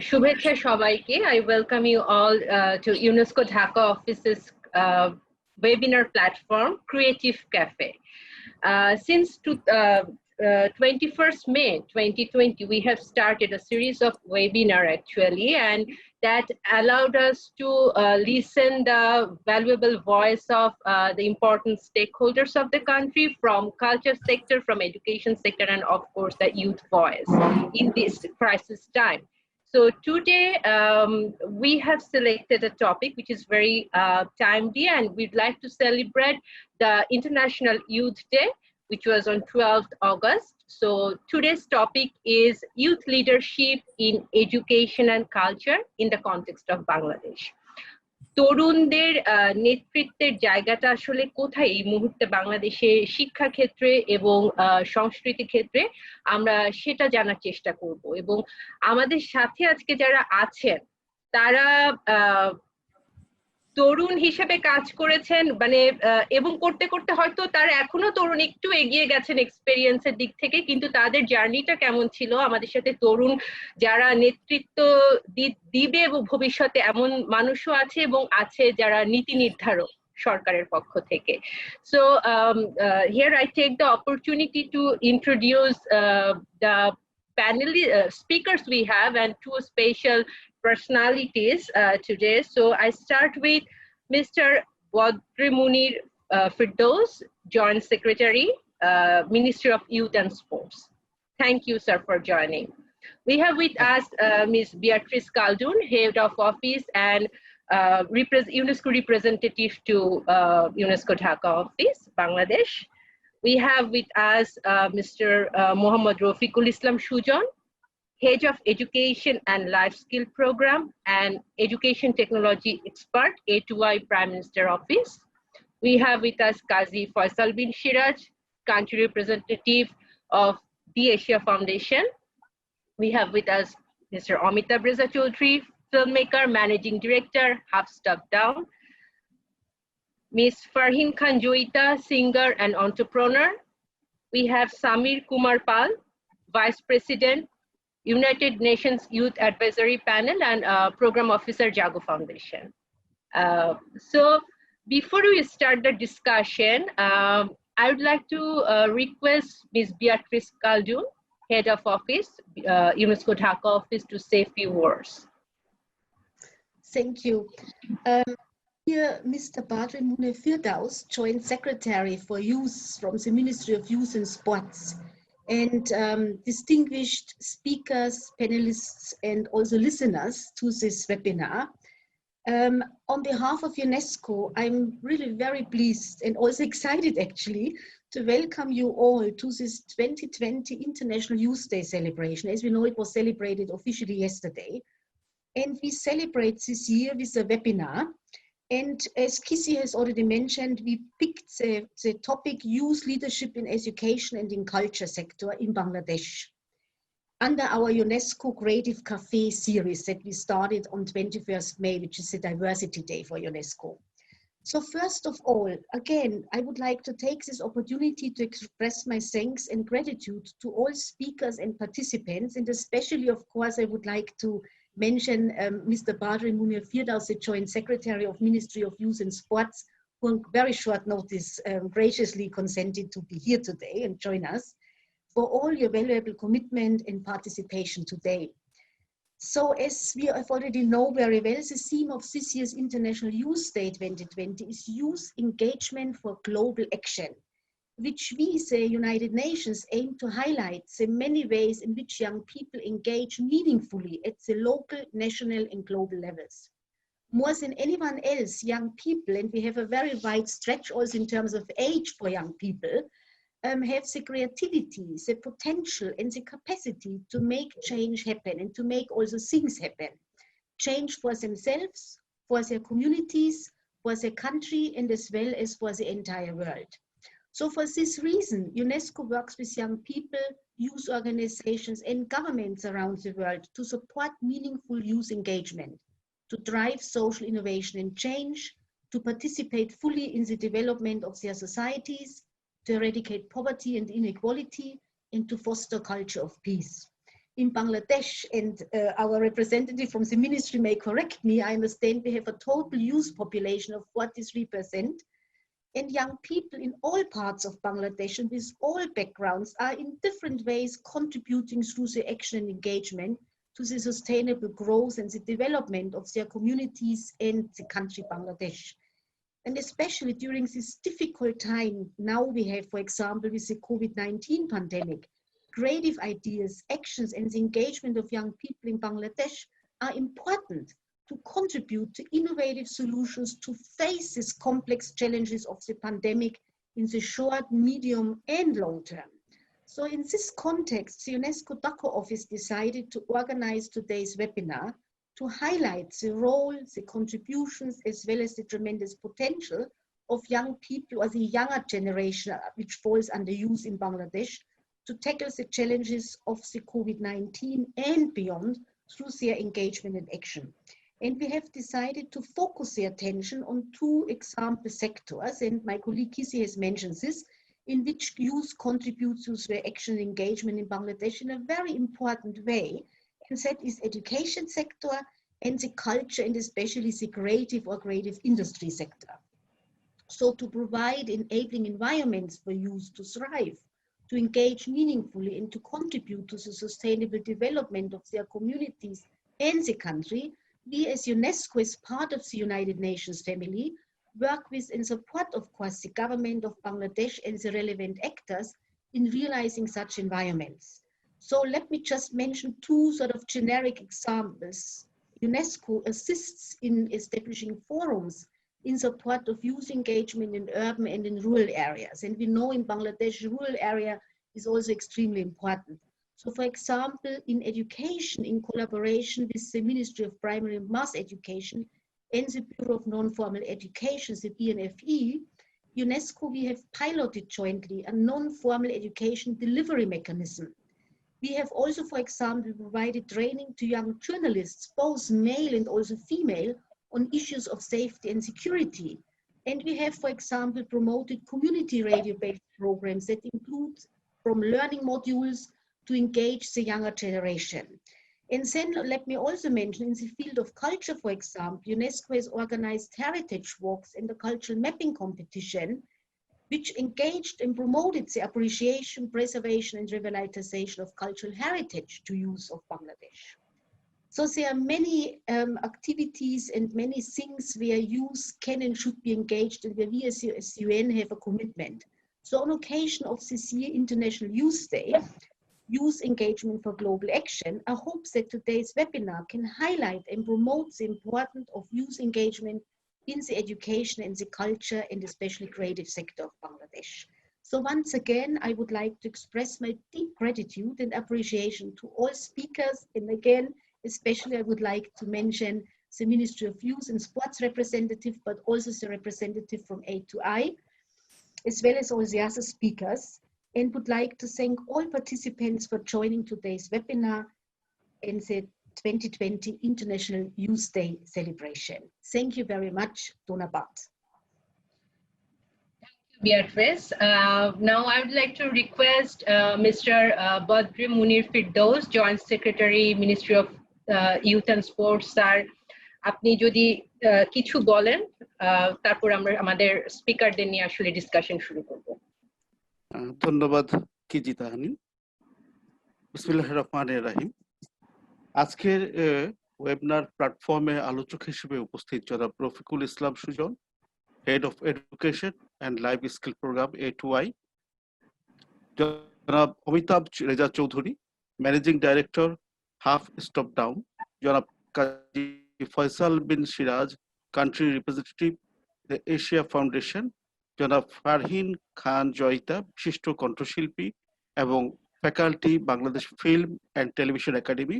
শুভেচ্ছা সবাইকে. I welcome you all to UNESCO Dhaka office's webinar platform, Creative Cafe. Since 21st May 2020, we have started a series of webinar actually, and that allowed us to listen the valuable voice of the important stakeholders of the country, from culture sector, from education sector, and of course the youth voice in this crisis time. So today we have selected a topic which is very timely, and we'd like to celebrate the International Youth Day, which was on 12th August. So today's topic is youth leadership in education and culture in the context of Bangladesh. তরুণদের নেতৃত্বের জায়গাটা আসলে কোথায় এই মুহূর্তে বাংলাদেশে শিক্ষা ক্ষেত্রে এবং সংস্কৃতি ক্ষেত্রে আমরা সেটা জানার চেষ্টা করব। এবং আমাদের সাথে আজকে যারা আছেন তারা তরুণ হিসেবে কাজ করেছেন, মানে এবং করতে করতে হয়তো তারা এখনো তরুণ, একটু এগিয়ে গেছেন এক্সপেরিয়েন্সের দিক থেকে, কিন্তু তাদের জার্নিটা কেমন ছিল। আমাদের সাথে তরুণ যারা নেতৃত্ব দিবে এবং ভবিষ্যতে এমন মানুষও আছে, এবং আছে যারা নীতি নির্ধারক সরকারের পক্ষ থেকে। So here I take the opportunity to introduce the panel speakers we have, and two special personalities today. So I start with Mr. Badri Munir Firdaus, Joint Secretary, Ministry of Youth and Sports. Thank you, sir, for joining. We have with us Ms. Beatrice Khaldun, Head of Office and UNESCO representative to UNESCO Dhaka office, Bangladesh. We have with us Mr. Mohammad Rafiqul Islam Sujon, Head of Education and Life Skill Program and Education Technology Expert, A2I Prime Minister Office. We have with us Qazi Faisal bin Shiraj, Country Representative of the Asia Foundation. We have with us Mr. Amitabh Reza Chaudhary, Filmmaker, Managing Director, Half Step Down. Ms. Farheen Khan Joita, Singer and Entrepreneur. We have Samir Kumar Pal, Vice President, United Nations Youth Advisory Panel and Program Officer, Jago Foundation. So before we start the discussion, I would like to request Ms. Beatrice Khaldun, Head of Office, UNESCO Dhaka office, to say a few words. Thank you. Here, Mr. Badri Munir Firdaus, Joint Secretary for Youth from the Ministry of Youth and Sports, and distinguished speakers, panelists, and also listeners to this webinar. On behalf of UNESCO, I'm really very pleased and also excited actually to welcome you all to this 2020 International Youth Day celebration. As we know, it was celebrated officially yesterday. And we celebrate this year with a webinar. And as Kissy has already mentioned, we picked the topic Youth Leadership in Education and in Culture sector in Bangladesh under our UNESCO Creative Cafe series that we started on 21st May, which is the Diversity Day for UNESCO. So first of all, again, I would like to take this opportunity to express my thanks and gratitude to all speakers and participants, and especially, of course, I would like to mention Mr. Badri Munir Firdaus, the Joint Secretary of Ministry of Youth and Sports, who on very short notice graciously consented to be here today and join us, for all your valuable commitment and participation today. So as we have already know very well, the theme of this year's International Youth Day 2020 is Youth Engagement for Global Action, which we, the United Nations, aim to highlight the many ways in which young people engage meaningfully at the local, national, and global levels. More than anyone else, young people, and we have a very wide stretch also in terms of age for young people, have the creativity, the potential, and the capacity to make change happen and to make also things happen. Change for themselves, for their communities, for their country, and as well as for the entire world. So for this reason, UNESCO works with young people, youth organizations, and governments around the world to support meaningful youth engagement, to drive social innovation and change, to participate fully in the development of their societies, to eradicate poverty and inequality, and to foster culture of peace. in Bangladesh, and our representative from the ministry may correct me, I understand we have a total youth population of 43%, and young people in all parts of Bangladesh and with all backgrounds are in different ways contributing through their action and engagement to the sustainable growth and the development of their communities and the country Bangladesh. And especially during this difficult time now we have, for example, with the COVID-19 pandemic, creative ideas, actions, and the engagement of young people in Bangladesh are important to contribute to innovative solutions to face these complex challenges of the pandemic in the short, medium, and long term. So in this context, the UNESCO Dhaka office decided to organize today's webinar to highlight the role, the contributions, as well as the tremendous potential of young people or the younger generation, which falls under youth in Bangladesh, to tackle the challenges of the COVID-19 and beyond through their engagement and action. And we have decided to focus the attention on two example sectors, and my colleague Kisi has mentioned this, in which youth contribute to their action and engagement in Bangladesh in a very important way, and that is education sector and the culture, and especially the creative or creative industry sector. So to provide enabling environments for youth to thrive, to engage meaningfully, and to contribute to the sustainable development of their communities and the country, we as UNESCO, as part of the United Nations family, work with and support, of course, the government of Bangladesh and the relevant actors in realizing such environments. So let me just mention two sort of generic examples. UNESCO assists in establishing forums in support of youth engagement in urban and in rural areas. And we know in Bangladesh, rural area is also extremely important. So for example, in education, in collaboration with the Ministry of Primary and Mass Education and the Bureau of Non-Formal Education, the BNFE, UNESCO, we have piloted jointly a non-formal education delivery mechanism. We have also, for example, provided training to young journalists, both male and also female, on issues of safety and security. And we have, for example, promoted community radio-based programs that include from learning modules to engage the younger generation. And then let me also mention in the field of culture, for example, UNESCO has organized heritage walks and the cultural mapping competition, which engaged and promoted the appreciation, preservation, and revitalization of cultural heritage to youth of Bangladesh. So there are many activities and many things where youth can and should be engaged, and where we as UN have a commitment. So on occasion of this year International Youth Day, Youth Engagement for Global Action, I hope that today's webinar can highlight and promote the importance of youth engagement in the education and the culture and especially creative sector of Bangladesh. So once again, I would like to express my deep gratitude and appreciation to all speakers. And again, especially I would like to mention the Ministry of Youth and Sports representative, but also the representative from A2I, as well as all the other speakers, and would like to thank all participants for joining today's webinar in the 2020 International Youth Day celebration. Thank you very much, Donabat. Beatrice. Now I would like to request Mr. Badri Munir Firdaus, Joint Secretary, Ministry of Youth and Sports, sir আপনি যদি কিছু বলেন তারপর আমরা আমাদের স্পিকারদের নিয়ে আসলে discussion শুরু করব। ধন্যবাদ কিজি তাহানি। বিসমিল্লাহির রহমানির রহিম। আজকের ওয়েবিনার প্ল্যাটফর্মে আলোচক হিসেবে উপস্থিত জনাব Rafiqul Islam Sujan, head of education and life skill programme A2I, জনাব Amitabh Reza Chowdhury, managing director Half Stop Down, জনাব Kazi Faisal Bin Siraj, country representative the Asia Foundation, জনাব ফারহিন খান জয়িতা, বিশিষ্ট কণ্ঠশিল্পী এবং faculty, Bangladesh Film and Television Academy,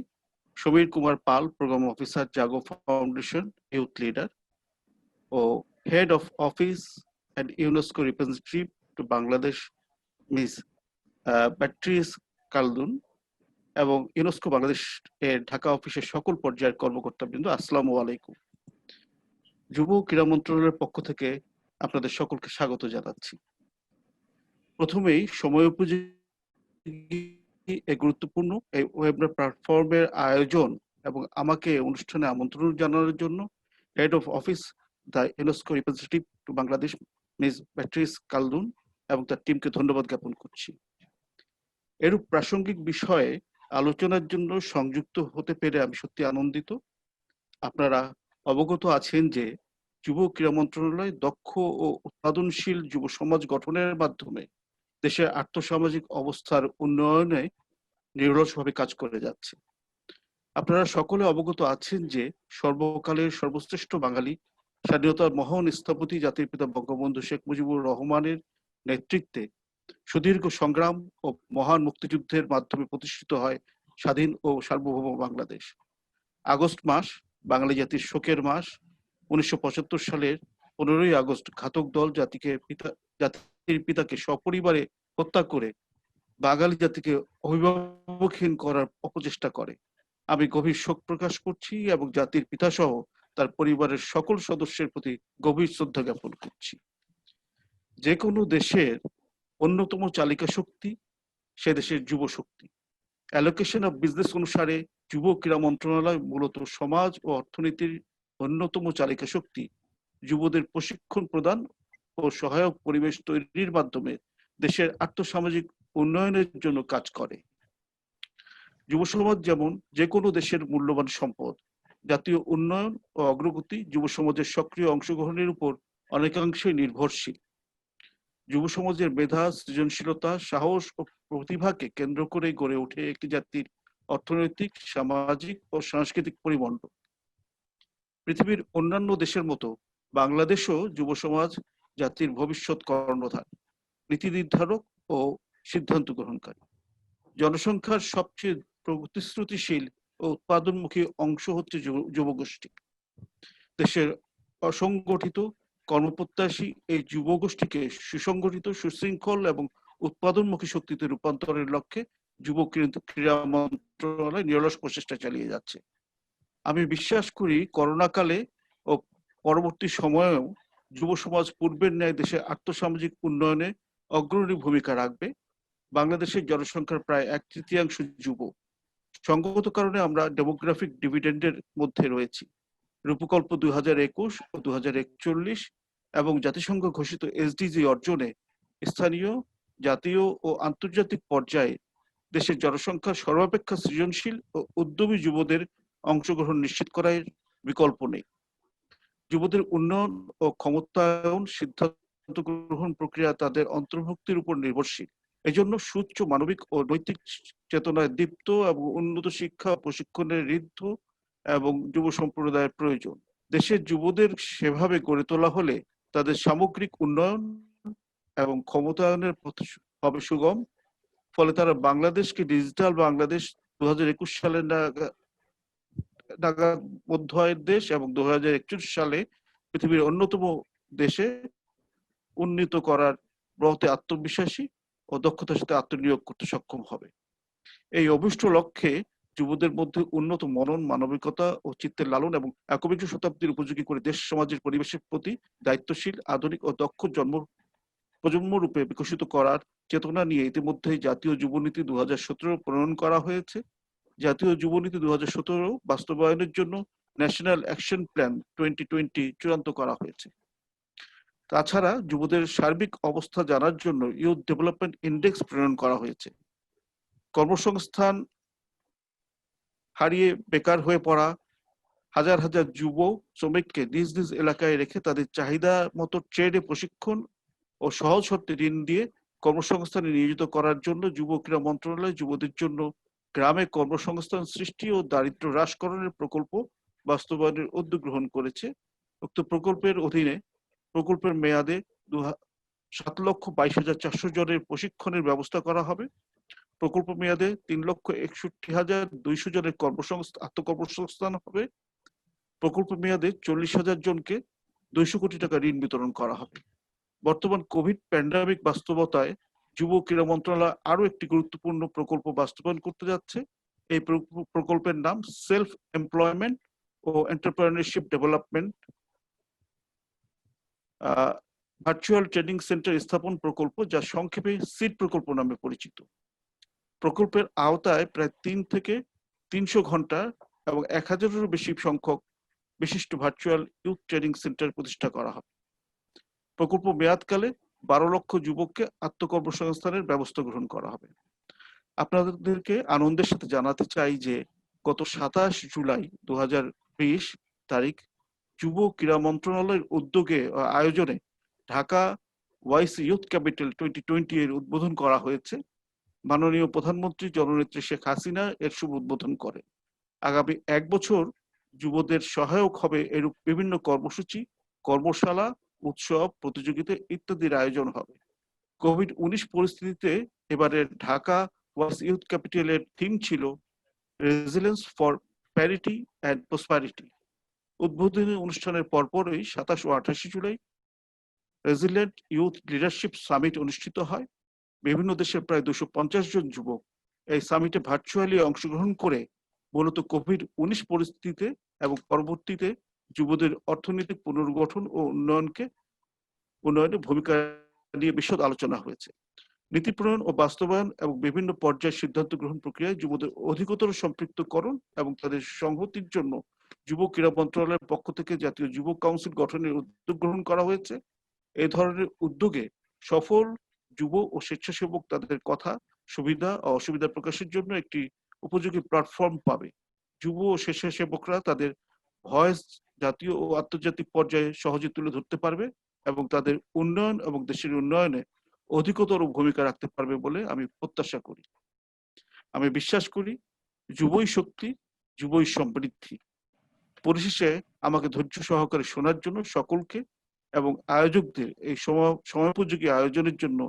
Samir Kumar Pal, programme officer, Jaago Foundation, youth leader, ও head of office and UNESCO representative to Bangladesh Miss Beatrice Kaldun, এবং UNESCO Bangladesh এর ঢাকা অফিসের সকল পর্যায়ের কর্মকর্তাবৃন্দ, আসসালামু আলাইকুম। যুব ক্রীড়া মন্ত্রণালয়ের পক্ষ থেকে আপনাদের সকলকে স্বাগত জানাচ্ছি। প্রথমেই সময় উপযোগী এই গুরুত্বপূর্ণ এই ওয়েবিনার প্ল্যাটফর্মের আয়োজন এবং আমাকে অনুষ্ঠানে আমন্ত্রণ জানানোর জন্য head of office the UNESCO representative to Bangladesh Miss Beatrice Kaldun এবং তার টিমকে ধন্যবাদ জ্ঞাপন করছি। এরূপ প্রাসঙ্গিক বিষয়ে আলোচনার জন্য সংযুক্ত হতে পেরে আমি সত্যি আনন্দিত। আপনারা অবগত আছেন যে যুব ক্রীড়া মন্ত্রণালয় দক্ষ ও উৎপাদনশীল যুব সমাজ গঠনের মাধ্যমে দেশের আর্থসামাজিক অবস্থার উন্নয়নে নিরলসভাবে কাজ করে যাচ্ছে। আপনারা সকলে অবগত আছেন যে সর্বকালের সর্বশ্রেষ্ঠ বাঙালি স্বাধীনতার মহান স্থপতি জাতির পিতা বঙ্গবন্ধু শেখ মুজিবুর রহমানের নেতৃত্বে সুদীর্ঘ সংগ্রাম ও মহান মুক্তিযুদ্ধের মাধ্যমে প্রতিষ্ঠিত হয় স্বাধীন ও সার্বভৌম বাংলাদেশ। আগস্ট মাস বাঙালি জাতির শোকের মাস। 1975 সালের 15ই আগস্ট ঘাতক দল জাতির পিতাকে সপরিবারে হত্যা করে বাঙালি জাতিকে অভিভাবকহীন করার অপচেষ্টা করে। আমি গভীর শোক প্রকাশ করছি এবং জাতির পিতা সহ তার পরিবারের সকল সদস্যের প্রতি গভীর শ্রদ্ধা জ্ঞাপন করছি। যে কোনো দেশের অন্যতম চালিকা শক্তি সে দেশের যুব শক্তি। অ্যালোকেশন অফ বিজনেস অনুসারে যুব ক্রীড়া মন্ত্রণালয় মূলত সমাজ ও অর্থনীতির অন্যতম চালিকা শক্তি। যুবদের প্রশিক্ষণ প্রদান ও সহায়ক পরিবেশ তৈরির মাধ্যমে দেশের আর্থসামাজিক উন্নয়নের জন্য কাজ করে। যুব সমাজ যেমন যে কোনো দেশের মূল্যবান সম্পদ। জাতীয় উন্নয়ন ও অগ্রগতি যুব সমাজের সক্রিয় অংশগ্রহণের উপর অনেকাংশে নির্ভরশীল। যুব সমাজের মেধা, সৃজনশীলতা, সাহস ও প্রতিভাকে কেন্দ্র করে গড়ে ওঠে একটি জাতির অর্থনৈতিক, সামাজিক ও সাংস্কৃতিক পরিমণ্ডল। পৃথিবীর অন্যান্য দেশের মতো বাংলাদেশও যুব সমাজ জাতির ভবিষ্যৎ কর্ণধার, নীতি নির্ধারক ও সিদ্ধান্ত গ্রহণকারী। জনসংখ্যার সবচেয়ে প্রতিশ্রুতিশীল ও উৎপাদনমুখী অংশ হচ্ছে যুবগোষ্ঠী। দেশের অসংগঠিত কর্মপ্রত্যাশী এই যুবগোষ্ঠীকে সুসংগঠিত, সুশৃঙ্খল এবং উৎপাদনমুখী শক্তিতে রূপান্তরের লক্ষ্যে যুব ক্রীড়া মন্ত্রণালয় নিরলস প্রচেষ্টা চালিয়ে যাচ্ছে। আমি বিশ্বাস করি করোনাকালে ও পরবর্তী সময়েও যুব সমাজ পূর্বের ন্যায় দেশের আর্থসামাজিক উন্নয়নে অগ্রণী ভূমিকা রাখবে। বাংলাদেশের জনসংখ্যার প্রায় 1/3 যুব। সঙ্গত কারণে আমরা ডেমোগ্রাফিক ডিভিডেন্ডের মধ্যে রয়েছি। রূপকল্প 2021 ও 2041 এবং জাতিসংঘ ঘোষিত এসডিজি অর্জনে স্থানীয়, জাতীয় ও আন্তর্জাতিক পর্যায়ে দেশের জনসংখ্যার সর্বাপেক্ষা সৃজনশীল ও উদ্যমী যুবদের অংশগ্রহণ নিশ্চিত করার বিকল্প নেই। যুবদের উন্নয়ন ও ক্ষমতায়ন সিদ্ধান্ত গ্রহণ প্রক্রিয়া তাদের অন্তর্ভুক্তির উপর নির্ভরশীল। এজন্য সুউচ্চ মানবিক ও নৈতিক চেতনায় দীপ্ত এবং উন্নত শিক্ষা প্রশিক্ষণের ঋদ্ধ এবং যুব সম্প্রদায়ের প্রয়োজন। দেশের যুবদের সেভাবে গড়ে তোলা হলে তাদের সামগ্রিক উন্নয়ন এবং ক্ষমতায়নের পথ হবে সুগম। ফলে তারা বাংলাদেশকে ডিজিটাল বাংলাদেশ 2021 সালের নাগাদ মধ্যায়ের দেশ এবং 2041 সালে পৃথিবীর অন্যতম দেশে উন্নীত করার ব্রতে আত্মবিশ্বাসী ও দক্ষতার সাথে আত্মনিয়োগ করতে সক্ষম হবে। এই অভিষ্ট লক্ষ্যে যুবদের মধ্যে উন্নত মনন, মানবিকতা ও চিত্তের লালন এবং একবিংশ শতাব্দীর উপযোগী করে দেশ সমাজের পরিবেশের প্রতি দায়িত্বশীল, আধুনিক ও দক্ষ প্রজন্ম রূপে বিকশিত করার চেতনা নিয়ে ইতিমধ্যেই জাতীয় যুবনীতি 2017 প্রণয়ন করা হয়েছে। জাতীয় যুবনীতি 2017 বাস্তবায়নের জন্য ন্যাশনাল অ্যাকশন প্ল্যান 2020 চূড়ান্ত করা হয়েছে। তাছাড়া যুবদের সার্বিক অবস্থা জানার জন্য ইউথ ডেভেলপমেন্ট ইন্ডেক্স প্রণয়ন করা হয়েছে। কর্মসংস্থান হারিয়ে বেকার হয়ে পড়া হাজার হাজার যুব শ্রমিককে নিজ নিজ এলাকায় রেখে তাদের চাহিদা মতো ট্রেডে প্রশিক্ষণ ও সহজ শর্তে ঋণ দিয়ে কর্মসংস্থানে নিয়োজিত করার জন্য যুব ক্রীড়া মন্ত্রণালয় যুবদের জন্য গ্রামে কর্মসংস্থান সৃষ্টি ও দারিদ্র্য হ্রাসকরণের প্রকল্প বাস্তবায়নের উদ্যোগ গ্রহণ করেছে। উক্ত প্রকল্পের অধীনে প্রকল্পের মেয়াদে 7,22,400 জনের প্রশিক্ষণের ব্যবস্থা করা হবে। প্রকল্প মেয়াদে 3,61,200 জনের আত্মকর্মসংস্থান হবে। প্রকল্প মেয়াদে 40,000 জনকে 200 কোটি টাকা ঋণ বিতরণ করা হবে। বর্তমান কোভিড প্যান্ডামিক বাস্তবতায় যুব ক্রীড়া মন্ত্রণালয় আরো একটি গুরুত্বপূর্ণ প্রকল্প বাস্তবায়ন করতে যাচ্ছে। এই প্রকল্পের নাম সেলফ এমপ্লয়মেন্ট ও entrepreneurship development virtual training centre স্থাপন প্রকল্প, যা সংক্ষেপে সিড প্রকল্প নামে পরিচিত। প্রকল্পের আওতায় প্রায় 3 থেকে 300 ঘন্টা এবং 1000-এরও বেশি সংখ্যক বিশিষ্ট ভার্চুয়াল ইউথ ট্রেনিং সেন্টার প্রতিষ্ঠা করা হবে। প্রকল্প মেয়াদকালে 12 লক্ষ যুবককে আত্মকর্মসংস্থানের ব্যবস্থা গ্রহণ করা হবে। আপনাদেরকে আনন্দের সাথে জানাতে চাই যে গত 27 জুলাই 2020 তারিখ যুব ক্রীড়া মন্ত্রণালয়ের উদ্যোগে আয়োজনে ঢাকা ওয়াইস ইউথ ক্যাপিটাল 2020 এর উদ্বোধন করা হয়েছে। মাননীয় প্রধানমন্ত্রী জননেত্রী শেখ হাসিনা এর শুভ উদ্বোধন করে। আগামী 1 বছর যুবদের সহায়ক হবে এরূপ বিভিন্ন কর্মসূচি, কর্মশালা, উৎসব, প্রতিযোগিতা ইত্যাদির আয়োজন হবে। কোভিড-19 পরিস্থিতিতে এবারের ঢাকা ওয়াইস ইউথ ক্যাপিটালের থিম ছিল resilience for parity and prosperity. উদ্বোধনী অনুষ্ঠানের পরপরই 27 ও 28 July resilient youth leadership summit অনুষ্ঠিত হয়। বিভিন্ন দেশের প্রায় 250 জন যুবক এই সামিটে ভার্চুয়ালি অংশগ্রহণ করে মূলত কোভিড-19 পরিস্থিতিতে এবং পরবর্তীতে যুবদের অর্থনৈতিক পুনর্গঠন ও উন্নয়নে ভূমিকা নিয়ে বিশদ আলোচনা হয়েছে। নীতি প্রণয়ন ও বাস্তবায়ন এবং বিভিন্ন পর্যায়ে সিদ্ধান্ত গ্রহণ প্রক্রিয়ায় যুবদের অধিকতর সম্পৃক্তকরণ এবং তাদের সংহতির জন্য যুব ক্রীড়া মন্ত্রণালয়ের পক্ষ থেকে জাতীয় যুব কাউন্সিল গঠনের উদ্যোগ গ্রহণ করা হয়েছে। এই ধরনের উদ্যোগে সফল যুব ও স্বেচ্ছাসেবক তাদের কথা, সুবিধা ও অসুবিধা প্রকাশের জন্য একটি উপযোগী প্ল্যাটফর্ম পাবে। যুব ও স্বেচ্ছাসেবকরা তাদের ভয়েস জাতীয় ও আন্তর্জাতিক পর্যায়ে সহজে তুলে ধরতে পারবে এবং তাদের উন্নয়ন এবং দেশের উন্নয়নে অধিকতর ভূমিকা রাখতে পারবে বলে আমি প্রত্যাশা করি। আমি বিশ্বাস করি যুবই শক্তি, যুবই সমৃদ্ধি। পরিশেষে আমাকে ধৈর্য সহকারে শোনার জন্য সকলকে এবং আয়োজকদের এই সময়োপযোগী আয়োজনের জন্য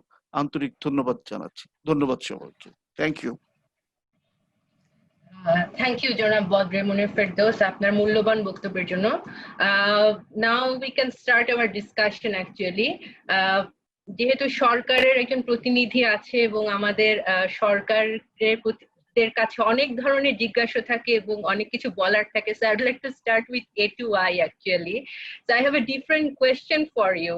আন্তরিক ধন্যবাদ জানাচ্ছি। ধন্যবাদ সবাইকে। Thank you. Thank you, জনাব বদরে মুনির ফেরদৌস, আপনার মূল্যবান বক্তব্যের জন্য। Now we can start our discussion actually. যেহেতু সরকারের একজন প্রতিনিধি আছে এবং আমাদের সরকারের কাছে অনেক ধরনের জিজ্ঞাসা থাকে এবং অনেক কিছু বলার থাকে, so I'd like to start with A2I actually. So I have a different question for you.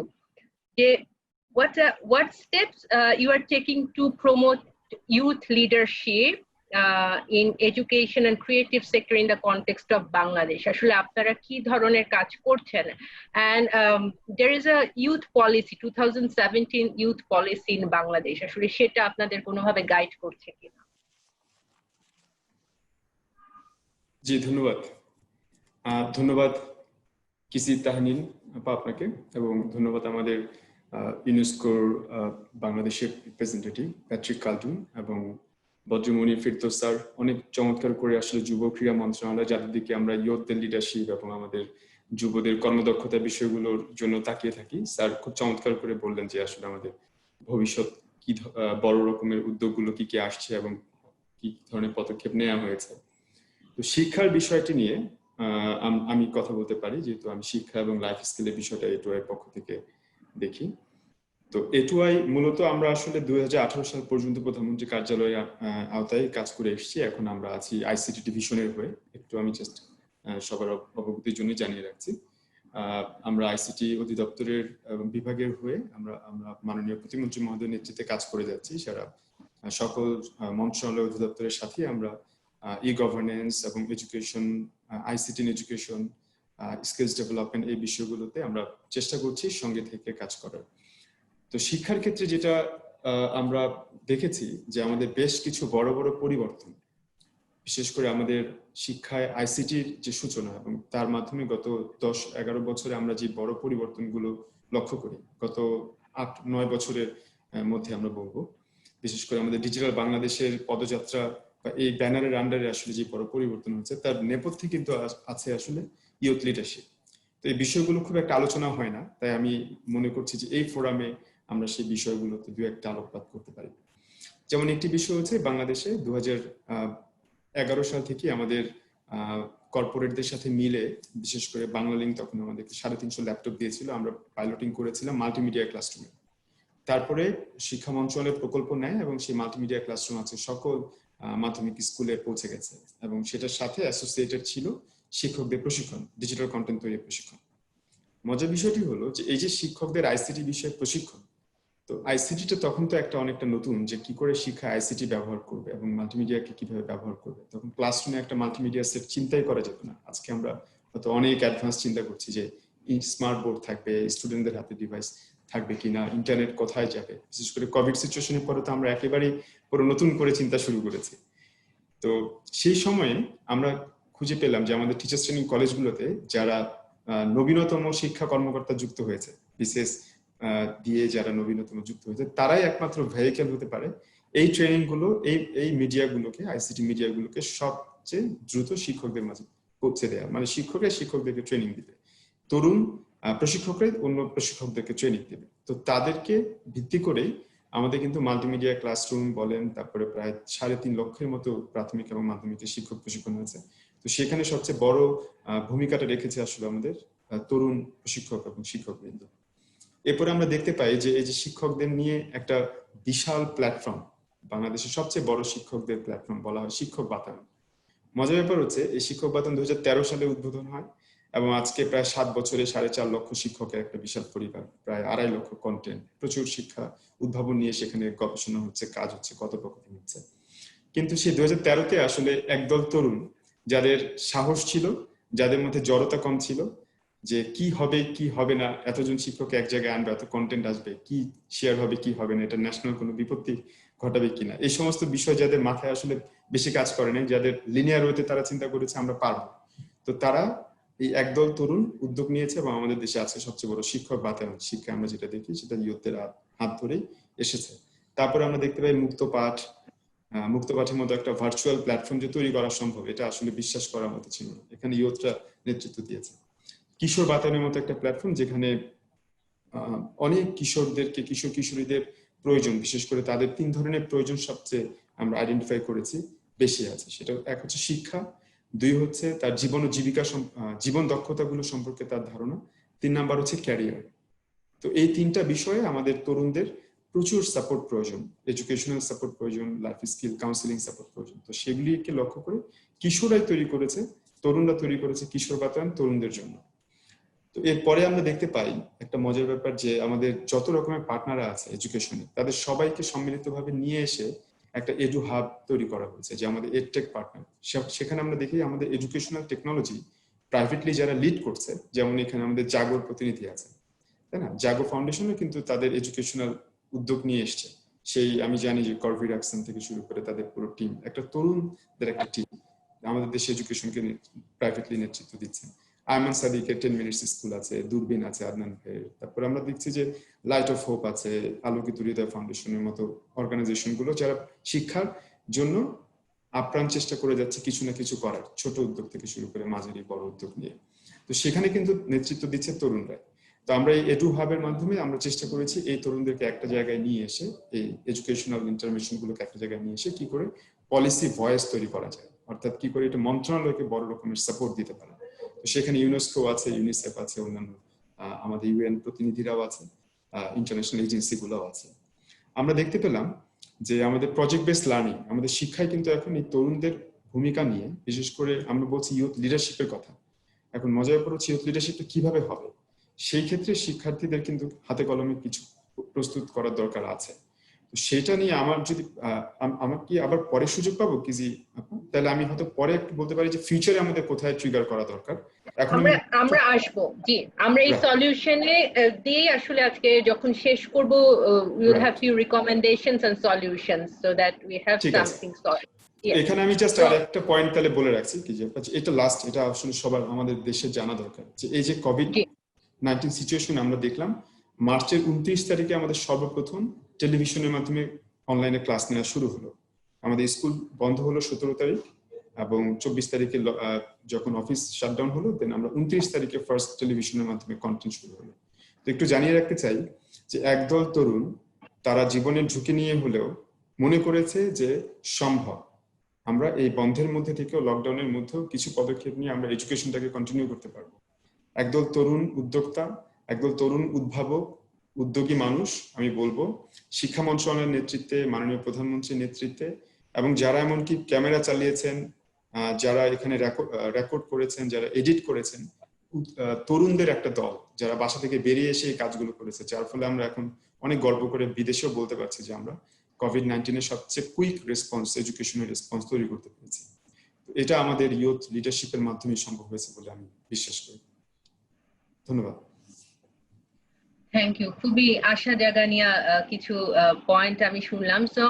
What steps you are taking to promote youth leadership in education and creative sector in the context of Bangladesh? আসলে আপনারা কি ধরনের কাজ করছেন? And there is a youth policy, 2017 youth policy in Bangladesh. আসলে সেটা আপনাদের কোনোভাবে গাইড করছে কিনা? জি, ধন্যবাদ কিসি তাহনিন আপা আপনাকে, এবং ধন্যবাদ আমাদের ইউনেস্কোর বাংলাদেশের রিপ্রেজেন্টেটিভ প্যাট্রিক কালটুন এবং বদরে মুনির ফেরদৌস স্যার অনেক চমৎকার করে আসলে যুব ক্রীড়া মন্ত্রণালয়, যাদের দিকে আমরা ইয়ুথদের লিডারশিপ এবং আমাদের যুবদের কর্মদক্ষতা বিষয়গুলোর জন্য তাকিয়ে থাকি। স্যার খুব চমৎকার করে বললেন যে আসলে আমাদের ভবিষ্যৎ কি বড় রকমের উদ্যোগগুলো কি কি আসছে এবং কি ধরনের পদক্ষেপ নেওয়া হয়েছে। তো শিক্ষার বিষয়টি নিয়ে আমি কথা বলতে পারি, যেহেতু আমি শিক্ষা এবং লাইফ স্কিলের বিষয়টা A2I পক্ষ থেকে দেখি। তো A2I মূলত আমরা আসলে 2018 সাল পর্যন্ত প্রধানমন্ত্রী কার্যালয়ে আওতায় কাজ করে এসেছি। এখন আমরা আছি ICT ডিভিশনের হয়ে। একটু আমি জাস্ট সবার অবগতির জন্য জানিয়ে রাখছি, আমরা ICT অধিদপ্তরের বিভাগের হয়ে আমরা মাননীয় প্রতিমন্ত্রী মহোদয়ের নেতৃত্বে কাজ করে যাচ্ছি। সারা সকল মন্ত্রণালয় অধিদপ্তরের সাথে আমরা ই-গভর্নেন্স এবং education, ICT in education, skills development, এই বিষয়গুলোতে আমরা চেষ্টা করছি সঙ্গে থেকে কাজ করার। তো শিক্ষার ক্ষেত্রে যেটা আমরা দেখেছি যে আমাদের বেশ কিছু বড় বড় পরিবর্তন, বিশেষ করে আমাদের শিক্ষায় ICTর যে সূচনা এবং তার মাধ্যমে গত 10-11 বছরে আমরা যে বড় পরিবর্তনগুলো লক্ষ্য করি, গত 8-9 বছরের মধ্যে আমরা বলবো, বিশেষ করে আমাদের ডিজিটাল বাংলাদেশের পদযাত্রা বা এই ব্যানারের আন্ডারে আসলে যে বড় পরিবর্তন হচ্ছে, তার নেপথ্যে কিন্তু আছে আসলে ইয়ুথ লিডারশিপ। তো এই বিষয়গুলো খুব একটা আলোচনা হয় না, তাই আমি মনে করছি যে এই ফোরামে আমরা সেই বিষয়গুলোতে দু একটা আলোকপাত করতে পারি। যেমন একটি বিষয় হচ্ছে, বাংলাদেশে 2011 সাল থেকে আমাদের কর্পোরেটদের সাথে মিলে, বিশেষ করে বাংলালিংক তখন আমাদেরকে 350 ল্যাপটপ দিয়েছিল, আমরা পাইলটিং করেছিলাম মাল্টিমিডিয়া ক্লাসরুমে। তারপরে শিক্ষা মন্ত্রণালয় প্রকল্প নেয় এবং সেই মাল্টিমিডিয়া ক্লাসরুম আছে সকল মাধ্যমিক স্কুলে পৌঁছে গেছে, এবং সেটার সাথে অ্যাসোসিয়েটেড ছিল শিক্ষকদের প্রশিক্ষণ, ডিজিটাল কন্টেন্ট তৈরির প্রশিক্ষণ। মজার বিষয়টি হলো যে এই যে শিক্ষকদের ICT বিষয়ে প্রশিক্ষণ, তো আইসিটিটা তখন তো একটা অনেকটা নতুন, যে কি করে শিক্ষা আইসিটি ব্যবহার করবে এবং মাল্টিমিডিয়াকে কিভাবে ব্যবহার করবে। তখন ক্লাসরুমে একটা মাল্টিমিডিয়া সেট চিন্তাই করা যেত না। আজকে আমরা হয়তো অনেক অ্যাডভান্স চিন্তা করছি যে স্মার্ট বোর্ড থাকবে, স্টুডেন্টদের হাতে ডিভাইস থাকবে কিনা, ইন্টারনেট কোথায় যাবে। বিশেষ করে কোভিড সিচুয়েশনের পরে তো আমরা একেবারেই পুরো নতুন করে চিন্তা শুরু করেছি। তো সেই সময়ে আমরা খুঁজে পেলাম যে আমাদের টিচার্স ট্রেনিং কলেজগুলোতে যারা নবীনতম শিক্ষা কর্মকর্তা যুক্ত হয়েছে, বিশেষ দিয়ে যারা নবীনতম যুক্ত হয়েছে, তারাই একমাত্র ভেহিকেল হতে পারে এই ট্রেনিং গুলো, এই মিডিয়াগুলোকে, আইসিটি মিডিয়াগুলোকে সবচেয়ে দ্রুত শিক্ষকদের মাঝে পৌঁছে দেওয়া। মানে শিক্ষকদেরকে ট্রেনিং দিবে, তরুণ প্রশিক্ষকরা অন্য প্রশিক্ষকদেরকে ট্রেনিং দেবে। তো তাদেরকে ভিত্তি করেই আমাদের কিন্তু মাল্টিমিডিয়া ক্লাসরুম বলেন, তারপরে প্রায় 3.5 লক্ষের মতো প্রাথমিক এবং মাধ্যমিকের শিক্ষক প্রশিক্ষণ হয়েছে। তো সেখানে সবচেয়ে বড় ভূমিকাটা রেখেছে আসলে আমাদের তরুণ প্রশিক্ষক এবং শিক্ষকবৃন্দ। এরপরে আমরা দেখতে পাই যে এই যে শিক্ষকদের নিয়ে একটা বিশাল প্ল্যাটফর্ম, বাংলাদেশের সবচেয়ে বড় শিক্ষকদের প্ল্যাটফর্ম বলা হয় শিক্ষক বাতায়ন। মজার ব্যাপার হচ্ছে এই শিক্ষক বাতায়ন 2013 সালে উদ্বোধন হয় এবং আজকে প্রায় 7 বছরে 4.5 লক্ষ শিক্ষকের একটা বিশাল পরিবার, প্রায় 2.5 লক্ষ কন্টেন্ট, প্রচুর শিক্ষা উদ্ভাবন নিয়ে সেখানে গবেষণা হচ্ছে, কাজ হচ্ছে, কথোপকথন হচ্ছে। কিন্তু সেই 2013-তে আসলে একদল তরুণ যাদের সাহস ছিল, যাদের মধ্যে জড়তা কম ছিল, যে কি হবে কি হবে না, এতজন শিক্ষক এক জায়গায় আনবে, এত কন্টেন্ট আসবে, কি শেয়ার হবে কি হবে না, এটা ন্যাশনাল কোনো বিপত্তি ঘটাবে কিনা, এই সমস্ত বিষয় যাদের মাথায় আসলে বেশি কাজ করে নাই, যাদের লিনিয়ার ওয়েতে তারা চিন্তা করেছে আমরা পারবো। তো তারা এই একদল তরুণ উদ্যোগ নিয়েছে এবং আমাদের দেশে আছে সবচেয়ে বড় শিক্ষক বাতায়ন শিক্ষা আমরা যেটা দেখি সেটা ইয়ুথদের হাত ধরেই এসেছে। তারপরে আমরা দেখতে পাই মুক্তপাঠের মতো একটা ভার্চুয়াল প্ল্যাটফর্ম যে তৈরি করা সম্ভব, এটা আসলে বিশ্বাস করার মতো ছিল না। এখানে ইয়ুথরা নেতৃত্ব দিয়েছে। কিশোর বাতায়নের মতো একটা প্ল্যাটফর্ম যেখানে অনেক কিশোরদেরকে, কিশোর কিশোরীদের প্রয়োজন, বিশেষ করে তাদের 3 ধরনের প্রয়োজন সবচেয়ে আমরা আইডেন্টিফাই করেছি বেশি আছে। সেটা এক হচ্ছে শিক্ষা, 2 হচ্ছে তার জীবন ও জীবিকা জীবন দক্ষতাগুলো সম্পর্কে তার ধারণা, 3 নাম্বার হচ্ছে ক্যারিয়ার। তো এই 3টা বিষয়ে আমাদের তরুণদের প্রচুর সাপোর্ট প্রয়োজন, এডুকেশনাল সাপোর্ট প্রয়োজন, লাইফ স্কিল কাউন্সিলিং সাপোর্ট প্রয়োজন। তো সেগুলিকে লক্ষ্য করে কিশোররাই তৈরি করেছে, তরুণরা তৈরি করেছে কিশোর বাতায়ন তরুণদের জন্য। তো এরপরে আমরা দেখতে পাই একটা মজার ব্যাপার যে আমাদের যত রকমের পার্টনার আছে এডুকেশনে, তাদের সবাইকে সম্মিলিতভাবে নিয়ে এসে একটা এডু হাব তৈরি করা হয়েছে, যে আমাদের এডটেক পার্টনার। সেখানে আমরা দেখি আমাদের এডুকেশনাল টেকনোলজি প্রাইভেটলি যারা লিড করছে, যেমন এখানে আমাদের জাগোর প্রতিনিধি আছে, তাই না? জাগো ফাউন্ডেশনও কিন্তু তাদের এডুকেশনাল উদ্যোগ নিয়ে এসছে। সেই আমি জানি যে করভিড অ্যাকশন থেকে শুরু করে তাদের পুরো টিম, একটা তরুণদের একটা টিম আমাদের দেশে এডুকেশনকে প্রাইভেটলি নেতৃত্ব দিচ্ছে। আয়মান সাদিকের 10 মিনিটস স্কুল আছে, দূরবীন আছে আদনান ভাইয়ের, তারপর আমরা দেখছি যে লাইট অফ হোপ আছে, আলোকিত হৃদয় ফাউন্ডেশনের মতো অর্গানাইজেশন গুলো যারা শিক্ষার জন্য আপ্রাণ চেষ্টা করে যাচ্ছে কিছু না কিছু করার, ছোট উদ্যোগ থেকে শুরু করে মাঝারি বড় উদ্যোগ নিয়ে। তো সেখানে কিন্তু নেতৃত্ব দিচ্ছে তরুণরা। তো আমরা এই এডু হাবের মাধ্যমে আমরা চেষ্টা করেছি এই তরুণদেরকে একটা জায়গায় নিয়ে এসে, এই এডুকেশনাল ইন্টারভেনশন গুলোকে একটা জায়গায় নিয়ে এসে কি করে পলিসি ভয়েস তৈরি করা যায়, অর্থাৎ কি করে এটা মন্ত্রণালয়কে বড় রকমের সাপোর্ট দিতে পারে। তো সেখানে ইউনেস্কো আছে, ইউনিসেফ আছে, অন্যান্য আমাদের ইউএন প্রতিনিধিরাও আছে, ইন্টারন্যাশনাল এজেন্সি গুলোও আছে। আমরা দেখতে পেলাম যে আমাদের প্রজেক্ট বেসড লার্নিং, আমাদের শিক্ষায় কিন্তু এখন এই তরুণদের ভূমিকা নিয়ে, বিশেষ করে আমরা বলছি ইউথ লিডারশিপের কথা। এখন মজার ব্যাপার হচ্ছে ইউথ লিডারশিপটা কিভাবে হবে, সেই ক্ষেত্রে শিক্ষার্থীদের কিন্তু হাতে কলমে কিছু প্রস্তুত করার দরকার আছে। তো সেটা নিয়ে আমার যদি আমার কি আবার পরে সুযোগ পাবো কি জি, তাহলে আমি হয়তো পরে একটু বলতে পারি যে ফিউচারে আমাদের কোথায় ট্রিগার করা দরকার। এখন আমরা আসবো, জি আমরা এই সলিউশনে দিয়ে আসলে আজকে যখন শেষ করব, we will have few recommendations and solutions so that we have something solid. এখানে আমি জাস্ট আরেকটা পয়েন্ট তাহলে বলে রাখছি কি যে এটা লাস্ট, এটা আসলে সবার আমাদের দেশে জানা দরকার, যে এই যে কোভিড-19 সিচুয়েশন আমরা দেখলাম মার্চের 29 তারিখে আমাদের সর্বপ্রথম টেলিভিশনের মাধ্যমে অনলাইনে ক্লাস নেওয়া শুরু হলো। আমাদের স্কুল বন্ধ হলো 17 তারিখ এবং 24 তারিখে যখন অফিস শাটডাউন হলো, দেন আমরা 29 তারিখে ফার্স্ট টেলিভিশনের মাধ্যমে কন্টেন্ট শুরু হলো। তো একটু জানিয়ে রাখতে চাই যে একদল তরুণ তারা জীবনের ঝুঁকি নিয়ে হলেও মনে করেছে যে সম্ভব, আমরা এই বন্ধের মধ্যে থেকেও, লকডাউনের মধ্যেও কিছু পদক্ষেপ নিয়ে আমরা এডুকেশনটাকে কন্টিনিউ করতে পারবো। একদল তরুণ উদ্যোক্তা, একদল তরুণ উদ্ভাবক, উদ্যোগী মানুষ, আমি বলবো শিক্ষা মন্ত্রণালয়ের নেতৃত্বে, মাননীয় প্রধানমন্ত্রীর নেতৃত্বে, এবং যারা এমনকি ক্যামেরা চালিয়েছেন, যারা এখানে রেকর্ড করেছেন, যারা এডিট করেছেন, তরুণদের একটা দল যারা বাসা থেকে বেরিয়ে এসে এই কাজগুলো করেছে, যার ফলে আমরা এখন অনেক গর্ব করে বিদেশেও বলতে পারছি যে আমরা কোভিড-19 এর সবচেয়ে কুইক রেসপন্স, এডুকেশনাল রেসপন্স তৈরি করতে পেরেছি। এটা আমাদের ইউথ লিডারশিপের মাধ্যমে সম্ভব হয়েছে বলে আমি বিশ্বাস করি। ধন্যবাদ। Thank you. খুবই আশা জাগানিয়া কিছু পয়েন্ট আমি শুনলাম। So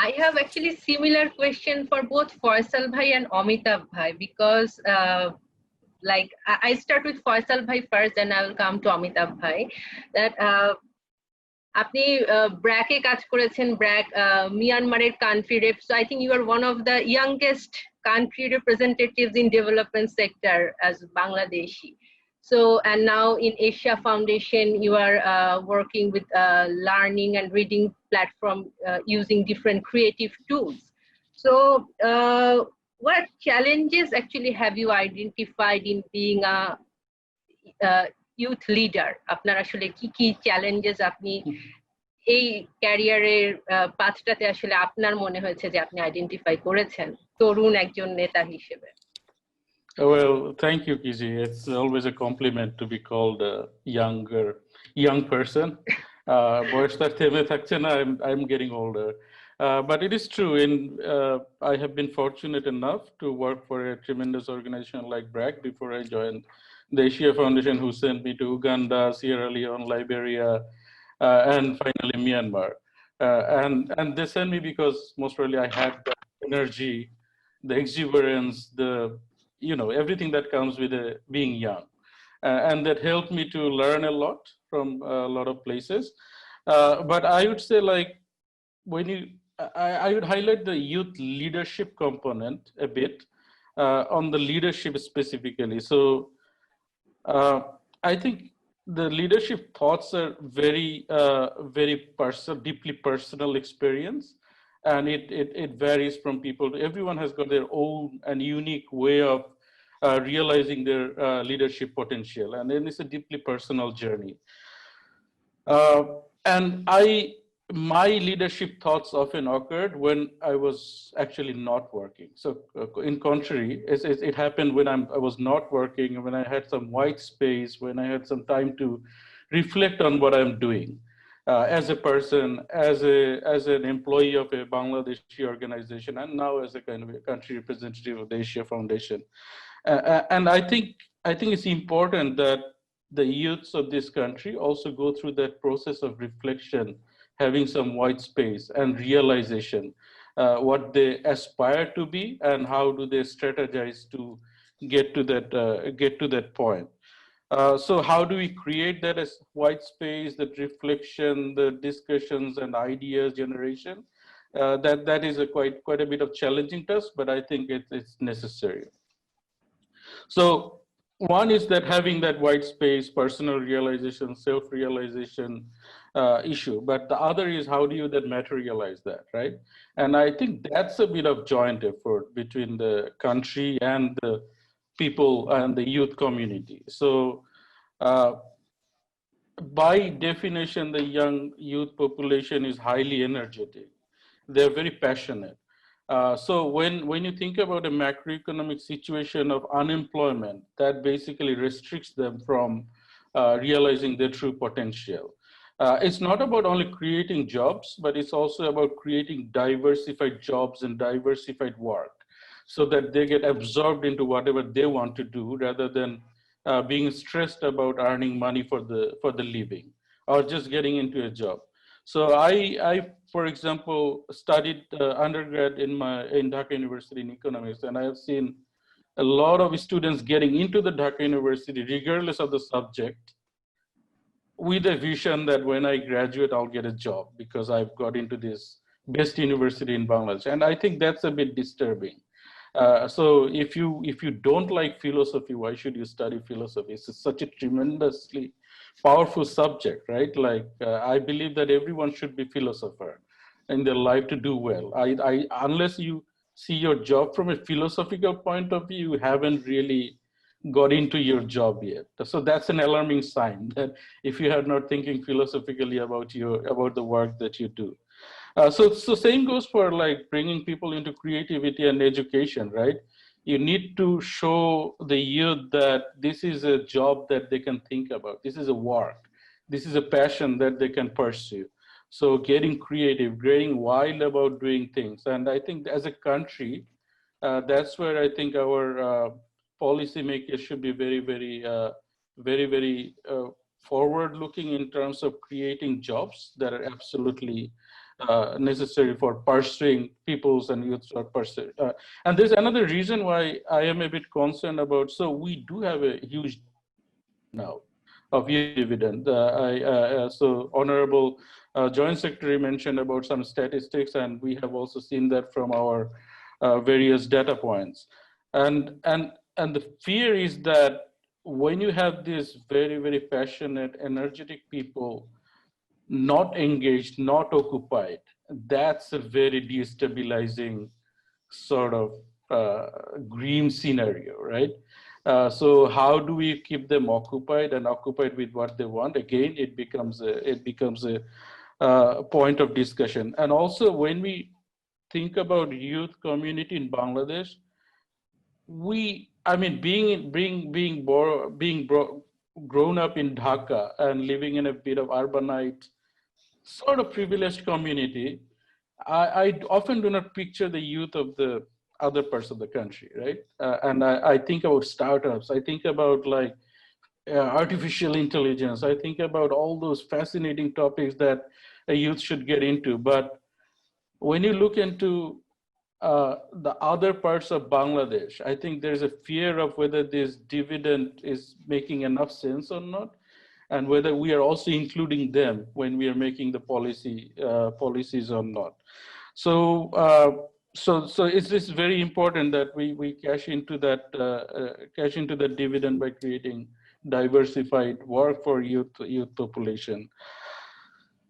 I have actually similar question for both Faisal Bhai and Amitabh Bhai, because like I start with Faisal Bhai first and I will come to Amitabh Bhai. That আপনি ব্র্যাকে কাজ করেছেন, ব্র্যাক মিয়ানমারের country rep, so I think you are one of the youngest country representatives in development sector as Bangladeshi. So, and now in Asia Foundation, you are working with learning and reading platform using different creative tools. So, what challenges actually have you identified in being a youth leader? আপনার আসলে কি কি challenges আপনি এই ক্যারিয়ারের পাথটাতে আসলে আপনার মনে হয়েছে যে আপনি আইডেন্টিফাই করেছেন তরুণ একজন নেতা হিসেবে? Well, thank you, Kiji. It's always a compliment to be called a young person. বয়সটা থেমে থাকছে না, I'm getting older. But it is true. I have been fortunate enough to work for a tremendous organization like BRAC before I joined the Asia Foundation, who sent me to Uganda, Sierra Leone, Liberia, and finally Myanmar. And they sent me because most probably I had the energy, the exuberance, everything that comes with being young. And that helped me to learn a lot from a lot of places. But I would say, like, I would highlight the youth leadership component a bit on the leadership specifically. So I think the leadership thoughts are very deeply personal experience, and it varies from people. Everyone has got their own and unique way of realizing their leadership potential, and then it's a deeply personal journey. And my leadership thoughts often occurred when I was actually not working. So in contrary, it happened when I was not working, when I had some white space, when I had some time to reflect on what I'm doing as a person, as an employee of a Bangladeshi organization, and now as a kind of a country representative of the Asia Foundation. And I think it's important that the youths of this country also go through that process of reflection, having some white space and realization, what they aspire to be and how do they strategize to get to that point. So how do we create that as white space, that reflection, the discussions and ideas generation? That is quite a bit of challenging task, but I think it's necessary. So one is that having that white space, personal realization, self-realization issue, but the other is how do you then materialize that, right? And I think that's a bit of joint effort between the country and the people and the youth community. So by definition, the young youth population is highly energetic. They're very passionate. So when you think about a macroeconomic situation of unemployment, that basically restricts them from realizing their true potential. It's not about only creating jobs, but it's also about creating diversified jobs and diversified work so that they get absorbed into whatever they want to do rather than being stressed about earning money for the living or just getting into a job. So I for example, studied undergrad in Dhaka University in economics, and I have seen a lot of students getting into the Dhaka University, regardless of the subject, with a vision that when I graduate, I'll get a job because I've got into this best university in Bangladesh. And I think that's a bit disturbing. So if you don't like philosophy, why should you study philosophy? It's such a tremendously powerful subject, right? Like I believe that everyone should be philosopher in their life to do well. Unless you see your job from a philosophical point of view, you haven't really got into your job yet. So that's an alarming sign that if you are not thinking philosophically about the work that you do. So same goes for like bringing people into creativity and education, right? You need to show the youth that this is a job that they can think about. This is a work. this is a passion that they can pursue. So getting creative, getting wild about doing things. And I think as a country, that's where I think our policymakers should be very forward looking in terms of creating jobs that are absolutely necessary for pursuing people's and youths are pursuing. And there's another reason why I am a bit concerned about, so we do have a huge now of youth dividend. So Honorable Joint Secretary mentioned about some statistics, and we have also seen that from our various data points. And the fear is that when you have these very passionate, energetic people not engaged, not occupied, that's a very destabilizing sort of grim scenario, right? So how do we keep them occupied and occupied with what they want? Again, it becomes a point of discussion. And also when we think about youth community in Bangladesh, being grown up in Dhaka and living in a bit of urbanite, sort of privileged community, I often do not picture the youth of the other parts of the country, right? And I think about startups, I think about like artificial intelligence, I think about all those fascinating topics that a youth should get into. But when you look into the other parts of Bangladesh, I think there's a fear of whether this dividend is making enough sense or not, and whether we are also including them when we are making the policies or not. So it's just very important that we cash into that dividend by creating diversified work for youth population.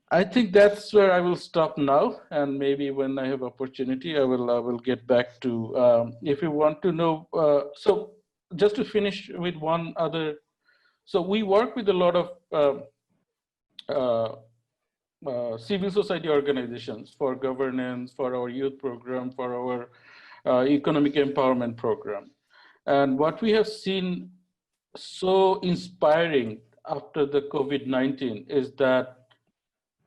I think that's where I will stop now, and maybe when I have opportunity, I will get back to if you want to know. So just to finish with one other, so we work with a lot of civil society organizations for governance, for our youth program, for our economic empowerment program, and what we have seen so inspiring after the COVID-19 is that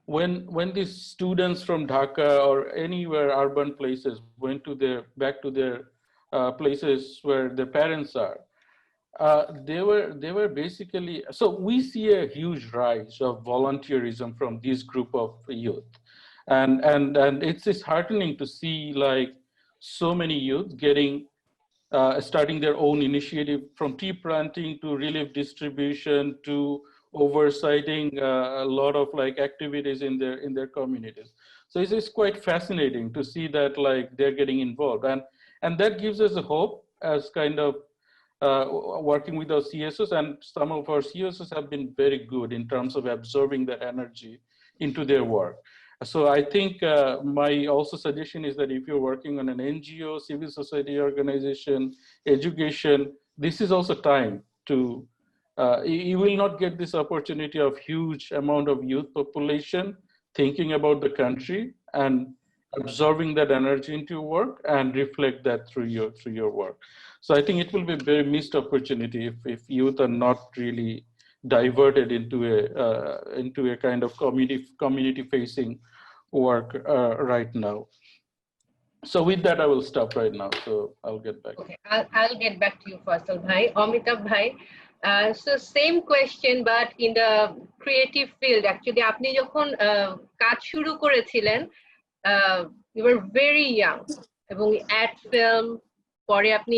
when these students from Dhaka or anywhere urban places went to back to their places where their parents are, they were basically, so we see a huge rise of volunteerism from this group of youth, and it's disheartening to see like so many youth getting starting their own initiative, from tea planting to relief distribution to oversighting a lot of like activities in their communities. So it's quite fascinating to see that like they're getting involved, and that gives us a hope as kind of working with our CSOs, and some of our CSOs have been very good in terms of absorbing that energy into their work. So I think my also suggestion is that if you're working on an NGO, civil society organization, education, this is also time to, you will not get this opportunity of huge amount of youth population thinking about the country and absorbing that energy into your work and reflect that through your work. So I think it will be a very missed opportunity if youth are not really diverted into a kind of community facing work right now. So with that, I will stop right now. So I'll get back. Okay, I'll get back to you, Faisal Bhai. Amitabh Bhai, so same question, but in the creative field. Actually, আপনি যখন কাজ শুরু করেছিলেন, you were very young, এবং ad film, পরে আপনি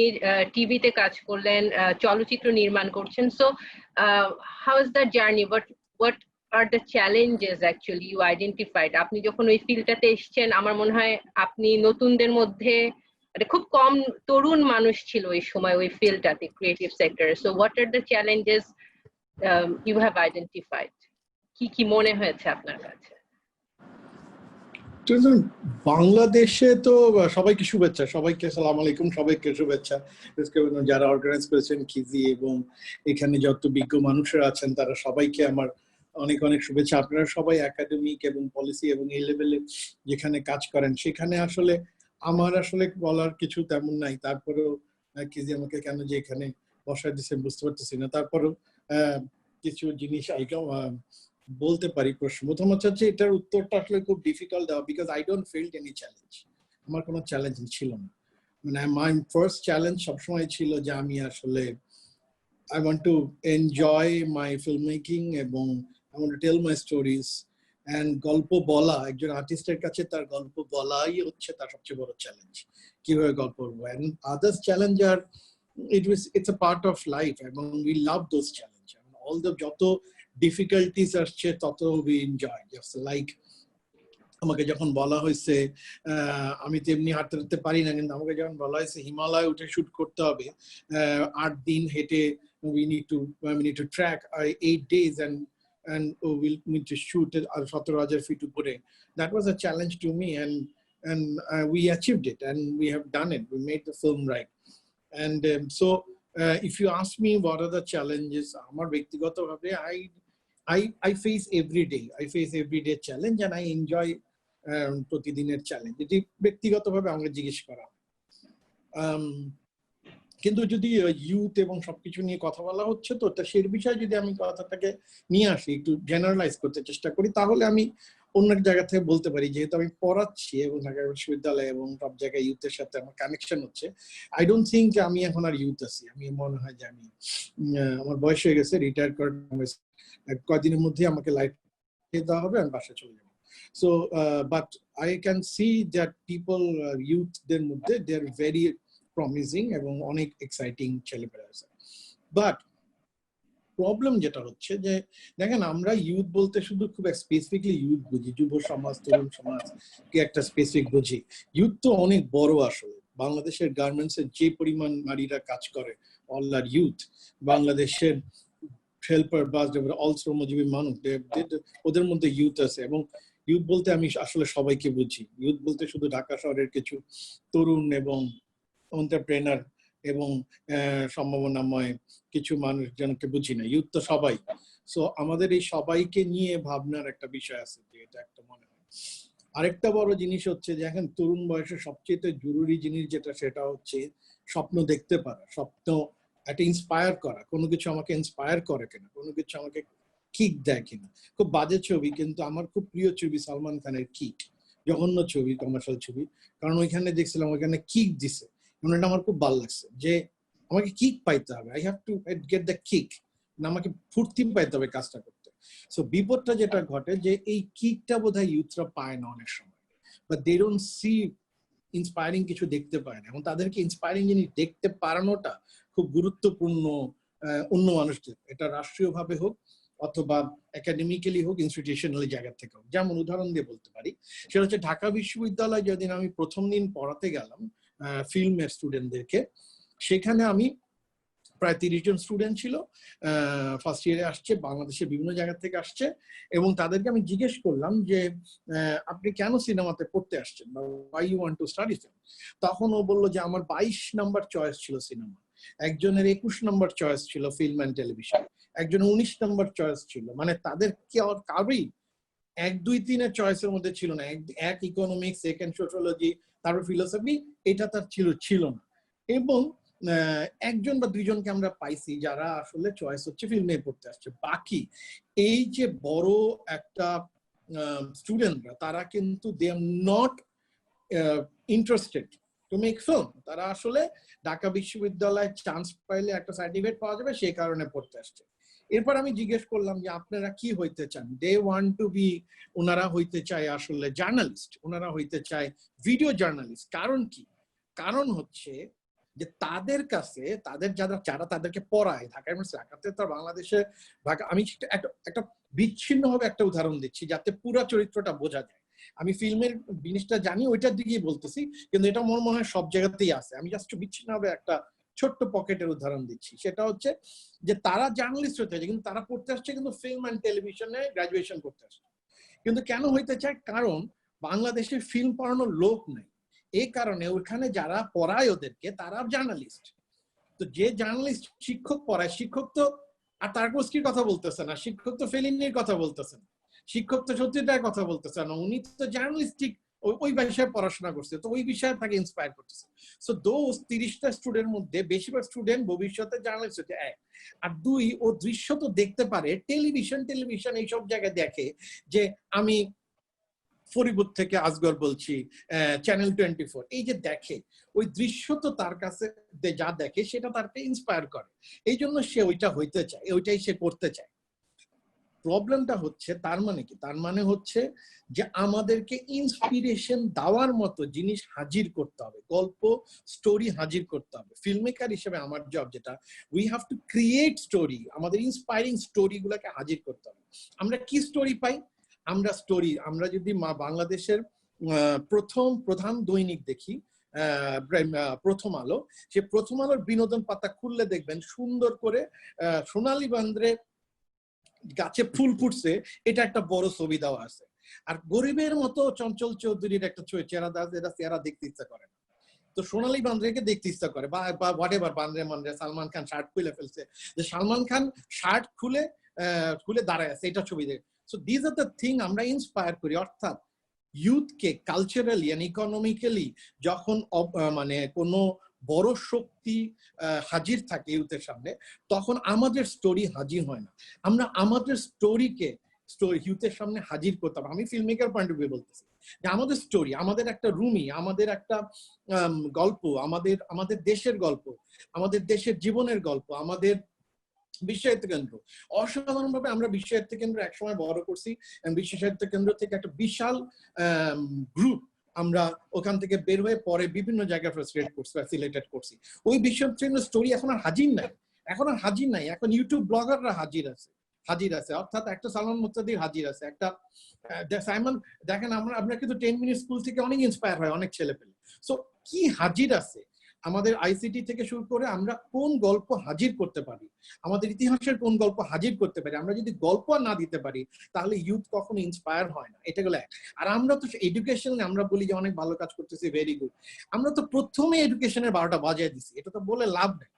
টিভিতে কাজ করলেন, চলচ্চিত্র নির্মাণ করছেন. So how is that journey? What are the challenges actually you identified? আপনি যখন ওই ফিল্ডটাতে এসেছেন, আমার মনে হয় আপনি নতুনদের মধ্যে, খুব কম তরুণ মানুষ ছিল ওই সময় ওই ফিল্ডটাতে, ক্রিয়েটিভ সেক্টরে. So what are the challenges you have identified? কি মনে হয়েছে আপনার কাছে? বাংলাদেশে তো সবাইকে শুভেচ্ছা, সবাইকে আসসালামু আলাইকুম, সবাইকে শুভেচ্ছা যারা অর্গানাইজ করেছেন খিজি, এবং এখানে যত বিজ্ঞ মানুষরা আছেন তারা সবাইকে আমার অনেক অনেক শুভেচ্ছা। আপনারা সবাই একাডেমিক এবং পলিসি এবং এই লেভেলে যেখানে কাজ করেন, সেখানে আসলে আমার আসলে বলার কিছু তেমন নাই। তারপরেও খিজি আমাকে কেন যে এখানে বসায় দিচ্ছেন বুঝতে পারতেছি না। তারপরেও কিছু জিনিস বলতে পারি প্রশ্ন প্রথম হচ্ছে এটার উত্তরটা আসলে খুব ডিফিকাল্ট দেওয়া, because I don't field any challenge. আমার কোনো চ্যালেঞ্জ ছিল না, মানে মাই ফার্স্ট চ্যালেঞ্জ সবসময় ছিল যে আমি আসলে I want to enjoy my filmmaking এবং I want to tell my stories, and গল্প বলা একজন আর্টিস্টের কাছে তার গল্প বলাই হচ্ছে তার সবচেয়ে বড় চ্যালেঞ্জ, কিভাবে গল্প বলবো। and others challenge are it's a part of life এবং we love those challenge, and all the যত difficulties আসছে তত we enjoy, just like আমাকে যখন বলা হয়েছে আমি তো এমনি হাঁটতে হাঁটতে পারি না, কিন্তু আমাকে যখন বলা হয়েছে হিমালয় উঠে শুট করতে হবে 8 দিন হেঁটে, we need to track 8 days and we'll need to shoot 17,000 feet উপরে. That was a challenge to me, and we achieved it, and we have done it. We made the film right. And so if you ask me what are the challenges, আমার ব্যক্তিগতভাবে I face every day. I face everyday challenge, and I enjoy প্রতিদিনের challenge. এটি ব্যক্তিগতভাবে আমাকে জিজ্ঞেস করা। কিন্তু যদি ইউথ এবং সবকিছু নিয়ে কথা বলা হচ্ছে, তো সেই বিষয়ে যদি আমি কথাটাকে নিয়ে আসি, একটু জেনারেলাইজ করতে চেষ্টা করি, তাহলে আমি অন্য এক জায়গা থেকে বলতে পারি, যেহেতু আমি পড়াচ্ছি এবং ঢাকা বিশ্ববিদ্যালয়ে এবং সব জায়গায় ইউথের সাথে আমার কানেকশন হচ্ছে, আই ডোন্ট থিঙ্ক আমি এখন আর ইউথ আছি। আমি মনে হয় যে আমি আমার বয়স হয়ে গেছে, রিটায়ার করে কয়েকদিনের মধ্যে আমাকে লাইফ দেওয়া হবে, আমি বাসায় চলে যাবো। So but I can see that people youth দের মধ্যে they are very promising এবং অনেক এক্সাইটিং ছেলেপেলে আছে। বাট প্রবলেম যেটা হচ্ছে যে দেখেন, আমরা ইউথ বলতে শুধু খুব স্পেসিফিকলি ইউথ বুঝি, যুব সমাজ, তরুণ সমাজ কি একটা স্পেসিফিক বুঝি। ইউথ তো অনেক বড় আসলে। বাংলাদেশের গার্মেন্টসে যে পরিমাণ নারীরা কাজ করে, অল আর ইউথ। বাংলাদেশের হেল্পার বা অল শ্রমজীবী মানুষ, ওদের মধ্যে ইউথ আছে। এবং ইউথ বলতে আমি আসলে সবাইকে বুঝি। ইউথ বলতে শুধু ঢাকা শহরের কিছু তরুণ এবং এন্টারপ্রেনার এবং সম্ভাবনাময় কিছু মানুষজনকে বুঝি না। ইউথ তো সবাই। সো আমাদের এই সবাইকে নিয়ে ভাবনার একটা বিষয় আছে, যে এটা একটা মনে হয়। আরেকটা বড় জিনিস হচ্ছে যে এখন তরুণ বয়সে সবচেয়ে জরুরি জিনিস যেটা, সেটা হচ্ছে স্বপ্ন দেখতে পারা, স্বপ্ন একটা ইন্সপায়ার করা। কোনো কিছু আমাকে ইন্সপায়ার করে কিনা, কোনো কিছু আমাকে কিক দেয় কিনা। খুব বাজে ছবি, কিন্তু আমার খুব প্রিয় ছবি সালমান খানের কিক, জঘন্য ছবি, কমার্শিয়াল ছবি, কারণ ওইখানে দেখছিলাম ওইখানে কিক দিছে, এটা আমার খুব ভালো লাগছে যে আমাকে কিক পাইতে হবে, I have to get the kick, না আমাকে ফুর্তি পাইতে হবে কাজটা করতে। সো বিপদটা যেটা ঘটে যে এই কিকটা বোধহয় ইউথরা পায় না অনেক সময়, বা দে ডোন্ট সি ইন্সপায়ারিং কিছু দেখতে পায় না। এবং তাদেরকে ইন্সপায়ারিং জিনিস দেখতে পারানোটা খুব গুরুত্বপূর্ণ অন্য মানুষদের, এটা রাষ্ট্রীয়ভাবে হোক অথবা একাডেমিক্যালি হোক, ইনস্টিটিউশনাল জায়গা থেকে হোক। যেমন উদাহরণ দিয়ে বলতে পারি, সেটা হচ্ছে ঢাকা বিশ্ববিদ্যালয় যেদিন আমি প্রথম দিন পড়াতে গেলাম ফিল্মের স্টুডেন্টদেরকে, সেখানে আমি প্রায় 30 জন স্টুডেন্ট ছিল, ফার্স্ট ইয়ারে আসছে, বাংলাদেশের বিভিন্ন জায়গা থেকে আসছে। এবং তাদেরকে আমি জিজ্ঞেস করলাম যে আপনি কেন সিনেমাতে পড়তে আসছেন, বা why you want to study film? তখন ও বললো যে আমার 22 নম্বর চয়েস ছিল সিনেমা, একজনের 21 নম্বর চয়েস ছিল ফিল্ম অ্যান্ড টেলিভিশন, একজনের 19 নম্বর চয়েস ছিল। মানে তাদের কারোই 1, 2, 3 এর চয়েসের মধ্যে ছিল না। এক ইকোনমিক্স, সেকেন্ড সোশিওলজি, তারপর ফিলোসফি, এটা তার ছিল না। এবং একজন বা দুইজনকে আমরা পাইছি যারা আসলে চয়েস হচ্ছে ফিল্মে পড়তে আসছে। বাকি এই যে বড় একটা স্টুডেন্টরা, তারা কিন্তু they are not interested to make film. তারা আসলে ঢাকা বিশ্ববিদ্যালয়ে চান্স পাইলে একটা সার্টিফিকেট পাওয়া যাবে, সেই কারণে পড়তে আসছে। এরপর আমি জিজ্ঞেস করলাম যে আপনারা কি হইতে চান? দে ওয়ান্ট টু বি, ওনারা হইতে চায় আসলে জার্নালিস্ট, ওনারা হইতে চায় ভিডিও জার্নালিস্ট। কারণ কি? কারণ হচ্ছে যে তাদের কাছে, যারা তাদেরকে পড়ায় ঢাকা ইউনিভার্সিটি, তো বাংলাদেশে আমি একটা বিচ্ছিন্নভাবে একটা উদাহরণ দিচ্ছি যাতে পুরো চরিত্রটা বোঝা যায়। আমি ফিল্মের জিনিসটা জানি, ওইটার দিকেই বলতেছি, কিন্তু এটা মনে হয় সব জায়গাতেই আছে। আমি জাস্ট বিচ্ছিন্নভাবে একটা ছোট্ট পকেটের উদাহরণ দিচ্ছি। সেটা হচ্ছে যে তারা জার্নালিস্ট হতে চায়, কিন্তু তারা পড়তে আসছে কিন্তু ফিল্ম অ্যান্ড টেলিভিশনে গ্রাজুয়েশন করতে আসছে। কিন্তু কেন হইতে চায়? কারণ বাংলাদেশে ফিল্ম পড়ানোর লোক নেই। এই কারণে ওখানে যারা পড়ায় ওদেরকে, তারা জার্নালিস্ট। তো যে জার্নালিস্ট শিক্ষক পড়ায়, শিক্ষক তো আর টার্কোস্কির কথা বলতেছে না, শিক্ষক তো ফেলিনির কথা বলতেছে না, শিক্ষক তো সত্যিটার কথা বলতেছে না, উনি তো জার্নালিস্টিক ওই বিষয়ে পড়াশোনা করছে, তো ওই বিষয়ে তাকে ইন্সপায়ার করতেছে। সো দোজ 30টা স্টুডেন্ট মধ্যে বেশিরভাগ স্টুডেন্ট ভবিষ্যতে জার্নালিস্ট হচ্ছে, এক। আর দুই, ও দৃশ্য তো দেখতে পারে, টেলিভিশন এইসব জায়গায় দেখে যে আমি ফরিদপুর থেকে আসগর বলছি, চ্যানেল 24, এই যে দেখে, ওই দৃশ্য তো তার কাছে যা দেখে সেটা তাকে ইন্সপায়ার করে, এই জন্য সে ওইটা হইতে চায়, ওইটাই সে করতে চায়। প্রবলেমটা হচ্ছে তার মানে কি, তার মানে হচ্ছে যে আমাদেরকে ইন্সপিরেশন দেওয়ার মতো জিনিস হাজির করতে হবে, গল্প স্টোরি হাজির করতে হবে। ফিল্ম মেকার হিসেবে আমার জব যেটা, we have to create story, আমাদের ইন্সপায়ারিং স্টোরি গুলাকে হাজির করতে হবে। আমরা কি স্টোরি পাই? আমরা যদি বাংলাদেশের প্রধান দৈনিক দেখি, প্রথম আলো, সে প্রথম আলোর বিনোদন পাতা খুললে দেখবেন সুন্দর করে সোনালী বান্দ্রে গাছে ফুল ফুটছে, এটা একটা বড় ছবি দেওয়া আছে। আর গরিবের মতো চঞ্চল চৌধুরীর একটা চেহারা দেখতে ইচ্ছা করে না, তো সোনালী বান্দ্রেকে দেখতে ইচ্ছা করে, বা হোয়াট এভার, বান্দ্রে সালমান খান শার্ট খুলে ফেলছে, যে সালমান খান শার্ট খুলে দাঁড়ায় আছে, এটা ছবি দেখে। So this are the thing আমরা ইন্সপায়ার করি, অর্থাৎ ইউথকে কালচারালি এন্ড ইকোনমিক্যালি যখন মানে কোনো বড় শক্তি হাজির থাকে ইউথের সামনে, তখন আমাদের স্টোরি হাজির হয় না। আমরা আমাদের স্টোরিকে ইউথের সামনে হাজির করতাম। আমি film maker point of view বলতেছি যে আমাদের স্টোরি, আমাদের একটা রুমি, আমাদের একটা গল্প, আমাদের দেশের গল্প, আমাদের দেশের জীবনের গল্প, আমাদের বিশ্ব সাহিত্য কেন্দ্র, অসাধারণভাবে আমরা বিশ্ব সাহিত্য কেন্দ্র একসময় বড় করছি। বিশ্ব সাহিত্য কেন্দ্র থেকে একটা বিশাল গ্রুপ আমরা ওখান থেকে বের হয়ে পরে বিভিন্ন জায়গায় ফ্যাসিলিটেট করছি। ওই বিশ্ব সাহিত্য স্টোরি এখন আর হাজির নাই, এখন ইউটিউব ব্লগাররা হাজির আছে, অর্থাৎ একটা সালমান মুক্তাদির হাজির আছে, একটা সাইমন, দেখেন আমরা কিন্তু 10 মিনিট স্কুল থেকে অনেক ইন্সপায়ার হয় অনেক ছেলে পেলে। সো কি হাজির আছে আমাদের আইসিটি থেকে শুরু করে, আমরা কোন গল্প হাজির করতে পারি, আমাদের ইতিহাসের কোন গল্প হাজির করতে পারি। আমরা যদি গল্প না দিতে পারি তাহলে ইউথ কখনো ইন্সপায়ার হয় না, এটা গেলে। আর আমরা তো এডুকেশন, আমরা বলি যে অনেক ভালো কাজ করতেছি, ভেরি গুড, আমরা তো প্রথমে এডুকেশনের 12টা বাজিয়ে দিছি, এটা তো বলে লাভ নেই।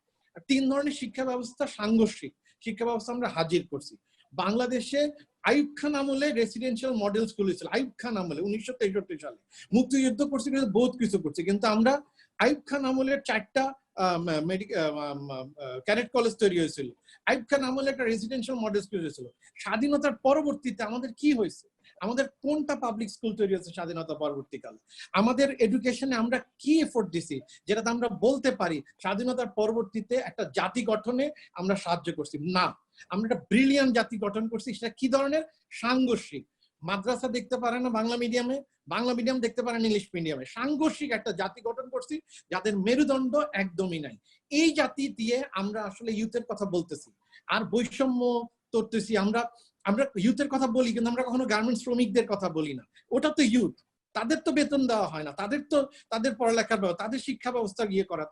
3 ধরনের শিক্ষা ব্যবস্থা, সাংঘর্ষিক শিক্ষা ব্যবস্থা আমরা হাজির করছি। বাংলাদেশে আইয়ুব খান আমলে রেসিডেন্সিয়াল মডেল স্কুল ছিল, আইয়ুব খান আমলে 1963 সালে মুক্তিযুদ্ধ করছি, বহুত কিছু করছি, কিন্তু আমরা আইয়ুব খান আমলের 4টা ক্যাডেট কলেজ তৈরি হয়েছিল, আইয়ুব খান আমলে একটা রেসিডেন্সিয়াল মডেল স্কুল হয়েছিল। স্বাধীনতার পরবর্তীতে আমাদের কি হয়েছে, আমাদের কোনটা পাবলিক স্কুল তৈরি হয়েছে স্বাধীনতা পরবর্তীকালে? আমাদের এডুকেশনে আমরা কি এফোর্ট দিছি যেটাতে আমরা বলতে পারি স্বাধীনতার পরবর্তীতে একটা জাতি গঠনে আমরা সাহায্য করছি? না, আমরা একটা ব্রিলিয়ান্ট জাতি গঠন করছি। সেটা কি ধরনের? সাংঘর্ষিক। মাদ্রাসা দেখতে পারে না বাংলা মিডিয়ামে, বাংলা মিডিয়াম দেখতে পারেন ইংলিশ মিডিয়ামে, সাংঘর্ষিক একটা জাতি গঠন করছি যাদের মেরুদণ্ড একদমই নাই। এই জাতি দিয়ে আমরা আসলে ইউথের কথা বলতেছি, আর বৈষম্য করতেছি। আমরা ইউথের কথা বলি, কিন্তু আমরা কখনো গার্মেন্টস শ্রমিকদের কথা বলি না। ওটা তো ইউথ, তাদের তো বেতন দেওয়া হয় না, তাদের পড়ালেখার ব্যবস্থা, তাদের শিক্ষা ব্যবস্থা করা,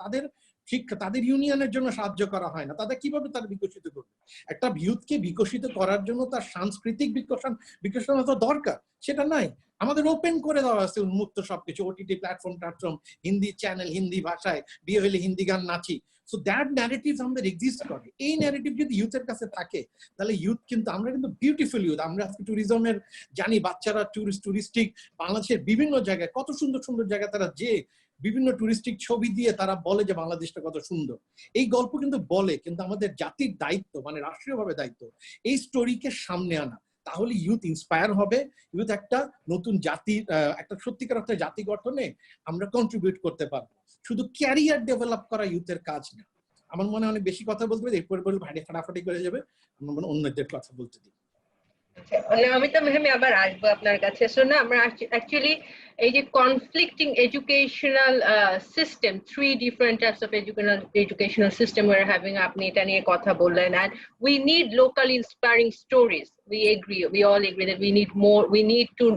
তাদের ইউনিয়নের জন্য সাহায্য করা হয় না। তাদের কিভাবে তারা বিকশিত করবে? একটা ইউথকে বিকশিত করার জন্য তার সাংস্কৃতিক বিকশন তো দরকার, সেটা নাই। আমাদের ওপেন করে দেওয়া আছে উন্মুক্ত সবকিছু, OTT platform, Hindi channel, Hindi ভাষায়, বিয়ে হইলে হিন্দি গান নাচি। সো দ্যাট ন্যারেটিভ আমাদের এক্সিস্ট করে। এই ন্যারেটিভ যদি ইউথের কাছে থাকে তাহলে ইউথ কিন্তু, আমরা কিন্তু বিউটিফুল ইউথ। আমরা আজকে ট্যুরিজমের জানি, বাচ্চারা টুরিস্টিক বাংলাদেশের বিভিন্ন জায়গায় কত সুন্দর সুন্দর জায়গায় তারা যে বিভিন্ন টুরিস্টিক ছবি দিয়ে তারা বলে যে বাংলাদেশটা কত সুন্দর। এই গল্প কিন্তু বলে, কিন্তু আমাদের জাতির দায়িত্ব, মানে রাষ্ট্রীয়ভাবে দায়িত্ব, এই স্টোরিকে সামনে আনা। তাহলে ইউথ ইন্সপায়ার হবে, ইউথ একটা নতুন জাতির, একটা সত্যিকার অর্থে জাতি গঠনে আমরা কন্ট্রিবিউট করতে পারবো। শুধু ক্যারিয়ার ডেভেলপ করা ইউথের কাজ না। আমার মনে হয় অনেক বেশি কথা বলতে হবে, এরপরে বলে ফাটাফাটি করে যাবে, আমার মনে অন্যদের কথা বলতে দিই। অমিতাভ ভাই, আমি আবার আসবো আপনার কাছে। সো না, আমরা অ্যাকচুয়ালি এই যে conflicting educational system, 3 different types of educational system we're having, আপনি এটা নিয়ে কথা বললেন, and we need local inspiring stories. We all agree that we need to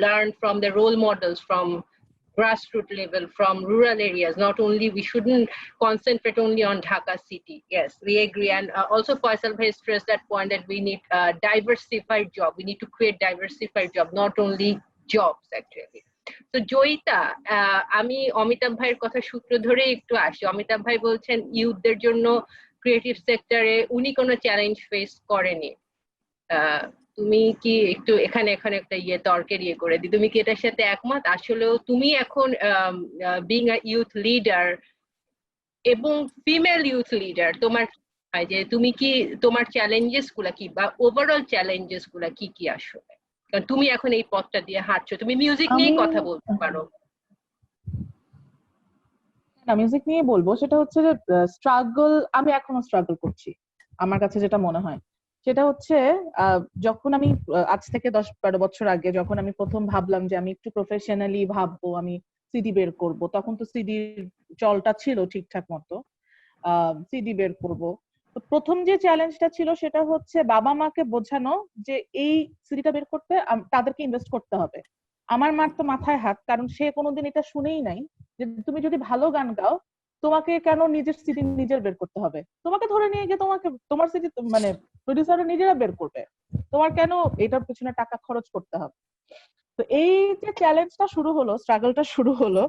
learn from the role models from grassroots level, from rural areas. Not only, we shouldn't concentrate only on Dhaka city. Yes, we agree. And also Faisal bhai stressed that point that we need diversified job. We need to create diversified job, not only jobs actually. So Joyita, আমি অমিতাভ ভাইয়ের কথা সূত্র ধরে একটু আসি। অমিতাভ ভাই বলছেন ইউথদের জন্য ক্রিয়েটিভ সেক্টরে উনি কোনো চ্যালেঞ্জ ফেস করেনি। তুমি কি একটু এখানে একটা তর্কের করে দিই, তুমি কি এটার সাথে একমত? আসলেও তুমি এখন বিং আ ইউথ লিডার এবং ফিমেল ইউথ লিডার, তোমার কি মনে হয় যে তুমি কি তোমার চ্যালেঞ্জেস গুলা কি বা ওভারঅল চ্যালেঞ্জেস গুলা কি আসলে? কারণ তুমি এখন এই পথটা দিয়ে হাঁটছো, তুমি মিউজিক নিয়ে কথা বলতে পারো। না, মিউজিক নিয়ে বলবো, সেটা হচ্ছে যে স্ট্রাগল, আমি এখনো স্ট্রাগল করছি। আমার কাছে যেটা মনে হয় সেটা হচ্ছে যখন আমি আজ থেকে 10-12 বছর আগে যখন আমি প্রথম ভাবলাম যে আমি একটু প্রফেশনালি ভাববো, আমি সিডি বের করব, তখন তো সিডির চলটা ছিল ঠিকঠাক মতো, সিডি বের করব। তো প্রথম যে চ্যালেঞ্জটা ছিল সেটা হচ্ছে বাবা মাকে বোঝানো যে এই সিডিটা বের করতে তাদেরকে ইনভেস্ট করতে হবে। আমার মার তো মাথায় হাত, কারণ সে কোনোদিন এটা শুনেই নাই যে তুমি যদি ভালো গান গাও তোমাকে কেন নিজের সিডি নিজের বের করতে হবে, তোমাকে ধরে নিয়ে গিয়ে তোমাকে তোমার সিডি মানে প্রডিউসাররা নিজেরা বের করবে, তোমার কেন এটার পিছনে টাকা খরচ করতে হবে। তো এই যে চ্যালেঞ্জটা শুরু হলো, স্ট্রাগলটা শুরু হলো,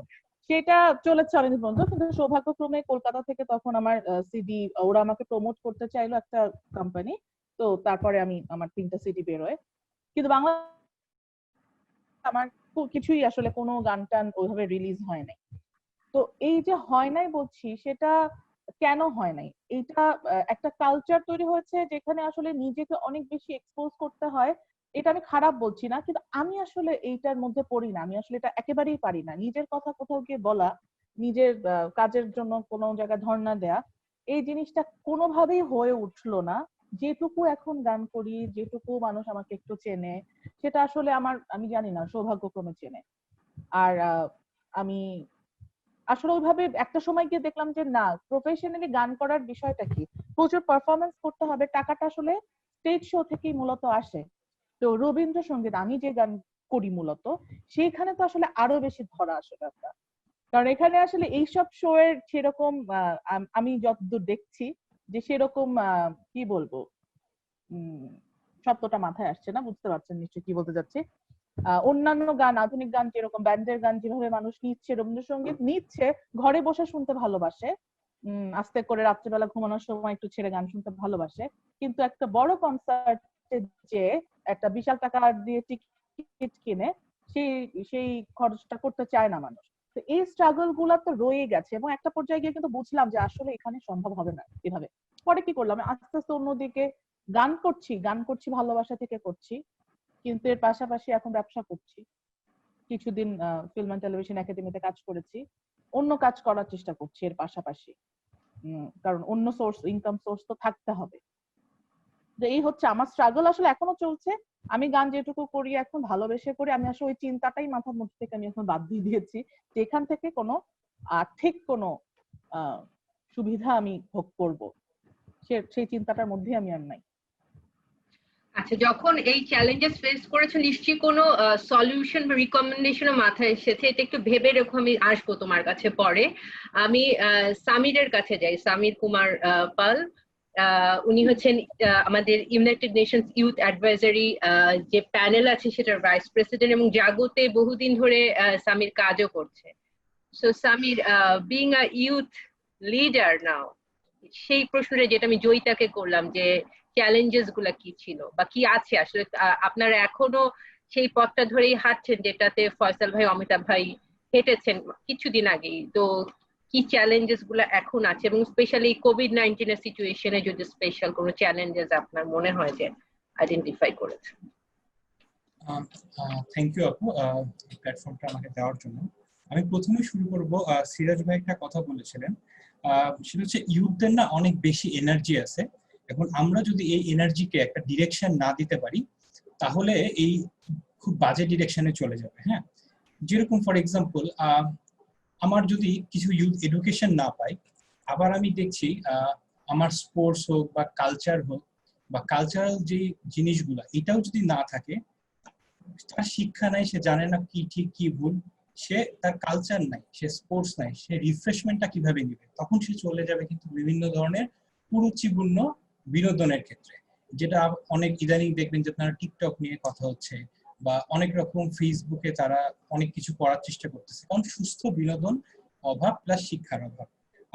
সেটা চলেছে অনেকদিন পর্যন্ত। কিন্তু সৌভাগ্যক্রমে কলকাতা থেকে তখন আমার সিডি, ওরা আমাকে প্রমোট করতে চাইলো একটা কোম্পানি, তো তারপরে আমি আমার 3টা সিডি বেরোয়। কিন্তু বাংলা আমার কিছুই আসলে কোনো গান টান ওইভাবে রিলিজ হয় নাই। তো এই যে হয় নাই বলছি, সেটা কেন হয় নাই, এটা একটা কালচার তৈরি হয়েছে যেখানে আসলে নিজেকে অনেক বেশি এক্সপোজ করতে হয়। এটা আমি খারাপ বলছি না, কিন্তু আমি আসলে এইটার মধ্যে পড়ি না, আমি আসলে এটা একেবারেই পারি না। নিজের কথা কোথাও গিয়ে বলা, নিজের কাজের জন্য কোনো জায়গায় ধর্ণা দেয়া, এই জিনিসটা কোনোভাবেই হয়ে উঠলো না। যেটুকু এখন গান করি, যেটুকু মানুষ আমাকে একটু চেনে, সেটা আসলে আমি জানি না, সৌভাগ্যক্রমে চেনে। আর আমি আসলে ওইভাবে একটা সময় গিয়ে দেখলাম যে না, প্রফেশনালি গান করার বিষয়টা কি, প্রচুর পারফরমেন্স করতে হবে, টাকাটা আসলে স্টেজ শো থেকেই মূলত আসে। তো রবীন্দ্রসঙ্গীত আমি যে গান করি মূলত, সেইখানে তো আসলে আরো বেশি ধরা আসলে একটা, কারণ এখানে আসলে এইসব শো এর সেরকম আমি যতদূর দেখছি যে সেরকম কি বলবো, শব্দটা মাথায় আসছে না, বুঝতে পারছেন নিশ্চয়ই কি বলতে যাচ্ছি। অন্যান্য গান, আধুনিক গান যেরকম ব্যান্ডের গান যেভাবে মানুষ নিচ্ছে, রবীন্দ্রসঙ্গীত নিচ্ছে, ঘরে বসে শুনতে ভালোবাসে, আস্তে করে রাত্রেবেলা ঘুমানোর সময় একটু ছেড়ে গান শুনতে ভালোবাসে, কিন্তু একটা বড় কনসার্টে যে একটা বিশাল টাকা দিয়ে টিকিট কিনে সেই সেই খরচটা করতে চায় না মানুষ। তো এই স্ট্রাগল গুলা তো রয়ে গেছে, এবং একটা পর্যায়ে গিয়ে কিন্তু বুঝলাম যে আসলে এখানে সম্ভব হবে না এভাবে। পরে কি করলাম, আস্তে আস্তে অন্যদিকে গান করছি ভালোবাসা থেকে করছি, কিন্তু এর পাশাপাশি এখন ব্যবসা করছি। কিছুদিন ফিল্ম এন্ড টেলিভিশন একাডেমিতে কাজ করেছি, অন্য কাজ করার চেষ্টা করছি এর পাশাপাশি, কারণ অন্য ইনকাম সোর্স তো থাকতে হবে। তো এই হচ্ছে আমার স্ট্রাগল, আসলে এখনো চলছে। আমি গান যেটুকু করি এখন ভালোবেসে করি, আমি আসলে ওই চিন্তাটাই মাথার মধ্যে থেকে আমি এখন বাদ দিয়ে দিয়েছি যে এখান থেকে কোনো আর্থিক কোনো সুবিধা আমি ভোগ করব, সেই চিন্তাটার মধ্যে আমি আর নাই। আচ্ছা, যখন এই চ্যালেঞ্জেস ফেস করেছো নিশ্চয়ই কোনো সলিউশন বা রিকমেন্ডেশনও মাথায় এসেছে, এটা একটু ভেবে রেখো, আমি আসবো তোমার কাছে পরে। আমি সামিরের কাছে যাই, সামির কুমার পাল। উনি হচ্ছেন আমাদের ইউনাইটেড নেশনস ইউথ অ্যাডভাইজারি যে প্যানেল আছে সেটার ভাইস প্রেসিডেন্ট, এবং জাগোতে বহুদিন ধরে সামির কাজও করছে। So Samir, being a youth leader now, সেই প্রশ্নটা যেটা আমি জয়িতাকে করলাম যে চ্যালেঞ্জেস গুলা কি ছিল বা কি আছে আসলে, আপনারা এখনো সেই পথটা ধরেই হাঁটছেন যেটাতে ফয়সাল ভাই, অমিতাভ ভাই হেঁটেছেন কিছুদিন আগেই, তো কি চ্যালেঞ্জেস গুলা এখন আছে, এবং স্পেশালি কোভিড-19 এর সিচুয়েশনে যদি স্পেশাল কোনো চ্যালেঞ্জেস আপনার মনে হয় যে আইডেন্টিফাই করেছেন? থ্যাংক ইউ আপু প্ল্যাটফর্মটা আমাকে দেওয়ার জন্য। আমি প্রথমে শুরু করব, সিরাজ ভাই একটা কথা বলেছিলেন, সেটা হচ্ছে ইউথদের না অনেক বেশি এনার্জি আছে, এখন আমরা যদি এই এনার্জিকে একটা ডিরেকশন না দিতে পারি তাহলে এই খুব বাজে ডিরেকশনে চলে যাবে। হ্যাঁ, যেরকম ফর এক্সাম্পল আমার যদি কিছু ইউথ এডুকেশন না পাই, আবার আমি দেখছি আমার স্পোর্টস হোক বা কালচার হোক বা কালচারাল যে জিনিসগুলা, এটাও যদি না থাকে, তার শিক্ষা নাই, সে জানে না কি ঠিক কি ভুল, সে তার কালচার নাই, সে স্পোর্টস নাই, সে রিফ্রেশমেন্টটা কিভাবে নিবে, তখন সে চলে যাবে কিন্তু বিভিন্ন ধরনের কুরুচিপূর্ণ বিনোদনের ক্ষেত্রে, যেটা অনেক ইদানিং দেখবেন যে আপনারা টিকটক নিয়ে কথা হচ্ছে বা অনেক রকম ফেসবুকে তারা অনেক কিছু করার চেষ্টা করতেছে, কারণ সুস্থ বিনোদন অভাব প্লাস শিক্ষার অভাব।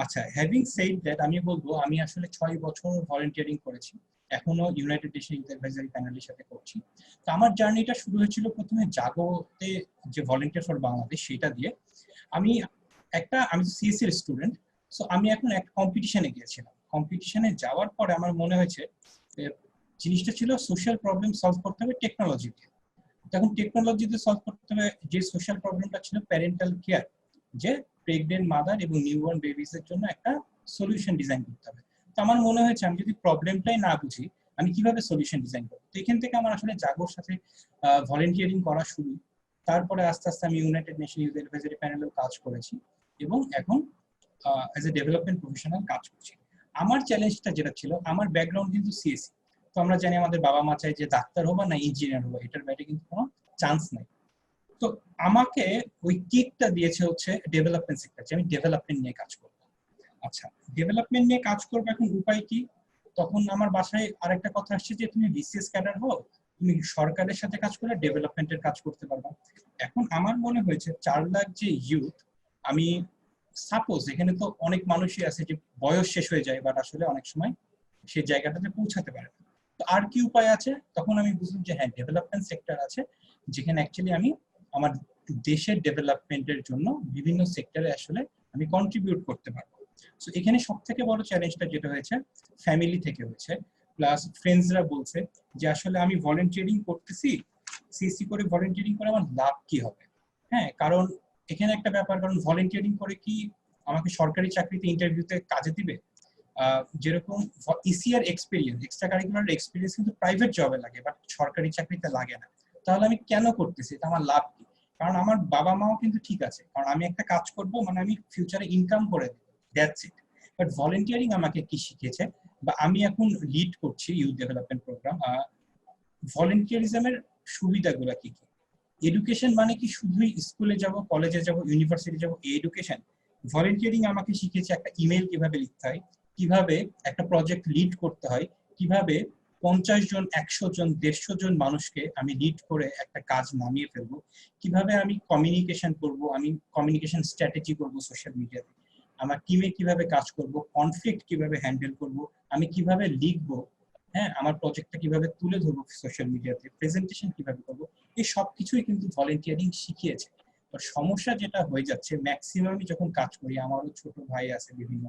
আচ্ছা, হ্যাভিং সেইড দ্যাট, আমি বলবো আমি আসলে 6 বছর ভলেন্টিয়ারিং করেছি এখনো ইউনাইটেড নেশন ইউথ অ্যাডভাইজারি প্যানেলের সাথে করছি। তো আমার জার্নিটা শুরু হয়েছিল প্রথমে জাগোতে, যে ভলেন্টিয়ার ফর বাংলাদেশ সেটা দিয়ে। আমি সিএসসি এর স্টুডেন্ট, সো আমি এখন একটা কম্পিটিশনে গিয়েছিলাম। কম্পিটিশনে যাওয়ার পরে আমার মনে হয়েছে জিনিসটা ছিল সোশ্যাল প্রবলেম সলভ করতে হবে টেকনোলজি দিয়ে। তখন টেকনোলজি দিয়ে সলভ করতে হবে যে সোশ্যাল প্রবলেমটা ছিল প্যারেন্টাল কেয়ার, যে প্রেগনেন্ট মাদার এবং নিউবর্ন বেবিস এর জন্য একটা সলিউশন ডিজাইন করতে হবে। তো আমার মনে হয়েছে আমি যদি প্রবলেমটাই না বুঝি আমি কিভাবে সলিউশন ডিজাইন করবো। তো এখান থেকে আমার আসলে জাগোর সাথে ভলেন্টিয়ারিং করা শুরু। তারপরে আস্তে আস্তে আমি ইউনাইটেড নেশন ইউথ অ্যাডভাইজারি প্যানেলেও কাজ করেছি এবং এখন অ্যাজ এ ডেভেলপমেন্ট প্রফেশনাল কাজ করছি। আমার চ্যালেঞ্জটা যেটা ছিল, আমার ব্যাকগ্রাউন্ড কিন্তু সিএসসি। তো আমরা জানি আমাদের বাবা মা চাই যে ডাক্তার হবো না ইঞ্জিনিয়ার হবো, এটার বাইরে কিন্তু কোনো চান্স নাই। তো আমাকে ওই কিকটা দিয়েছে হচ্ছে ডেভেলপমেন্ট সেক্টর, যে আমি ডেভেলপমেন্ট নিয়ে কাজ করবো। আচ্ছা, ডেভেলপমেন্ট নিয়ে কাজ করবো, এখন উপায় কি? তখন আমার বাসায় আরেকটা কথা আসছে যে তুমি বিসিএস ক্যাডার হও, তুমি সরকারের সাথে কাজ করে ডেভেলপমেন্টের কাজ করতে পারবা। এখন আমার মনে হয়েছে 4 লাখ যে ইউথ, আমি সাপোজ এখানে তো অনেক মানুষই আছে যে বয়স শেষ হয়ে যায় বাট আসলে অনেক সময় সেই জায়গাটাতে পৌঁছাতে পারে না। তো আর কি উপায় আছে? তখন আমি বুঝলাম যে হ্যাঁ, ডেভেলপমেন্ট সেক্টর আছে, যেখানে অ্যাকচুয়ালি আমি আমার দেশের ডেভেলপমেন্টের জন্য বিভিন্ন সেক্টরে আসলে আমি কন্ট্রিবিউট করতে পারবো। সো এখানে সব থেকে বড় চ্যালেঞ্জটা যেটা হয়েছে ফ্যামিলি থেকে হয়েছে, প্লাস ফ্রেন্ডসরা বলছে যে আসলে আমি ভলেন্টিয়ারিং করতেছি, সিএসসি করে ভলেন্টিয়ারিং করে আমার লাভ কি হবে? হ্যাঁ, কারণ এখানে একটা ব্যাপার, কারণ ভলেন্টিয়ারিং করে কি আমাকে সরকারি চাকরিতে ইন্টারভিউতে কাজে দিবে? যেরকম ECR experience, extra curricular experience কিন্তু প্রাইভেট জবে লাগে বাট সরকারি চাকরিতে লাগে না। তাহলে আমি কেন করতেছি? এটা আমার লাভ কি? কারণ আমার বাবা মাও কিন্তু ঠিক আছে, কারণ আমি একটা কাজ করব মানে আমি ফিউচারে ইনকাম করে দেব, দ্যাটস ইট। বাট ভলেন্টিয়ারিং আমাকে কি শিখেছে, বা আমি এখন লিড করছি ইউথ ডেভেলপমেন্ট প্রোগ্রাম, ভলেন্টিয়ারিজমের সুবিধাগুলো কি কি? এডুকেশন মানে কি শুধুই স্কুলে যাব, কলেজে যাব, ইউনিভার্সিটি যাব, এই এডুকেশন? ভলেন্টিয়ারিং আমাকে শিখেছে একটা ইমেল কিভাবে লিখতে হয়, কিভাবে একটা প্রজেক্ট লিড করতে হয়, কিভাবে 50 জন, 100 জন, 150 জন মানুষকে আমি লিড করে একটা কাজ নামিয়ে ফেলবো, কিভাবে আমি কমিউনিকেশন করব, আমি কমিউনিকেশন স্ট্র্যাটেজি করব সোশ্যাল মিডিয়াতে, আমার টিমে কিভাবে কাজ করব, কনফ্লিক্ট কিভাবে হ্যান্ডেল করব, আমি কিভাবে লিখবো, হ্যাঁ, আমার প্রজেক্টটা কিভাবে তুলে ধরবো সোশ্যাল মিডিয়াতে, প্রেজেন্টেশন কিভাবে করব, এই সব কিছুই কিন্তু ভলেন্টিয়ারিং শিখিয়েছে। সমস্যা যেটা হয়ে যাচ্ছে, ম্যাক্সিমামই যখন কাজ করি, আমারও ছোট ভাই আছে বিভিন্ন,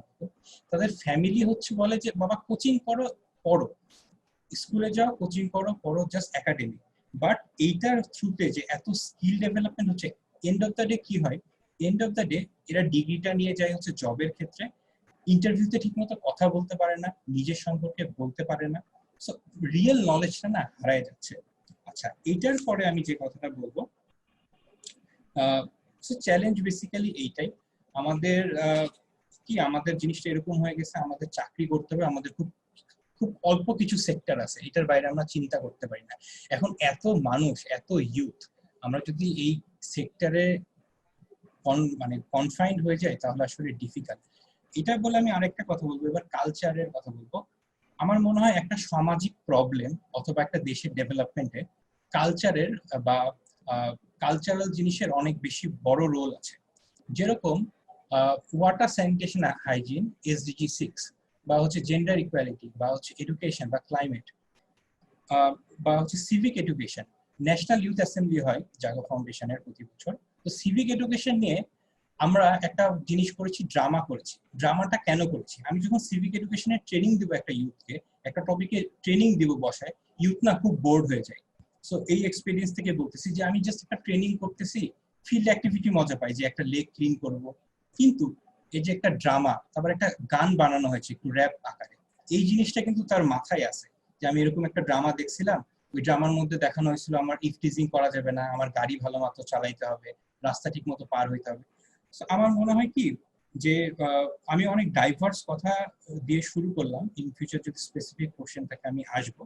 তাদের ফ্যামিলি হচ্ছে বলে যে বাবা কোচিং করো, পড়ো, স্কুলে যাও, কোচিং করো, পড়ো, জাস্ট একাডেমিক। বাট এইটার থ্রুতে যে এত স্কিল ডেভেলপমেন্ট হচ্ছে, এন্ড অফ দ্য ডে কি হয়? এন্ড অফ দ্য ডে এরা ডিগ্রিটা নিয়ে যায় হচ্ছে জবের ক্ষেত্রে, ইন্টারভিউতে ঠিকমতো কথা বলতে পারে না, নিজের সম্পর্কে বলতে পারে না, সো রিয়েল নলেজটা না হারায় যাচ্ছে। আচ্ছা, এইটার পরে আমি যে কথাটা বলবো, চ্যালেঞ্জ বেসিক্যালি এইটাই আমাদের, কি আমাদের জিনিসটা এরকম হয়ে গেছে, আমাদের চাকরি করতে হবে, আমাদের খুব খুব অল্প কিছু সেক্টর আছে, এটার বাইরে আমরা চিন্তা করতে পারি না। এখন এত মানুষ, এত ইউথ, আমরা যদি এই সেক্টরে মানে কনফাইন্ড হয়ে যায় তাহলে আসলে ডিফিকাল্ট। এটা বলে আমি আরেকটা কথা বলবো, এবার কালচারের কথা বলবো। আমার মনে হয় একটা সামাজিক প্রবলেম অথবা একটা দেশের ডেভেলপমেন্টে কালচারের বা কালচারাল জিনিসের অনেক বেশি বড় রোল আছে। যেরকম ওয়াটার স্যানিটেশন হাইজিন, এসডিজি 6, বা হচ্ছে জেন্ডার ইকুয়ালিটি, বা হচ্ছে এডুকেশন বা ক্লাইমেট, বা হচ্ছে civic education. National youth assembly হয় জাগো ফাউন্ডেশনের প্রতি বছর। তো সিভিক এডুকেশন নিয়ে আমরা একটা জিনিস করেছি, ড্রামা করেছি। ড্রামাটা কেন করেছি? আমি যখন সিভিক এডুকেশনের ট্রেনিং দিব একটা ইউথকে, একটা টপিকে ট্রেনিং দিব বসায়, ইউথ না খুব বোর্ড হয়ে যায়। সো এই এক্সপিরিয়েন্স থেকে বলতেছি যে আমি জাস্ট একটা ট্রেনিং করতেছি, ফিল্ড অ্যাক্টিভিটি মজা পাই যে একটা লেক ক্লিন করব, কিন্তু এই যে একটা ড্রামা, তারপর একটা গান বানানো হয়েছে একটু র্যাপ আকারে, এই জিনিসটা কিন্তু তার মাথায় আছে যে আমি এরকম একটা ড্রামা দেখছিলাম, ওই ড্রামার মধ্যে দেখানো হয়েছিল আমার ইফটিজিং করা যাবে না, আমার গাড়ি ভালো মতো চালাইতে হবে, রাস্তা ঠিক মতো পার হইতে হবে। আমার মনে হয় কি যে আমি অনেক ডাইভার্স কথা দিয়ে শুরু করলাম, ইন ফিউচার যদি স্পেসিফিক কোশ্চেন থাকে আমি আসবো।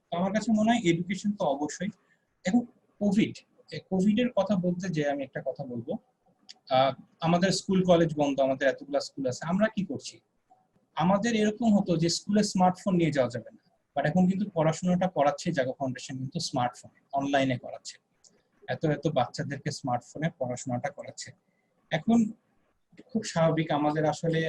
তো আমার কাছে মনে হয় এডুকেশন তো অবশ্যই। এখন কোভিড এর কথা বলতে যে আমি একটা কথা বলবো, আমাদের স্কুল কলেজ বন্ধ, আমাদের এতগুলা স্কুল আছে, আমরা কি করছি? আমাদের এরকম হতো যে স্কুলে স্মার্টফোন নিয়ে যাওয়া যাবে না, বাট এখন কিন্তু পড়াশোনাটা করাচ্ছে জাগো ফাউন্ডেশন কিন্তু স্মার্টফোনে, অনলাইনে করাচ্ছে, এত বাচ্চাদেরকে স্মার্টফোনে পড়াশোনাটা করাচ্ছে। এখন খুব স্বাভাবিক, আমাদের আসলে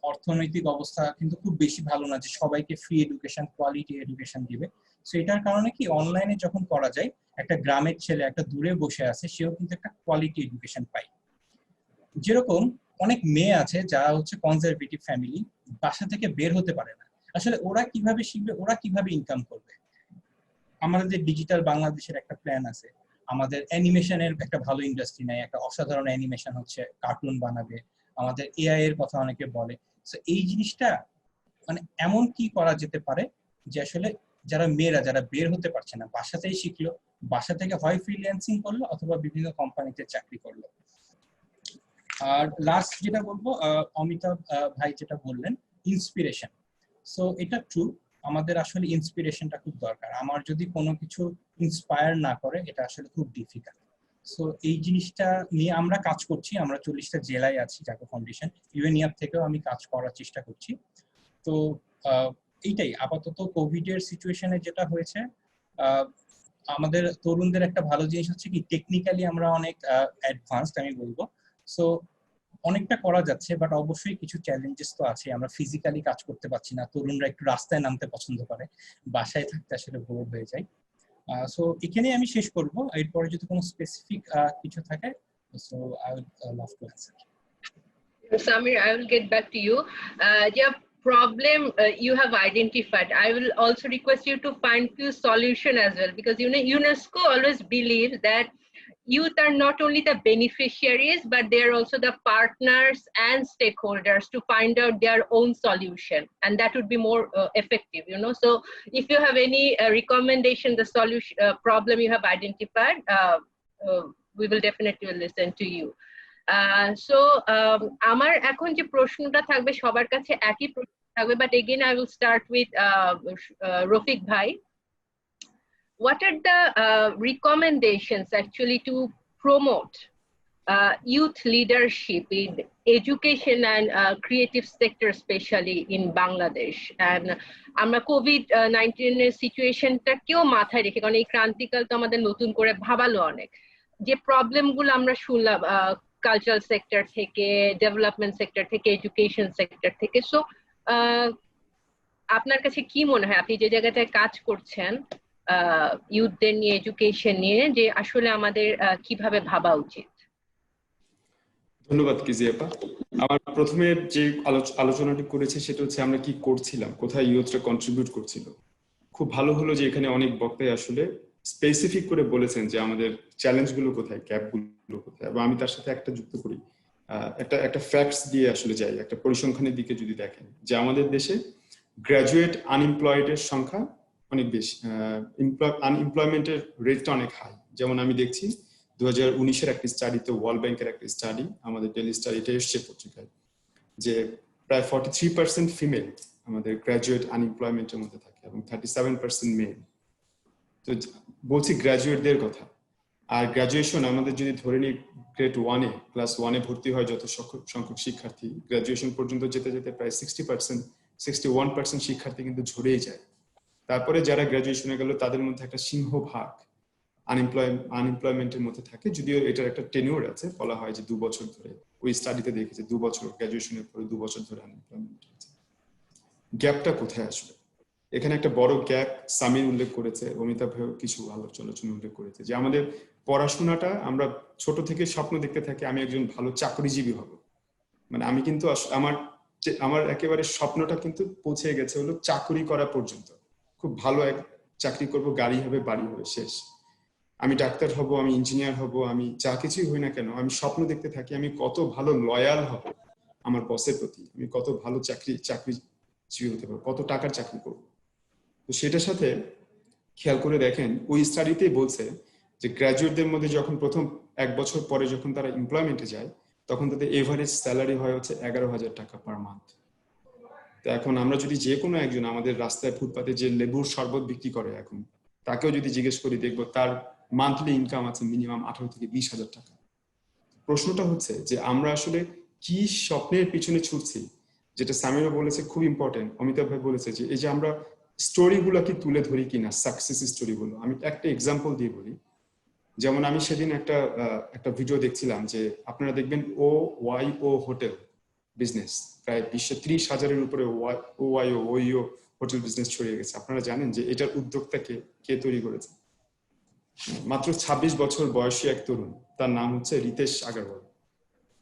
অর্থনৈতিক অবস্থা কিন্তু খুব বেশি ভালো না যে সবাইকে ফ্রি এডুকেশন, কোয়ালিটি এডুকেশন দিবে। সো এটার কারণে কি অনলাইনে যখন করা যায়, একটা গ্রামের ছেলে একটা দূরে বসে আছে, সেও কিন্তু একটা কোয়ালিটি এডুকেশন পায়। যেরকম অনেক মেয়ে আছে যারা হচ্ছে কনজারভেটিভ ফ্যামিলি, বাসা থেকে বের হতে পারে না, আসলে ওরা কিভাবে শিখবে, ওরা কিভাবে ইনকাম করবে? আমাদের ডিজিটাল বাংলাদেশের একটা প্ল্যান আছে, আমাদের অ্যানিমেশনের একটা ভালো ইন্ডাস্ট্রি নাই, একটা অসাধারণ অ্যানিমেশন হচ্ছে, কার্টুন বানাবে, আমাদের এআই এর কথা অনেকে বলে। সো এই জিনিসটা মানে এমন কি করা যেতে পারে যে আসলে যারা মেয়েরা যারা বের হতে পারছে না, বাসাতেই শিখলো, বাসা থেকে হয় ফ্রিল্যান্সিং করলো অথবা বিভিন্ন কোম্পানিতে চাকরি করলো। আর লাস্ট যেটা বলবো, অমিতাভ ভাই যেটা বললেন, ইন্সপিরেশন। সো এটা ট্রু, আমাদের আসলে ইন্সপিরেশনটা খুব দরকার। আমার যদি কোনো কিছু ইন্সপায়ার না করে, এটা আসলে খুব ডিফিকাল্ট। সো এই জিনিসটা নিয়ে আমরা কাজ করছি, আমরা 40টা জেলায় আছি জাগো ফাউন্ডেশন, ইউএনইএফ থেকেও আমি কাজ করার চেষ্টা করছি। তো এইটাই আপাতত কোভিড এর সিচুয়েশনে যেটা হয়েছে, আমাদের তরুণদের একটা ভালো জিনিস হচ্ছে কি টেকনিক্যালি আমরা অনেক অ্যাডভান্সড আমি বলবো। সো অনেকটা করা যাচ্ছে, বাট অবশ্যই কিছু চ্যালেঞ্জেস তো আছে, আমরা ফিজিক্যালি কাজ করতে পারছি না, তরুণরা একটু রাস্তায় নামতে পছন্দ করে, বাসায় থাকতে আসলে বোর হয়ে যায়। সো এখানে আমি শেষ করব, এরপরে যদি কোনো স্পেসিফিক কিছু থাকে, so I would love to answer. Samir, I will get back to you. Yeah, problem you have identified. I will also request you to find few solution as well, because you know UNESCO always believes that youth are not only the beneficiaries, but they are also the partners and stakeholders to find out their own solution, and that would be more effective, you know. So if you have any recommendation, the solution problem you have identified, we will definitely listen to you. So আমার এখন যে প্রশ্নটা থাকবে সবার কাছে একই প্রশ্ন থাকবে, but again I will start with Rafiq bhai. What are the recommendations actually to promote youth leadership in education and creative sector, especially in Bangladesh? And আমরা COVID-19 এর সিচুয়েশনটাকেও মাথায় রেখে, কারণ এই ক্রান্তিকাল তো আমাদের নতুন করে ভাবালো অনেক, যে প্রবলেমগুলো আমরা শুনলাম কালচারাল সেক্টর থেকে, ডেভেলপমেন্ট সেক্টর থেকে, এডুকেশন সেক্টর থেকে। সো আপনার কাছে কি মনে হয়, আপনি যে জায়গাটায় কাজ করছেন ইউথদের নিয়ে, এডুকেশন নিয়ে, যে আসলে আমাদের কিভাবে ভাবা উচিত? ধন্যবাদ কিজি আপা। আমার প্রথমে যে আলোচনাটি করেছে সেটা হচ্ছে আমরা কি করছিলাম, কোথায় ইউথরা কন্ট্রিবিউট করছিল। খুব ভালো হলো যে এখানে অনেক বক্তাই আসলে স্পেসিফিক করে বলেছেন যে আমাদের চ্যালেঞ্জগুলো কোথায়, গ্যাপগুলো কোথায়, এবং আমি তার সাথে একটা যুক্ত করি, একটা ফ্যাক্টস দিয়ে আসলে যাই, একটা পরিসংখ্যানের দিকে যদি দেখেন যে আমাদের দেশে গ্রাজুয়েট আনএমপ্লয়েডের সংখ্যা অনেক বেশি, আনএমপ্লয়মেন্টের রেটটা অনেক হাই। যেমন আমি দেখছি 2019-এর একটা স্টাডিতে, ওয়ার্ল্ড ব্যাংকের একটা স্টাডি, আমাদের ডেলি স্টাডিটা এসছে পত্রিকায়, যে প্রায় 43% ফিমেল আমাদের গ্রাজুয়েট আনএমপ্লয়মেন্টের মধ্যে থাকে এবং 37% মেল। তো বলছি গ্রাজুয়েটদের কথা। আর গ্রাজুয়েশন আমাদের যদি ধরে নিই গ্রেড 1-এ, ক্লাস 1-এ ভর্তি হয় যত সংখ্যক শিক্ষার্থী, গ্রাজুয়েশন পর্যন্ত যেতে যেতে প্রায় 61% শিক্ষার্থী কিন্তু ঝরেই যায়। তারপরে যারা গ্রাজুয়েশনে গেল তাদের মধ্যে একটা সিংহভাগ আনএমপ্লয়মেন্টের মধ্যে থাকে, যদিও এটার একটা টেনিউর আছে, বলা হয় যে 2 বছর ধরে, ওই স্টাডিতে দেখেছে 2 বছর, গ্রাজুয়েশনের পরে 2 বছর ধরে আনএমপ্লয়মেন্ট আছে। গ্যাপটা কোথায় আসবে? এখানে একটা বড় গ্যাপ সামির উল্লেখ করেছে, অমিতাভ কিছু আলোচনা উল্লেখ করেছে, যে আমাদের পড়াশোনাটা, আমরা ছোট থেকে স্বপ্ন দেখতে থাকি আমি একজন ভালো চাকরিজীবী হব, মানে আমি কিন্তু আমার একেবারে স্বপ্নটা কিন্তু পৌঁছে গেছে হলো চাকরি করা পর্যন্ত, খুব ভালো এক চাকরি করব, গাড়ি হবে, বাড়ি হবে, শেষ। আমি ডাক্তার হব, আমি ইঞ্জিনিয়ার হব, আমি যা কিছুই হই না কেন, আমি স্বপ্ন দেখতে থাকি আমি কত ভালো লয়াল হব আমার বসের প্রতি, আমি কত ভালো চাকরিজীবী হতে পারবো, কত টাকার চাকরি করবো। তো সেটার সাথে খেয়াল করে দেখেন, ওই স্টাডিতেই বলছে যে গ্রাজুয়েটদের মধ্যে যখন প্রথম 1 বছর পরে যখন তারা এমপ্লয়মেন্টে যায়, তখন তাদের এভারেজ স্যালারি হয় হচ্ছে 11,000 টাকা পার মান্থ। তো এখন আমরা যদি যে কোনো একজন আমাদের রাস্তায় ফুটপাতে যে লেবুর শরবত বিক্রি করে, এখন তাকেও যদি জিজ্ঞেস করি, দেখবো তার মান্থলি ইনকাম আছে মিনিমাম 18 থেকে 20,000 টাকা। প্রশ্নটা হচ্ছে যে আমরা আসলে কি স্বপ্নের পিছনে ছুটছি, যেটা সামিরও বলেছে খুব ইম্পর্টেন্ট, অমিতাভ ভাই বলেছে যে এই যে আমরা স্টোরিগুলো কি তুলে ধরি কিনা, সাকসেস স্টোরিগুলো। আমি একটা এক্সাম্পল দিয়ে বলি, যেমন আমি সেদিন একটা ভিডিও দেখছিলাম যে আপনারা দেখবেন OYO হোটেল বিজনেস প্রায় বিশ্বে 30,000-এর উপরে OYO হোটেল বিজনেস ছড়িয়ে গেছে। আপনারা জানেন যে এটার উদ্যোক্তাকে কে তৈরি করেছে? মাত্র 26 বছর বয়সী এক তরুণ, তার নাম হচ্ছে রিতেশ আগরওয়াল,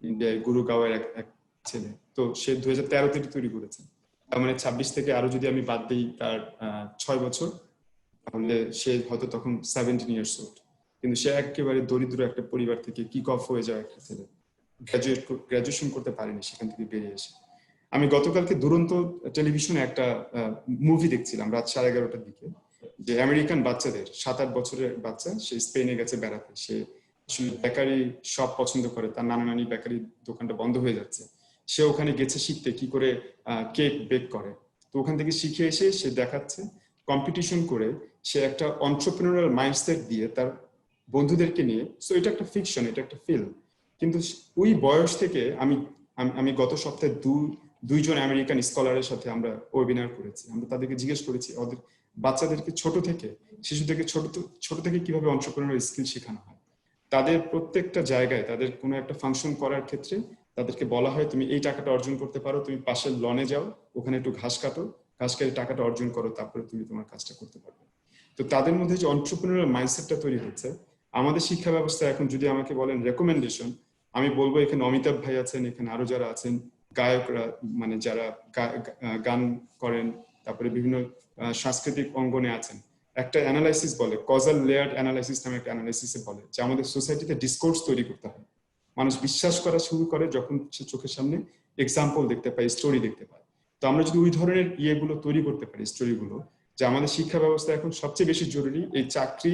ইন্ডিয়ায় গুরুগাঁওয়ের এক ছেলে। তো সে 2013 থেকে তৈরি করেছে। তার মানে 26 থেকে আরো যদি আমি বাদ দিই তার 6 বছর, তাহলে সে হয়তো তখন 17 ইয়ার্স ওল্ড। কিন্তু সে একেবারে দরিদ্র একটা পরিবার থেকে কিক অফ হয়ে যাওয়া একটা ছেলে, গ্রাজুয়েশন করতে পারেনি সেখান থেকে বেরিয়ে এসে। আমি গতকালকে দুরন্ত টেলিভিশনে একটা মুভি দেখছিলাম রাত 11:30টার দিকে, যে আমেরিকান বাচ্চাদের 7-8 বছরের বাচ্চা, সে স্পেনে গেছে বেড়াতে। সে আসলে বেকারি শপ পছন্দ করে, তার নানা নানি বেকারি দোকানটা বন্ধ হয়ে যাচ্ছে, সে ওখানে গেছে শিখতে কি করে কেক বেক করে। তো ওখান থেকে শিখে এসে সে দেখাচ্ছে কম্পিটিশন করে সে একটা এন্টারপ্রেনিউরিয়াল মাইন্ডসেট দিয়ে তার বন্ধুদেরকে নিয়ে। সো এটা একটা ফিকশন, এটা একটা ফিল্ম। কিন্তু ওই বয়স থেকে আমি গত সপ্তাহে দুইজন আমেরিকান স্কলারের সাথে আমরা ওয়েবিনার করেছি। আমরা তাদেরকে জিজ্ঞেস করেছি ওদের বাচ্চাদেরকে শিশুদেরকে ছোট থেকে কিভাবে এন্টারপ্রেনিউরিয়াল স্কিল শেখানো হয়। তাদের প্রত্যেকটা জায়গায় তাদের কোনো একটা ফাংশন করার ক্ষেত্রে তাদেরকে বলা হয় তুমি এই টাকাটা অর্জন করতে পারো, তুমি পাশের লনে যাও, ওখানে একটু ঘাস কাটো, ঘাস কেটে টাকাটা অর্জন করো, তারপরে তুমি তোমার কাজটা করতে পারবে। তো তাদের মধ্যে যে এন্টারপ্রেনিউরিয়াল মাইন্ডসেটটা তৈরি হচ্ছে। আমাদের শিক্ষা ব্যবস্থা এখন যদি আমাকে বলেন রেকমেন্ডেশন, আমি বলবো এখানে অমিতাভ ভাই আছেন, এখানে আরো যারা আছেন গায়করা, মানে যারা গান করেন, তারপরে বিভিন্ন সাংস্কৃতিক অঙ্গনে আছেন, একটা অ্যানালাইসিস বলে কজাল লেয়ার্ড অ্যানালাইসিস নামে একটা অ্যানালাইসিসে বলে যে আমাদের সোসাইটিতে ডিসকোর্স তৈরি করতে হয়। মানুষ বিশ্বাস করা শুরু করে যখন সে চোখের সামনে এক্সাম্পল দেখতে পায়, স্টোরি দেখতে পায়। তো আমরা যদি ওই ধরনের ইয়েগুলো তৈরি করতে পারি, স্টোরিগুলো, যে আমাদের শিক্ষা ব্যবস্থা এখন সবচেয়ে বেশি জরুরি এই চাকরি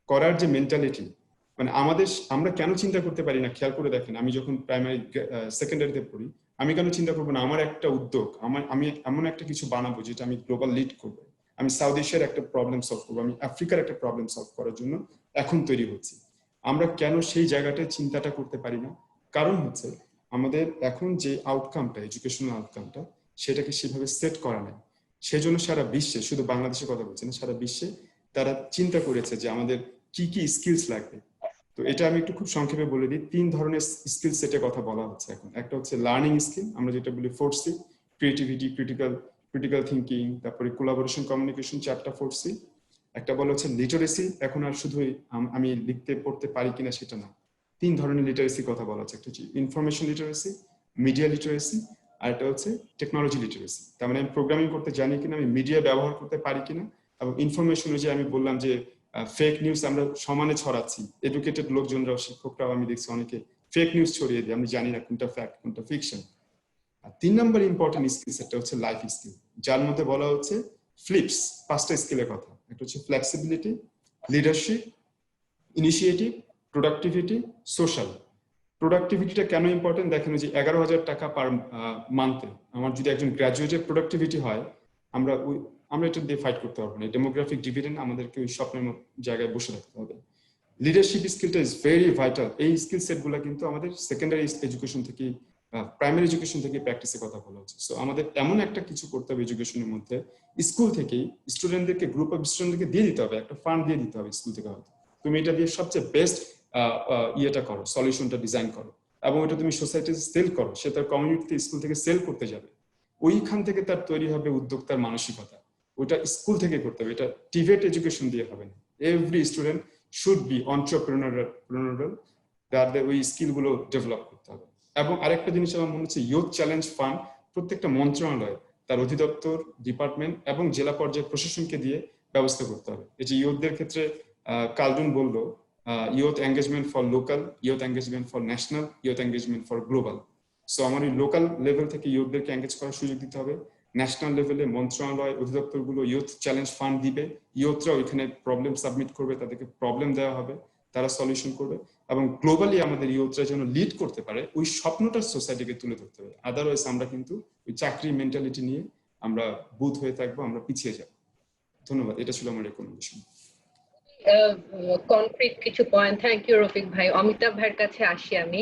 করার যে মেন্টালিটি, মানে আমরা কেন চিন্তা করতে পারি না? খেয়াল করে দেখেন, আমি যখন প্রাইমারি সেকেন্ডারিতে পড়ি, আমি কেন চিন্তা করবো না আমার একটা উদ্যোগ, আমি এমন একটা কিছু বানাবো যেটা আমি গ্লোবাল লিড করবো, আমি সাউথ এশিয়ার একটা প্রবলেম সলভ করবো, আমি আফ্রিকার একটা প্রবলেম সলভ করার জন্য এখন তৈরি হচ্ছি। আমরা কেন সেই জায়গাটায় চিন্তাটা করতে পারি না? কারণ হচ্ছে আমাদের এখন যে আউটকামটা, এডুকেশনাল আউটকামটা, সেটাকে সেভাবে সেট করা নেই। সেজন্য সারা বিশ্বে, শুধু বাংলাদেশের কথা বলছি না, সারা বিশ্বে তারা চিন্তা করেছে যে আমাদের কি কি স্কিলস লাগবে। তো এটা আমি একটু খুব সংক্ষেপে বলে দিই। 3 ধরনের স্কিল সেটের কথা বলা হচ্ছে এখন। একটা হচ্ছে লার্নিং স্কিল, আমরা যেটা বলি 4C, ক্রিয়েটিভিটি, ক্রিটিক্যাল থিঙ্কিং, তারপরে কোলাবোরেশন, কমিউনিকেশন, 4টা 4C। একটা বলা হচ্ছে লিটারেসি, এখন আর শুধুই আমি লিখতে পড়তে পারি কিনা সেটা না, 3 ধরনের লিটারেসির কথা বলা হচ্ছে। একটা হচ্ছে ইনফরমেশন লিটারেসি, মিডিয়া লিটারেসি, আর একটা হচ্ছে টেকনোলজি লিটারেসি। তার মানে আমি প্রোগ্রামিং করতে জানি কিনা, আমি মিডিয়া ব্যবহার করতে পারি কিনা, এবং ইনফরমেশন, যে আমি বললাম যে ফেক নিউজ আমরা সমানে ছড়াচ্ছি, এডুকেটেড লোকজনরাও, শিক্ষকরাও আমি দেখছি অনেকে ফেক নিউজ ছড়িয়ে দিই, আমি জানি না কোনটা ফ্যাক্ট কোনটা ফিকশন। আর 3 নম্বর ইম্পর্টেন্ট স্কিল সেটটা হচ্ছে লাইফ স্কিল, যার মধ্যে বলা হচ্ছে ফ্লিপস, 5টা স্কিলের কথা। একটা হচ্ছে flexibility, leadership, initiative, productivity, social. প্রোডাক্টিভিটিটা কেন ইম্পর্টেন্ট দেখেন, যে 11,000 টাকা পার মান্থে আমার যদি একজন গ্রাজুয়েটের প্রোডাক্টিভিটি হয়, আমরা এটা দিয়ে ফাইট করতে পারবো না। ডেমোগ্রাফিক ডিভিডেন্ড আমাদেরকে ওই স্বপ্নের জায়গায় বসে রাখতে হবে। লিডারশিপ স্কিলটা ইজ ভেরি ভাইটাল। এই স্কিল সেটগুলো কিন্তু আমাদের সেকেন্ডারি এডুকেশন থেকে, প্রাইমারি এডুকেশন থেকে প্র্যাকটিসের কথা বলা হচ্ছে। সো আমাদের এমন একটা কিছু করতে হবে এডুকেশনের মধ্যে, স্কুল থেকেই স্টুডেন্টদেরকে, গ্রুপ অফ স্টুডেন্টদেরকে দিয়ে দিতে হবে, একটা ফান্ড দিয়ে দিতে হবে স্কুল থেকে, হয়তো তুমি এটা দিয়ে সবচেয়ে বেস্ট ইয়েটা করো, সলিউশনটা ডিজাইন করো, এবং এটা তুমি সোসাইটিতে সেল করো, সে তার কমিউনিটিতে স্কুল থেকে সেল করতে যাবে। ওইখান থেকে তার তৈরি হবে উদ্যোক্তার মানসিকতা, ওইটা স্কুল থেকে করতে হবে, এটা টিভেট এডুকেশন দিয়ে হবে না। এভরি স্টুডেন্ট শুড বি এন্টারপ্রেনিউরিয়াল, তাদের ওই স্কিল গুলো ডেভেলপ করতে হবে। এবং আরেকটা জিনিস আমার মনে হচ্ছে, ইউথ চ্যালেঞ্জ ফান্ড প্রত্যেকটা মন্ত্রণালয়, তার অধিদপ্তর, ডিপার্টমেন্ট এবং জেলা পর্যায়ে প্রশাসনকে দিয়ে ব্যবস্থা করতে হবে। এই যে ইউথদের ক্ষেত্রে কালডুন বললো youth engagement for local, youth engagement for national, youth engagement for global. So আমার ওই লোকাল লেভেল থেকে ইউথদেরকে এঙ্গেজ করার সুযোগ দিতে হবে, ন্যাশনাল লেভেলে মন্ত্রণালয়, অধিদপ্তরগুলো ইউথ চ্যালেঞ্জ ফান্ড দিবে, ইউথরা ওইখানে প্রবলেম সাবমিট করবে, তাদেরকে প্রবলেম দেওয়া হবে, তারা সলিউশন করবে, এবং গ্লোবালি আমাদের ইউথরা যেন লিড করতে পারে, ওই স্বপ্নটা সোসাইটিকে তুলে ধরতে হবে। আদারওয়াইজ আমরা কিন্তু ওই চাকরি মেন্টালিটি নিয়ে আমরা বুথ হয়ে থাকবো, আমরা পিছিয়ে যাব। ধন্যবাদ, এটা ছিল আমার রেকমেন্ডেশন। কনক্রিট কিছু পয়েন্ট। থ্যাংক ইউ রফিক ভাই। অমিতাভ ভাইয়ের কাছে আসি আমি।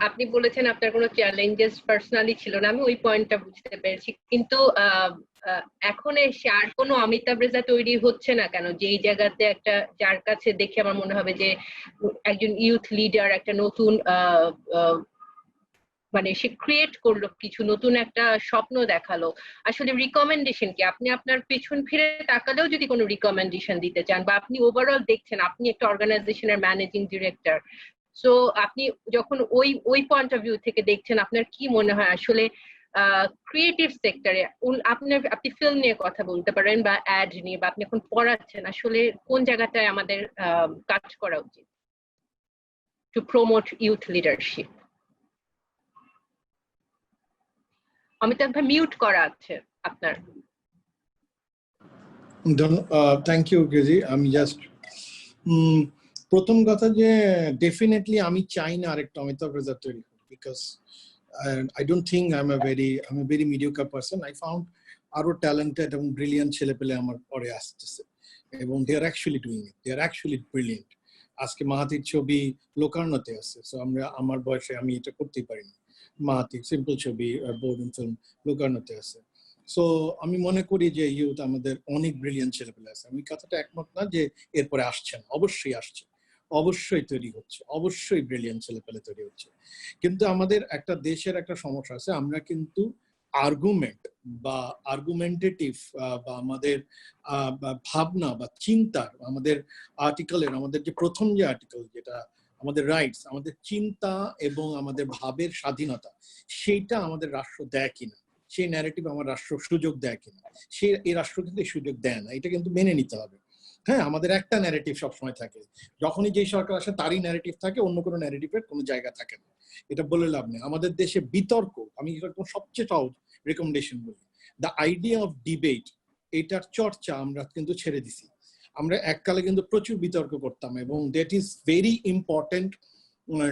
আপনি বলেছেন আপনার কোনো চ্যালেঞ্জেস পার্সোনালি ছিল না, আমি ওই পয়েন্টটা বুঝতে পেরেছি, কিন্তু এখন এসে আর কোনো অমিতাভ রেজা তৈরি হচ্ছে না কেন, যেই জায়গাতে একটা যার কাছে দেখে আমার মনে হবে যে একজন ইউথ লিডার একটা নতুন মানে সে ক্রিয়েট করলো কিছু নতুন, একটা স্বপ্ন দেখালো। আসলে রিকমেন্ডেশন কি, আপনি আপনার পেছন ফিরে তাকালেও যদি কোনো রিকমেন্ডেশন দিতে চান, বা আপনি ওভারঅল দেখছেন, আপনি একটা অর্গানাইজেশনের ম্যানেজিং ডিরেক্টর, সো আপনি যখন ওই পয়েন্ট অফ ভিউ থেকে দেখছেন, আপনার কি মনে হয় আসলে ক্রিয়েটিভ সেক্টরে আপনি ফিল্ম নিয়ে কথা বলতে পারেন বা অ্যাড নিয়ে, বা আপনি এখন পড়াচ্ছেন, আসলে কোন জায়গাটায় আমাদের কাজ করা উচিত to promote youth leadership? Amitabh ভাই মিউট করা আছে আপনার। Thank U KG. আমি জাস্ট প্রথম কথা যে ডেফিনেটলি আমি চাই না আরেকটা অমিতাভ রেজা তৈরি, because I don't think I'm a very mediocre person. I found আরো ট্যালেন্টেড এবং ব্রিলিয়ান্ট ছেলেপেলে আমার পরে আসতেছে, এবং they are actually doing it. They are actually brilliant. আজকে মাহাতির ছবি লোকার্ণতে আছে, সো আমার বয়সে আমি এটা করতেই পারি না। মাহাতির সিম্পল ছবি বোর্ডিং ফিল্ম লোকার্ণতে আছে। সো আমি মনে করি যে ইউথ আমাদের অনেক ব্রিলিয়ান্ট ছেলেপেলে আছে। আমি কথাটা একমত না যে এরপরে আসছে না, অবশ্যই আসছে, অবশ্যই তৈরি হচ্ছে, অবশ্যই ব্রিলিয়ান্ট ছেলেপেলে তৈরি হচ্ছে। কিন্তু আমাদের একটা দেশের একটা সমস্যা আছে, আমরা কিন্তু আর্গুমেন্ট বা আর্গুমেন্টেটিভ বা আমাদের ভাবনা বা চিন্তার, আমাদের আর্টিকেলের, আমাদের যে প্রথম যে আর্টিকেল যেটা আমাদের রাইটস, আমাদের চিন্তা এবং আমাদের ভাবের স্বাধীনতা, সেইটা আমাদের রাষ্ট্র দেয় কিনা, সেই ন্যারেটিভ আমার রাষ্ট্র সুযোগ দেয় কিনা, এই রাষ্ট্র কিন্তু এই সুযোগ দেয় না। এটা কিন্তু মেনে নিতে হবে। হ্যাঁ, আমাদের একটা ন্যারেটিভ সবসময় থাকে, যখনই যেই সরকার আসে তারই ন্যারেটিভ থাকে, অন্য কোনো ন্যারেটিভের কোনো জায়গা থাকে না। এটা বলে লাভ নেই। আমাদের দেশে বিতর্ক, আমি এরকম সবচেয়ে সহজ রেকমেন্ডেশন বলি, দ্য আইডিয়া অফ ডিবেট, এটার চর্চা আমরা কিন্তু ছেড়ে দিছি। আমরা এককালে কিন্তু প্রচুর বিতর্ক করতাম, এবং that is very important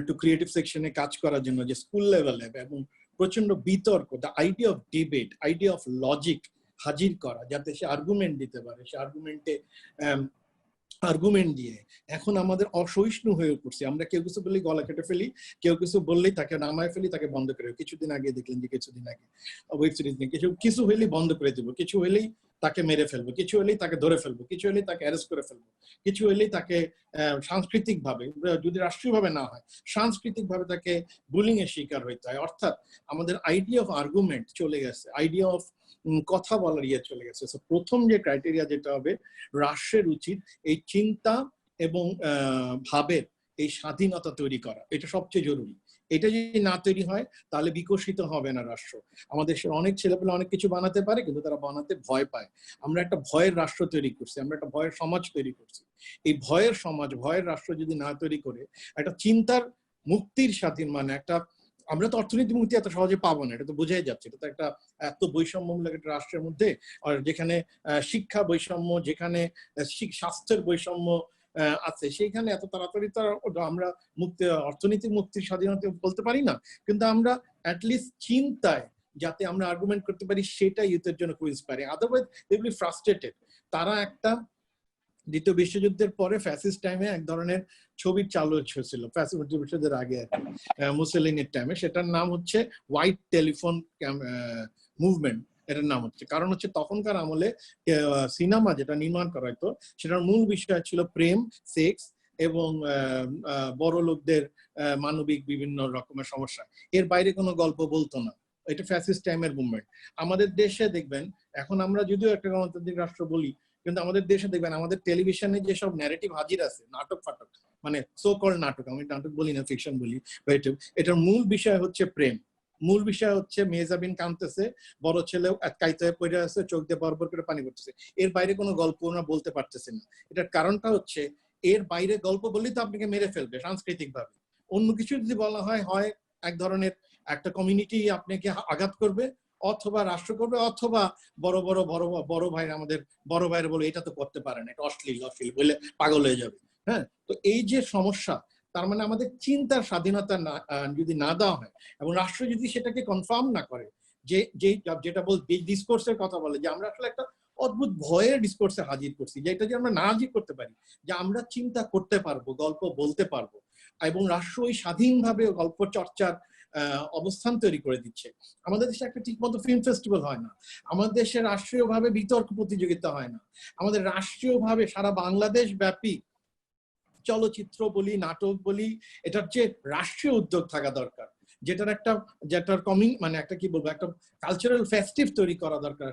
to creative সেকশনে কাজ করার জন্য, যে স্কুল লেভেলে, এবং প্রচন্ড বিতর্ক, the idea of debate, idea of logic হাজির করা, যাতে সে আর্গুমেন্ট দিতে পারে, সে আর্গুমেন্ট দিয়ে। এখন আমাদের অসহিষ্ণু হয়ে পড়ছে, আমরা কেউ কিছু বললেই গলা কেটে ফেলি, কেউ কিছু বললেই তাকে নামায় ফেলি, তাকে বন্ধ করে। কিছুদিন আগে দেখলেন যে কিছুদিন আগে ওয়েব সিরিজ নিয়ে কিছু হলেই বন্ধ করে দেবো, কিছু হলেই তাকে মেরে ফেলবো, কিছু হলেই তাকে ধরে ফেলবো, কিছু হলেই তাকে অ্যারেস্ট করে ফেলবো, কিছু হলেই তাকে সাংস্কৃতিক ভাবে, যদি রাষ্ট্রীয় ভাবে না হয়, সাংস্কৃতিক ভাবে তাকে বুলিং এর শিকার হইতে হয়। অর্থাৎ আমাদের আইডিয়া অফ আর্গুমেন্ট চলে গেছে, আইডিয়া অফ কথা বলার চলে গেছে। প্রথম যে ক্রাইটেরিয়া যেটা হবে, রাষ্ট্রের উচিত এই চিন্তা এবং ভাবের এই স্বাধীনতা তৈরি করা, এটা সবচেয়ে জরুরি। এটা যদি না তৈরি হয় তাহলে বিকশিত হবে না রাষ্ট্র। আমাদের অনেক ছেলেপেলে অনেক কিছু বানাতে পারে, কিন্তু তারা বানাতে ভয় পায়। আমরা একটা ভয়ের রাষ্ট্র তৈরি করছি, আমরা একটা ভয়ের সমাজ তৈরি করছি। এই ভয়ের সমাজ, ভয়ের রাষ্ট্র যদি না তৈরি করে একটা চিন্তার মুক্তির স্বাধীন, মানে একটা, আমরা তো অর্থনীতি মুক্তি এত সহজে পাবো না, এটা তো বোঝাই যাচ্ছে। এটা তো একটা এত বৈষম্যমূলক একটা রাষ্ট্রের মধ্যে, আর যেখানে শিক্ষা বৈষম্য, যেখানে স্বাস্থ্যের বৈষম্য আছে, সেইখানে এত তাড়াতাড়ি তো আমরা অর্থনৈতিক মুক্তির স্বাধীনতা বলতে পারি না। কিন্তু আমরা অ্যাটলিস্ট চিন্তায় যাতে আমরা আর্গুমেন্ট করতে পারি, সেটা ইউথের জন্য খুব inspiring. Otherwise they will be frustrated. তারা একটা দ্বিতীয় বিশ্বযুদ্ধের পরে ফ্যাসিস্ট টাইমে এক ধরনের ছবির চালু হয়েছিল, ফ্যাসিস্ট বিশ্বযুদ্ধের আগে আর কি, মুসোলিনির টাইমে। সেটার নাম হচ্ছে হোয়াইট টেলিফোন মুভমেন্ট। এটার নাম হচ্ছে, কারণ হচ্ছে তখনকার আমলে সিনেমা যেটা নির্মাণ করা হতো, সেটার মূল বিষয় ছিল প্রেম, সেক্স এবং বড় লোকদের মানবিক বিভিন্ন রকমের সমস্যা। এর বাইরে কোনো গল্প বলতো না। এটা ফ্যাসিস্ট টাইমের মুভমেন্ট। আমাদের দেশে দেখবেন, এখন আমরা যদিও একটা গণতান্ত্রিক রাষ্ট্র বলি, কিন্তু আমাদের দেশে দেখবেন আমাদের টেলিভিশনে যেসব ন্যারেটিভ হাজির আছে, নাটক ফাটক, মানে সো কল নাটক, আমি নাটক বলি না, ফিকশন বলি, এটার মূল বিষয় হচ্ছে প্রেম। মূল বিষয় হচ্ছে মেহজাবিন কাঁদতেছে, বড় ছেলেও কাইতে পড়ে আছে, চোখ দিয়ে বরবর করে পানি পড়তেছে। এর বাইরে কোনো গল্প ওরা বলতে পারতেছে না। এটার কারণটা হচ্ছে, এর বাইরে গল্প বললেই তো আপনাকে মেরে ফেলবে সাংস্কৃতিক ভাবে। অন্য কিছু যদি বলা হয়, হয় এক ধরনের একটা কমিউনিটি আপনাকে আঘাত করবে, অথবা রাষ্ট্র করবে, অথবা বড় ভাই, আমাদের বড় ভাইয়ের বলে এটা তো করতে পারে না, এটা অশ্লীল বলে পাগল হয়ে যাবে। হ্যাঁ, তো এই যে সমস্যা, তার মানে আমাদের চিন্তার স্বাধীনতা যদি না দেওয়া হয়, এবং রাষ্ট্র যদি সেটাকে কনফার্ম না করে, যেটা ডিসকোর্সের কথা বলে, যে আমরা আসলে একটা অদ্ভুত ভয়ের ডিসকোর্সে হাজির করছি, যেটা যে আমরা না হাজির করতে পারি, যে আমরা চিন্তা করতে পারবো, গল্প বলতে পারবো, এবং রাষ্ট্র ওই স্বাধীনভাবে গল্প চর্চার অবস্থান তৈরি করে দিচ্ছে। আমাদের দেশে একটা ঠিকমতো ফিল্ম ফেস্টিভ্যাল হয় না, আমাদের দেশে রাষ্ট্রীয়ভাবে বিতর্ক প্রতিযোগিতা হয় না, আমাদের রাষ্ট্রীয়ভাবে সারা বাংলাদেশ ব্যাপী চলচ্চিত্র বলি, নাটক বলি, এটার যে রাষ্ট্রীয় উদ্যোগ থাকা দরকার, যেটার কমিং মানে একটা কি বলবো, একটা কালচারাল ফেস্টিভ তৈরি করা দরকার,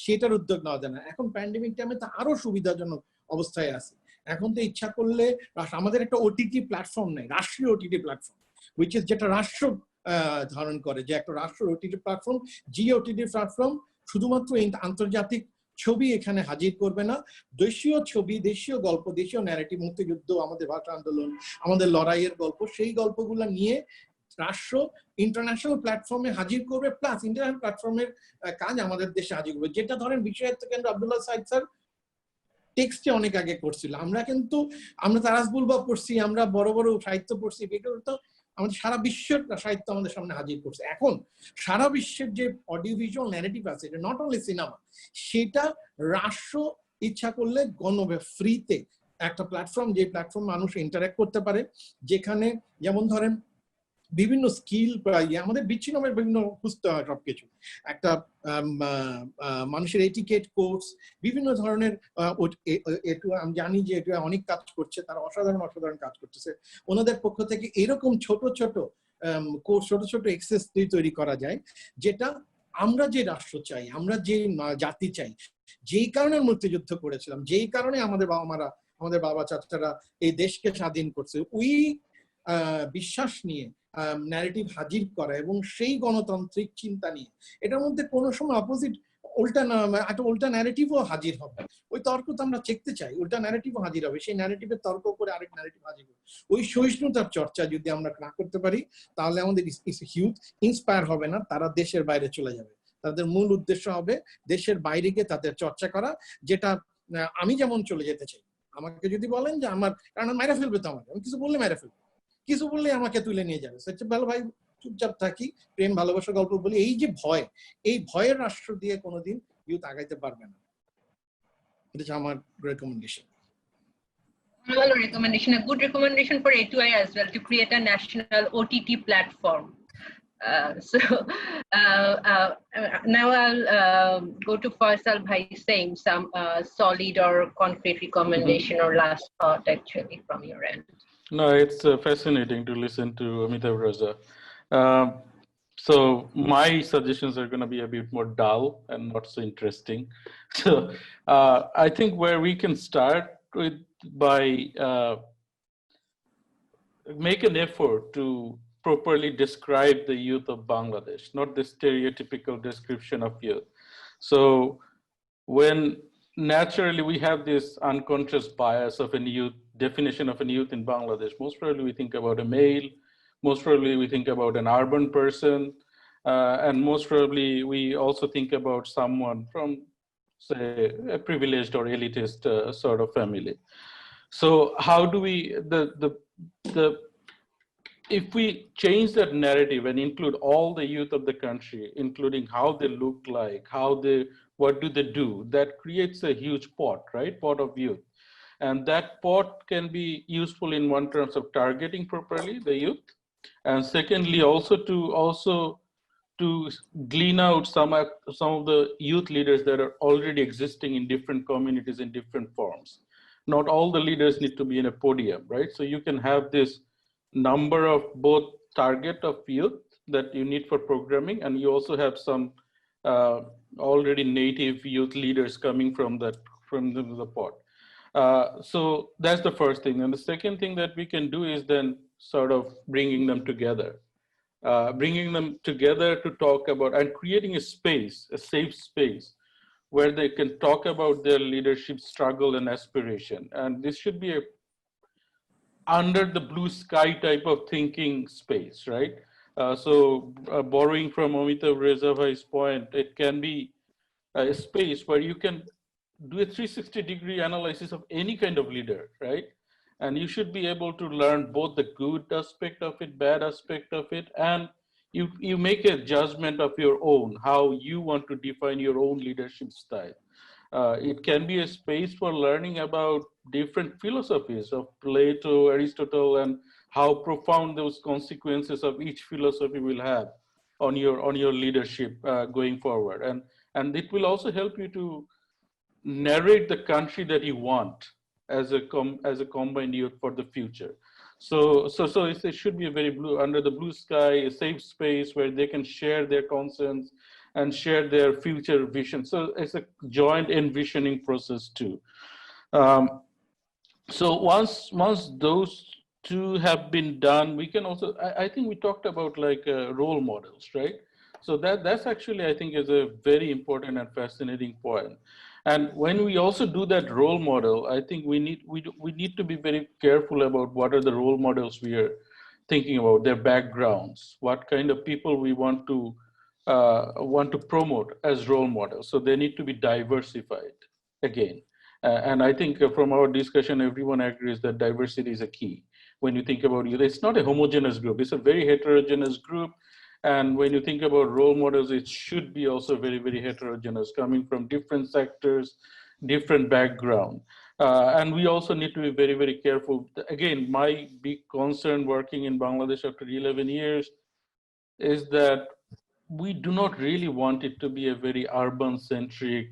সেটার উদ্যোগ নেওয়া যায় না। এখন প্যান্ডেমিক টাইমে তো আরো সুবিধাজনক অবস্থায় আছে। এখন তো ইচ্ছা করলে আমাদের একটা ওটিটি প্ল্যাটফর্ম নেই, রাষ্ট্রীয় ওটিটি প্ল্যাটফর্ম, উইচ ইজ যেটা রাষ্ট্র ধারণ করে, যে একটা রাষ্ট্র ওটিটি প্ল্যাটফর্ম, জি ওটিটি প্ল্যাটফর্ম শুধুমাত্র আন্তর্জাতিক ছবি এখানে হাজির করবে না, দেশীয় ছবি, দেশীয় গল্প, দেশীয় ন্যারেটিভ, মুক্তিযুদ্ধ, আমাদের ভাষা আন্দোলন, আমাদের লড়াইয়ের গল্প, সেই গল্পগুলো নিয়ে রাষ্ট্র ইন্টারন্যাশনাল প্ল্যাটফর্মে হাজির করবে, প্লাস ইন্টারন্যাশনাল প্ল্যাটফর্মের কাজ আমাদের দেশে হাজির করবে। যেটা ধরেন বিষয়ায়ত্ত কেন্দ্র আব্দুল্লাহ সাইদ স্যার টেক্সটে অনেক আগে করছিল, আমরা তারাজ বুলবা পড়ছি, আমরা বড় বড় সাহিত্য পড়ছি, এগুলো তো আমাদের সারা বিশ্বের সাহিত্য আমাদের সামনে হাজির করছে। এখন সারা বিশ্বের যে অডিও ভিজুয়াল ন্যারেটিভ আছে, এটা নট অনলি সিনেমা, সেটা রাষ্ট্র ইচ্ছা করলে ফ্রিতে একটা প্ল্যাটফর্ম, যে প্ল্যাটফর্ম মানুষ ইন্টারঅ্যাক্ট করতে পারে, যেখানে যেমন ধরেন বিভিন্ন স্কিল, আমাদের বিচ্ছিন্নভাবে বিভিন্ন খুঁজতে হয় সবকিছু, একটা মানুষের এটিকেট কোর্স, বিভিন্ন ধরনের, আমি জানি যে এটা অনেক কাজ করছে, তারা অসাধারণ কাজ করতেছে, ওনাদের পক্ষ থেকে এরকম ছোট ছোট কোর্স, ছোট ছোট এক্সেস তৈরি করা যায়, যেটা আমরা যে রাষ্ট্র চাই, আমরা যে জাতি চাই, যেই কারণে মুক্তিযুদ্ধ করেছিলাম, যেই কারণে আমাদের বাবা চাচারা এই দেশকে স্বাধীন করছে, ওই বিশ্বাস নিয়ে ন্যারেটিভ হাজির করা এবং সেই গণতান্ত্রিক চিন্তা নিয়ে, এটার মধ্যে কোনো সময় অপোজিট একটা উল্টা ন্যারেটিভও হাজির হবে। ওই তর্ক তো আমরা দেখতে চাই, উল্টা ন্যারেটিভও হাজির হবে, সেই ন্যারেটিভের তর্ক করে আরেক ন্যারেটিভ হাজির হবে। ওই সহিষ্ণুতার চর্চা যদি আমরা না করতে পারি, তাহলে আমাদের হিউথ ইন্সপায়ার হবে না, তারা দেশের বাইরে চলে যাবে। তাদের মূল উদ্দেশ্য হবে দেশের বাইরে গিয়ে তাদের চর্চা করা, যেটা আমি যেমন চলে যেতে চাই। আমাকে যদি বলেন যে কারণ মেরে ফেলবে তো আমাকে, আমি কিছু বললে মেরে ফেলবে, কিছু বললে আমাকে তুলে নিয়ে যাবে, ভালো ভাই চুপচাপ থাকি, প্রেম ভালোবাসার গল্প বলি। এই যে ভয়, এই ভয়ের রাষ্ট্র দিয়ে কোনোদিন ইউথ আগাইতে পারবে না। এটা হচ্ছে আমার recommendation. Well, a recommendation, a good recommendation for A2I as well, to create a national OTT platform. Now I'll go to Faisal Bhai saying some solid or concrete recommendation or last thought actually from your end. No, it's fascinating to listen to Amitav Raza. So my suggestions are going to be a bit more dull and not so interesting. So I think where we can start with by make an effort to properly describe the youth of Bangladesh, not the stereotypical description of youth. So when naturally we have this unconscious bias of a youth, definition of a youth in Bangladesh, most probably we think about a male, most probably we think about an urban person, and most probably we also think about someone from, say, a privileged or elitist sort of family. So how do we, if we change that narrative and include all the youth of the country, including how they look like, what do they do, that creates a huge pot, right? Pot of youth. And that pot can be useful in one terms of targeting properly the youth. And secondly, also to glean out some of the youth leaders that are already existing in different communities in different forms. Not all the leaders need to be in a podium, right? So you can have this number of both target of youth that you need for programming, and you also have some already native youth leaders coming from the pot. So that's the first thing. And the second thing that we can do is then sort of bringing them together to talk about and creating a space, a safe space where they can talk about their leadership struggle and aspiration. And this should be a under the blue sky type of thinking space, right? So borrowing from Amitav Reza Bhai's point, it can be a space where you can do a 360-degree analysis of any kind of leader, right? And you should be able to learn both the good aspect of it, bad aspect of it, and you make a judgment of your own, how you want to define your own leadership style. It can be a space for learning about different philosophies of Plato, Aristotle, and how profound those consequences of each philosophy will have on your leadership going forward. And it will also help you to narrate the country that you want as a combined youth for the future. So it should be a very under the blue sky, a safe space where they can share their concerns and share their future vision. So it's a joint envisioning process too. So once those two have been done, we can also, I think we talked about like role models, right? So that's actually, I think, is a very important and fascinating point. And when we also do that role model, I think we need to be very careful about what are the role models we are thinking about, their backgrounds, what kind of people we want to promote as role models. So they need to be diversified again. And I think from our discussion, everyone agrees that diversity is a key. When you think about youth, it's not a homogeneous group, it's a very heterogeneous group. And when you think about role models, it should be also very, very heterogeneous, coming from different sectors, different background. And we also need to be very, very careful. Again, my big concern working in Bangladesh after 11 years is that we do not really want it to be a very urban-centric,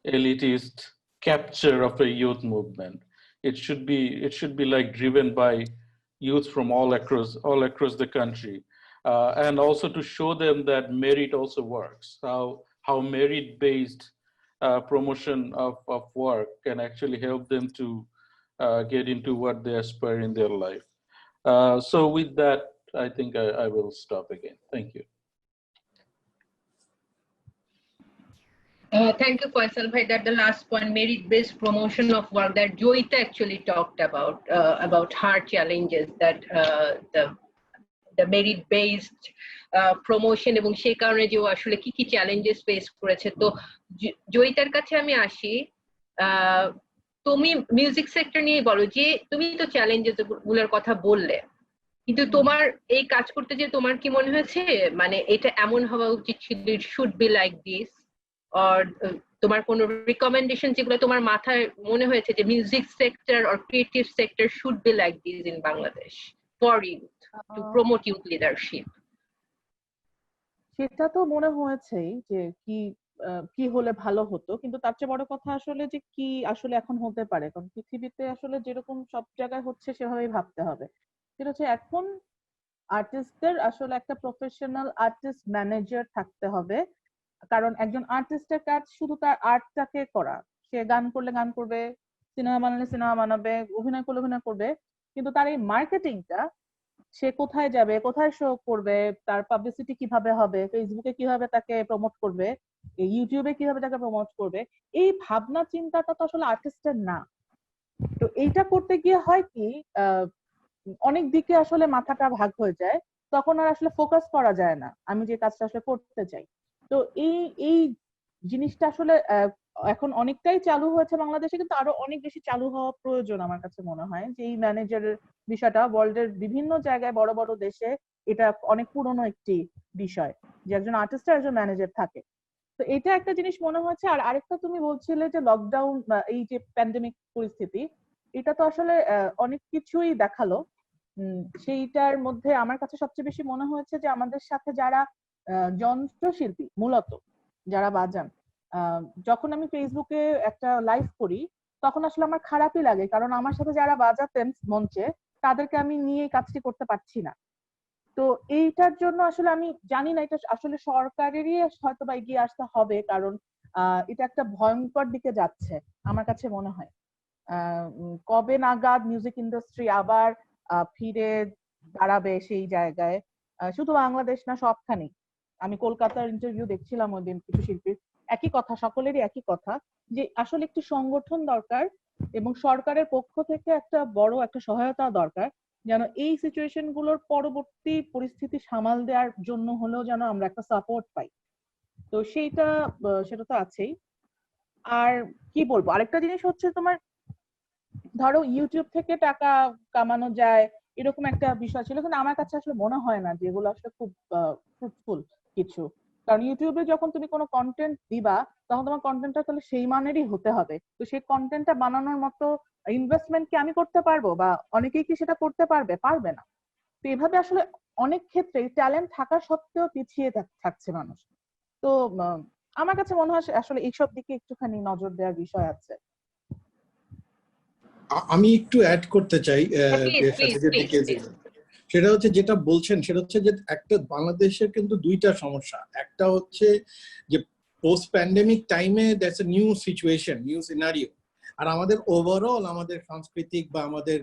elitist capture of a youth movement. It should be like driven by youth from all across the country. And also to show them that merit also works, how merit-based promotion of work can actually help them to get into what they aspire in their life. So with that, I think I will stop again. Thank you. Thank you, Faisal Bhai. That the last point, merit-based promotion of work, that Joyita actually talked about her challenges, that the merit-based promotion এবং সেই কারণে যে আসলে কি challenges face করেছে। তো জয়িতার কাছে আমি আসি, তুমি মিউজিক সেক্টর নিয়ে বলো যে তুমি তো চ্যালেঞ্জেস গুলোর কথা বললে, কিন্তু তোমার এই কাজ করতে যে তোমার কি মনে হয়েছে মানে এটা এমন হওয়া উচিত ছিল, it should be like this, or তোমার কোনো রিকমেন্ডেশন যেগুলো তোমার মাথায় মনে হয়েছে যে music sector or creative sector should be like this in Bangladesh for youth to promote youth leadership? সেটা তো মনে হয়েছেই যে কি হলে ভালো হতো, কিন্তু তার চেয়ে বড় কথা আসলে যে কি আসলে এখন হতে পারে, কারণ পৃথিবীতে আসলে যেরকম সব জায়গায় হচ্ছে সেভাবেই ভাবতে হবে। সেটা হচ্ছে এখন আর্টিস্টদের আসলে একটা প্রফেশনাল আর্টিস্ট ম্যানেজার থাকতে হবে, কারণ একজন আর্টিস্টের কাজ শুধু তার আর্টটাকে করা। সে গান করলে গান করবে, সিনেমা বানালে সিনেমা বানাবে, অভিনয় করলে অভিনয় করবে, কিন্তু তার এই মার্কেটিংটা, সে কোথায় যাবে, কোথায় শো করবে, তার পাবলিসিটি কিভাবে হবে, ফেসবুকে কিভাবে তাকে প্রমোট করবে, ইউটিউবে কিভাবে তাকে প্রমোট করবে, এই ভাবনা চিন্তাটা তো আসলে আর্টিস্টের না। তো এইটা করতে গিয়ে হয় কি অনেক দিকে আসলে মাথাটা ভাগ হয়ে যায়, তখন আর আসলে ফোকাস করা যায় না আমি যে কাজটা আসলে করতে চাই। তো এই জিনিসটা আসলে এখন অনেকটাই চালু হয়েছে বাংলাদেশে, কিন্তু আরো অনেক বেশি চালু হওয়া প্রয়োজন আমার কাছে মনে হয়। যে এই ম্যানেজারের বিষয়টা ওয়ার্ল্ডের বিভিন্ন জায়গায় বড় বড় দেশে এটা অনেক পুরনো একটি বিষয় যে একজন আর্টিস্টের একজন ম্যানেজার থাকে। তো এটা একটা জিনিস মনে হচ্ছে। আর আরেকটা তুমি বলছিলে যে লকডাউন, এই যে প্যান্ডেমিক পরিস্থিতি, এটা তো আসলে অনেক কিছুই দেখালো। সেইটার মধ্যে আমার কাছে সবচেয়ে বেশি মনে হয়েছে যে আমাদের সাথে যারা যন্ত্রশিল্পী, মূলত যারা বাজান, যখন আমি ফেসবুকে একটা লাইভ করি তখন আসলে আমার খারাপই লাগে, কারণ আমার সাথে যারা বাজাতেন মঞ্চে তাদেরকে আমি নিয়ে কাজটি করতে পারছি না। তো এইটার জন্য আসলে আমি জানি না, এটা আসলে সরকারেরই হয়তো বা এগিয়ে আসতে হবে, কারণ এটা একটা ভয়ঙ্কর দিকে যাচ্ছে আমার কাছে মনে হয়। কবে নাগাদ মিউজিক ইন্ডাস্ট্রি আবার ফিরে দাঁড়াবে সেই জায়গায়? শুধু বাংলাদেশ না, সবখানেই। আমি কলকাতার ইন্টারভিউ দেখছিলাম ওই দিন, কিছু শিল্পীর একই কথা, সকলেরই একই কথা, যে আসলে একটি সংগঠন দরকার এবং সরকারের পক্ষ থেকে একটা বড় একটা সহায়তা দরকার, যেন এই সিচুয়েশন গুলোর পরবর্তী পরিস্থিতি সামাল দেওয়ার জন্য হলেও যেন আমরা একটা সাপোর্ট পাই। তো সেটা তো আছেই। আর কি বলবো, আরেকটা জিনিস হচ্ছে তোমার ধরো ইউটিউব থেকে টাকা কামানো যায় এরকম একটা বিষয় ছিল, কিন্তু আমার কাছে আসলে মনে হয় না যেগুলো আসলে খুব ফ্রুটফুল কিছু। কারণ ইউটিউবে যখন তুমি কোনো কন্টেন্ট দিবা তখন তোমার কন্টেন্টটা তাহলে সেই মানেরই হতে হবে। তো সেই কন্টেন্টটা বানানোর মতো ইনভেস্টমেন্ট কি আমি করতে পারবো, বা অনেকেই কি সেটা করতে পারবে? পারবে না। তো এভাবে আসলে অনেক ক্ষেত্রে ট্যালেন্ট থাকা সত্ত্বেও পিছিয়ে থাকছে মানুষ। তো আমার কাছে মনে হয় আসলে এইসব দিকে একটুখানি নজর দেওয়ার বিষয় আছে। আমি একটু অ্যাড করতে চাই সেটা হচ্ছে যেটা বলছেন সেটা হচ্ছে যে একটা বাংলাদেশের কিন্তু দুইটা সমস্যা। একটা হচ্ছে যে পোস্ট প্যান্ডেমিক টাইমে that's a new situation, new scenario. আর আমাদের ওভারঅল আমাদের সাংস্কৃতিক বা আমাদের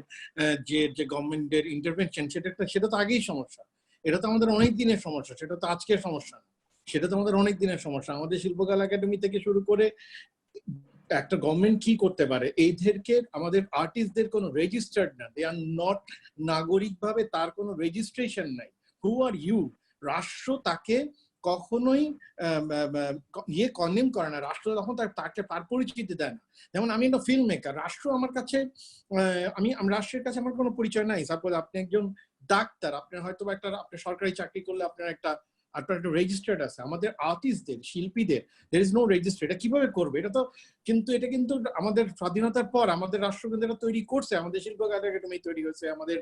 যে গভর্নমেন্টের ইন্টারভেনশন সেটা তো আগেই সমস্যা। এটা তো আমাদের অনেক দিনের সমস্যা, সেটা তো আজকের সমস্যা না, সেটা তো আমাদের অনেক দিনের সমস্যা। আমাদের শিল্পকলা একাডেমি থেকে শুরু করে একটা গভর্নমেন্ট কি করতে পারে, এইদেরকে আমাদের আর্টিস্টদের কোনো রেজিস্টার্ড না, দে আর নট নাগরিকভাবে তার কোনো রেজিস্ট্রেশন নাই। হু আর ইউ? রাষ্ট্র তাকে কখনোই কন্ডেম করে না, রাষ্ট্র তখন তার পরিচিতি দেয় না। যেমন আমি একটা ফিল্ম মেকার, রাষ্ট্র আমার কাছে আমি রাষ্ট্রের কাছে আমার কোনো পরিচয় নাই। সাপোজ আপনি একজন ডাক্তার, আপনার হয়তো একটা আপনি সরকারি চাকরি করলে আপনার একটা রেজিস্টার্ড আছে। আমাদের আর্টিস্টদের, শিল্পীদের দের ইজ নো রেজিস্টার। এটা কিভাবে করবে? এটা কিন্তু আমাদের স্বাধীনতার পর আমাদের রাষ্ট্র কিন্তু এটা তৈরি করছে। আমাদের শিল্পকলা একাডেমি তৈরি হয়েছে, আমাদের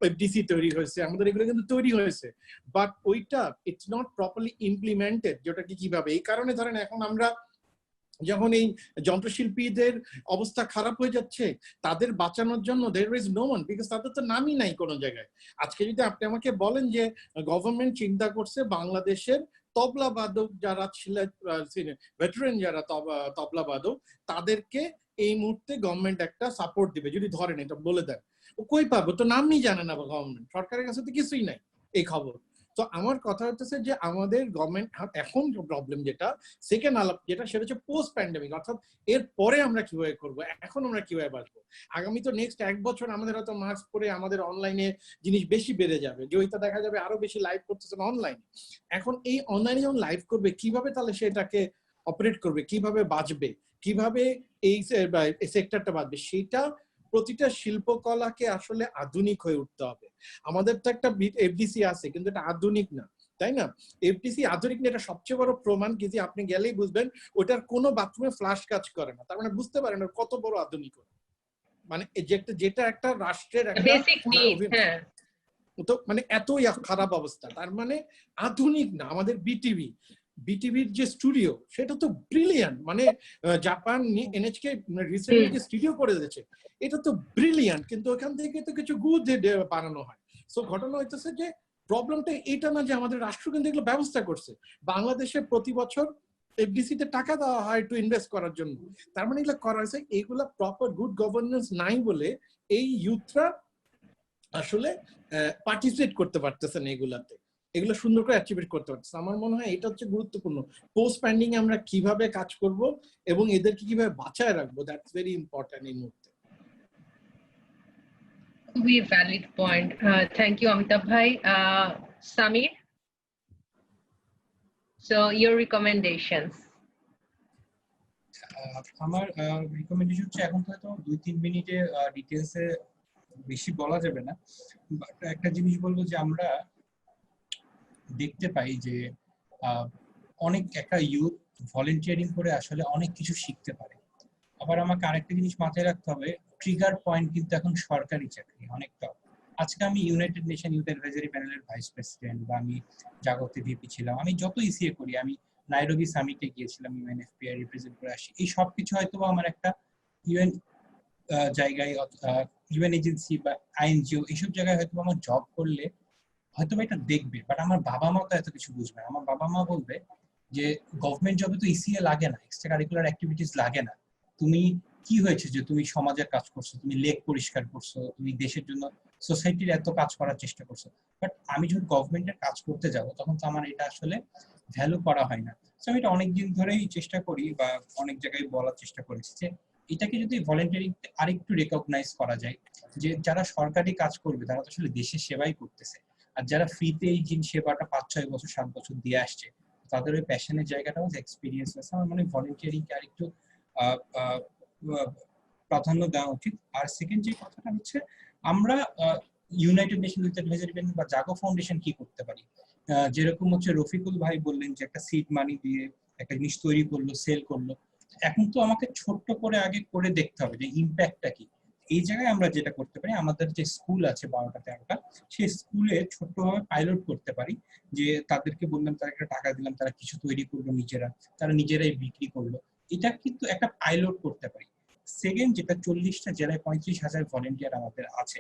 এফডিসি তৈরি হয়েছে, আমাদের এগুলো কিন্তু তৈরি হয়েছে, বাট ওইটা ইটস নট প্রপারলি ইমপ্লিমেন্টেড। যেটা কিভাবে, এই কারণে ধরেন এখন আমরা যখন এই যন্ত্রশিল্পীদের অবস্থা খারাপ হয়ে যাচ্ছে, তাদের বাঁচানোর জন্য there is no one, because তাদের তো নামই নাই কোনো জায়গায়। আজকে যদি আপনি আমাকে বলেন যে গভর্নমেন্ট চিন্তা করছে বাংলাদেশের তবলা বাদক যারা ছিলেন, ভেটারেন যারা তবলা বাদক, তাদেরকে এই মুহূর্তে গভর্নমেন্ট একটা সাপোর্ট দিবে, যদি ধরেন এটা বলে দেন, ও কই পাবো? তো নামই জানে না গভর্নমেন্ট, সরকারের কাছে তো কিছুই নাই এই খবর। তো আমার কথা হচ্ছে যে আমাদের গভর্নমেন্ট এখন প্রবলেম যেটা সেকেন্ড আলাপ যেটা, সেটা হচ্ছে পোস্ট প্যান্ডেমিক, অর্থাৎ এর পরে আমরা কিভাবে করবো, এখন আমরা কিভাবে বাঁচবো। আগামী তো নেক্সট 1 বছর আমাদের হয়তো মাস্ক পরে আমাদের অনলাইনে জিনিস বেশি বেড়ে যাবে, যে ওইটা দেখা যাবে আরো বেশি লাইভ করতেছেন অনলাইনে। এখন এই অনলাইনে যখন লাইভ করবে, কিভাবে তাহলে সেটাকে অপারেট করবে, কিভাবে বাঁচবে, কিভাবে এই সেক্টরটা বাঁচবে, সেটা প্রতিটা শিল্পকলাকে আসলে আধুনিক হয়ে উঠতে হবে। আমাদের তো একটা এফডিসি আছে, কিন্তু এটা আধুনিক না, তাই না? এফডিসি আধুনিক না, এটা সবচেয়ে বড় প্রমাণ কি যে আপনি গেলেই বুঝবেন ওটার কোনো বাথরুমে ফ্লাশ কাজ করে না। তার মানে বুঝতে পারেন কত বড় আধুনিক। মানে যেটা একটা রাষ্ট্রের তো মানে এতই খারাপ অবস্থা, তার মানে আধুনিক না। আমাদের বিটিভির যে স্টুডিও, সেটা তো ব্রিলিয়ান্ট, মানে জাপান এনএচকে রিসেন্টলি যে স্টুডিও করে দিয়েছে, এটা তো ব্রিলিয়ান্ট, কিন্তু ওখান থেকে তো কিছু গুড বানানো হয়। সো ঘটনা হইতেছে যে প্রবলেমটা এটা না যে আমাদের রাষ্ট্র কিন্তু এগুলো ব্যবস্থা করছে। বাংলাদেশে প্রতি বছর এফডিসি তে টাকা দেওয়া হয় টু ইনভেস্ট করার জন্য, তার মানে এগুলো করা হয়েছে। এইগুলা প্রপার গুড গভর্নেন্স নাই বলে এই ইউথরা আসলে পার্টিসিপেট করতে পারতেছে না এগুলাতে, এগুলো সুন্দর করে অ্যাচিভ করতে পারতেছে। আমার মনে হয় এটা হচ্ছে গুরুত্বপূর্ণ। পোস্ট প্যান্ডিং আমরা কিভাবে কাজ করব এবং এদেরকে কিভাবে বাঁচায় রাখবো, দ্যাটস ভেরি ইম্পর্টেন্ট এই মুহূর্তে। খুবই valid point, thank you Amitabh ভাই। Samir, so your recommendations. আমার রিকমেন্ডেশন হচ্ছে, এখন তো হয়তো 2-3 মিনিটে ডিটেইলসে বেশি বলা যাবে না, বাট একটা জিনিস বলবো যে আমরা দেখতে পাই যে অনেক একটা ইউথ ভলেন্টিয়ারিং করে আসলে অনেক কিছু শিখতে পারে। আবার আমাকে আরেকটা জিনিস মাথায় রাখতে হবে, ট্রিগার পয়েন্ট কিন্তু এখন সরকারি চাকরি অনেকটা। আজকে আমি ইউনাইটেড নেশন ইউথ অ্যাডভাইজারি প্যানেলের ভাইস প্রেসিডেন্ট, বা আমি জাগতে ভিপি ছিলাম, আমি যত ইসিএ করি, আমি নাইরোবি সামিটে গিয়েছিলাম ইউএনএফপিআই রিপ্রেজেন্ট করে আসি, এই সব কিছু হয়তো আমার একটা ইউএন জায়গায়, ইউএন এজেন্সি বা আইএনজিও, এইসব জায়গায় হয়তো আমার জব করলে হয়তো এটা দেখবে, বাট আমার বাবা মা তো এত কিছু বুঝবে না। আমার বাবা মা বলবে যে গভর্নমেন্ট জবে তো ইসিএ লাগে না, এক্সট্রা কারিকুলার অ্যাক্টিভিটিস লাগে না, তুমি কি হয়েছে যে তুমি সমাজের কাজ করছো, তুমি লেক পরিষ্কার করছো, তুমি দেশের জন্য সোসাইটির এত কাজ করার চেষ্টা করছো, বাট আমি যখন গভর্নমেন্টের কাজ করতে যাব তখন তো আমার এটা আসলে ভ্যালু করা হয় না। সো আমি এটা অনেকদিন ধরেই চেষ্টা করি বা অনেক জায়গায় বলার চেষ্টা করেছি যে এটাকে যদি ভলেন্টারি আরেকটু রেকগনাইজ করা যায়, যে যারা সরকারি কাজ করবে তারা তো আসলে দেশের সেবাই করতেছে, আর যারা ফ্রিতে এই জিনিস সেবাটা 5-6 বছর 7 বছর দিয়ে আসছে, তাদের ওই প্যাশনের জায়গাটাও এক্সপিরিয়েন্স আছে। আমার মনে হয় ভলেন্টিয়ারিংকে আরেকটু প্রাধান্য দেওয়া উচিত। আর সেকেন্ড যে কথাটা হচ্ছে, আমরা United nation youth advisory panel বা জাগো ফাউন্ডেশন কি করতে পারি, যেরকম হচ্ছে রফিকুল ভাই বললেন যে একটা সিড মানি দিয়ে একটা জিনিস তৈরি করলো, সেল করলো, এখন তো আমাকে ছোট্ট করে আগে করে দেখতে হবে যে ইম্প্যাক্টটা কি। এই জায়গায় আমরা যেটা করতে পারি, আমাদের যে স্কুল আছে 12টা 13টা, সেই স্কুলে ছোট্টভাবে পাইলট করতে পারি, যে তাদেরকে বললাম, তাদেরকে টাকা দিলাম, তারা কিছু তৈরি করলো নিজেরা, তারা নিজেরাই বিক্রি করলো। এটা কিন্তু একটা পাইলট করতে পারি। সেকেন্ড, যেটা 40টা জেলায় 35,000 ভলেন্টিয়ার আমাদের আছে,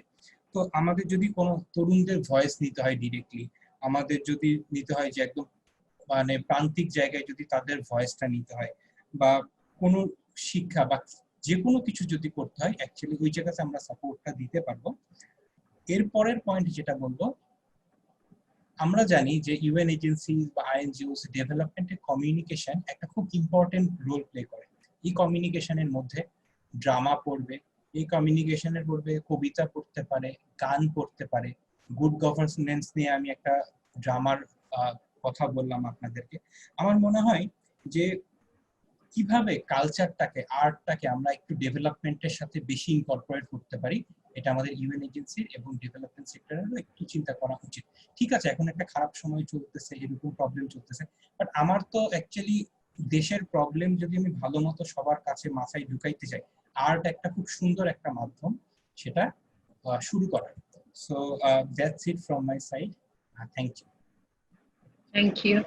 তো আমাদের যদি কোনো তরুণদের ভয়েস নিতে হয় ডিরেক্টলি, আমাদের যদি নিতে হয় যে একদম মানে প্রান্তিক জায়গায় যদি তাদের ভয়েসটা নিতে হয়, বা কোনো শিক্ষা বা যে কোনো কিছু যদি করতে হয়, অ্যাকচুয়ালি ওই জায়গাতে আমরা সাপোর্টটা দিতে পারবো। এর পরের পয়েন্ট যেটা বলবো, আমরা জানি যে ইউএন এজেন্সি বা আইএনজিওস ডেভেলপমেন্টের কমিউনিকেশন একটা খুব ইম্পর্টেন্ট রোল প্লে করে। এই কমিউনিকেশনের মধ্যে ড্রামা পড়বে, এই কমিউনিকেশনের পড়বে কবিতা পড়তে পারে, গান পড়তে পারে। গুড গভর্নেন্স নিয়ে আমি একটা ড্রামার কথা বললাম আপনাদেরকে। আমার মনে হয় যে কিভাবে কালচারটাকে, আর্টটাকে আমরা একটু ডেভেলপমেন্টের সাথে বেশি ইনকর্পোরেট করতে পারি, এটা আমাদের ইউএন এজেন্সির এবং ডেভেলপমেন্ট সেক্টরেরও একটু চিন্তা করা উচিত। ঠিক আছে, এখন একটা খারাপ সময় চলতেছে, এরকম প্রবলেম চলতেছে, বাট আমার তো অ্যাকচুয়ালি দেশের প্রবলেম যদি আমি ভালো মতো সবার কাছে মাথায় ঢুকাইতে চাই, আর্ট একটা খুব সুন্দর একটা মাধ্যম সেটা শুরু করার। So that's it from my side. Thank you. Thank you.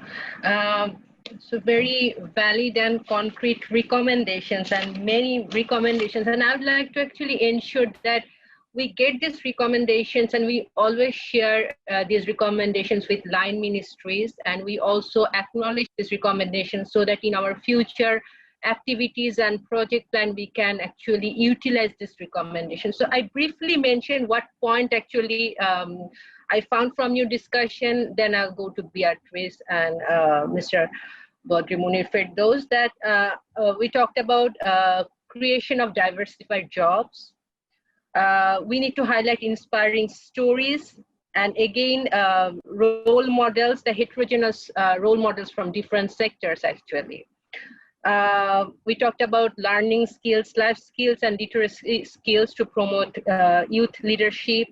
So very valid and concrete recommendations, and many recommendations. And I would like to actually ensure that we get these recommendations and we always share these recommendations with line ministries, and we also acknowledge these recommendations so that in our future activities and project plan we can actually utilize this recommendation. So I briefly mentioned what point actually I found from your discussion, then I'll go to Beatrice and Mr. Badri Munir Firdaus, that we talked about creation of diversified jobs. We need to highlight inspiring stories, and again, role models, the heterogeneous role models from different sectors actually. We talked about learning skills, life skills, and literacy skills to promote youth leadership.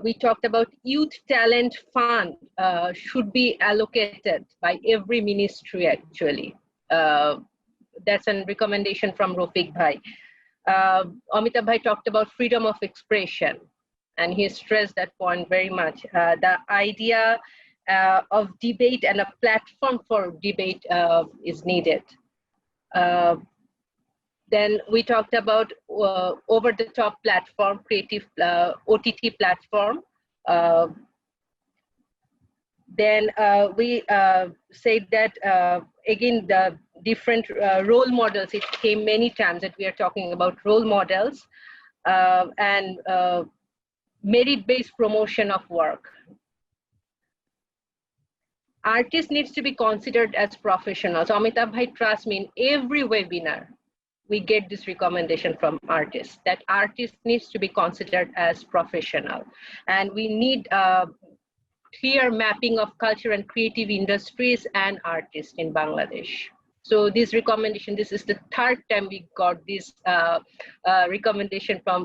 We talked about youth talent fund should be allocated by every ministry actually. That's a recommendation from Rofik Bhai. Amitabh Bhai talked about freedom of expression, and he stressed that point very much. The idea of debate and a platform for debate is needed. Then we talked about over-the-top platform, creative OTT platform. Then we said that, again, the different role models, it came many times that we are talking about role models and merit-based promotion of work. Artists needs to be considered as professionals. Amitabh Bhai, trust me, in every webinar, we get this recommendation from artists, that artists needs to be considered as professional. And we need clear mapping of culture and creative industries and artists in Bangladesh. So this recommendation, this is the third time we got this recommendation from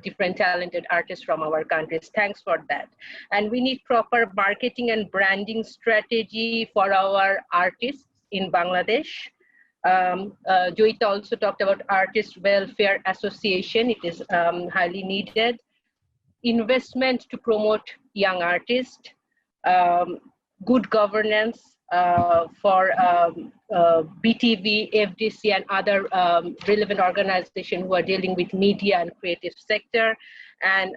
different talented artists from our countries. Thanks for that. And we need proper marketing and branding strategy for our artists in Bangladesh. Joyita also talked about Artist Welfare Association. It is highly needed. Investment to promote young artists. Good governance for BTV, FDC, and other relevant organizations who are dealing with media and creative sector. And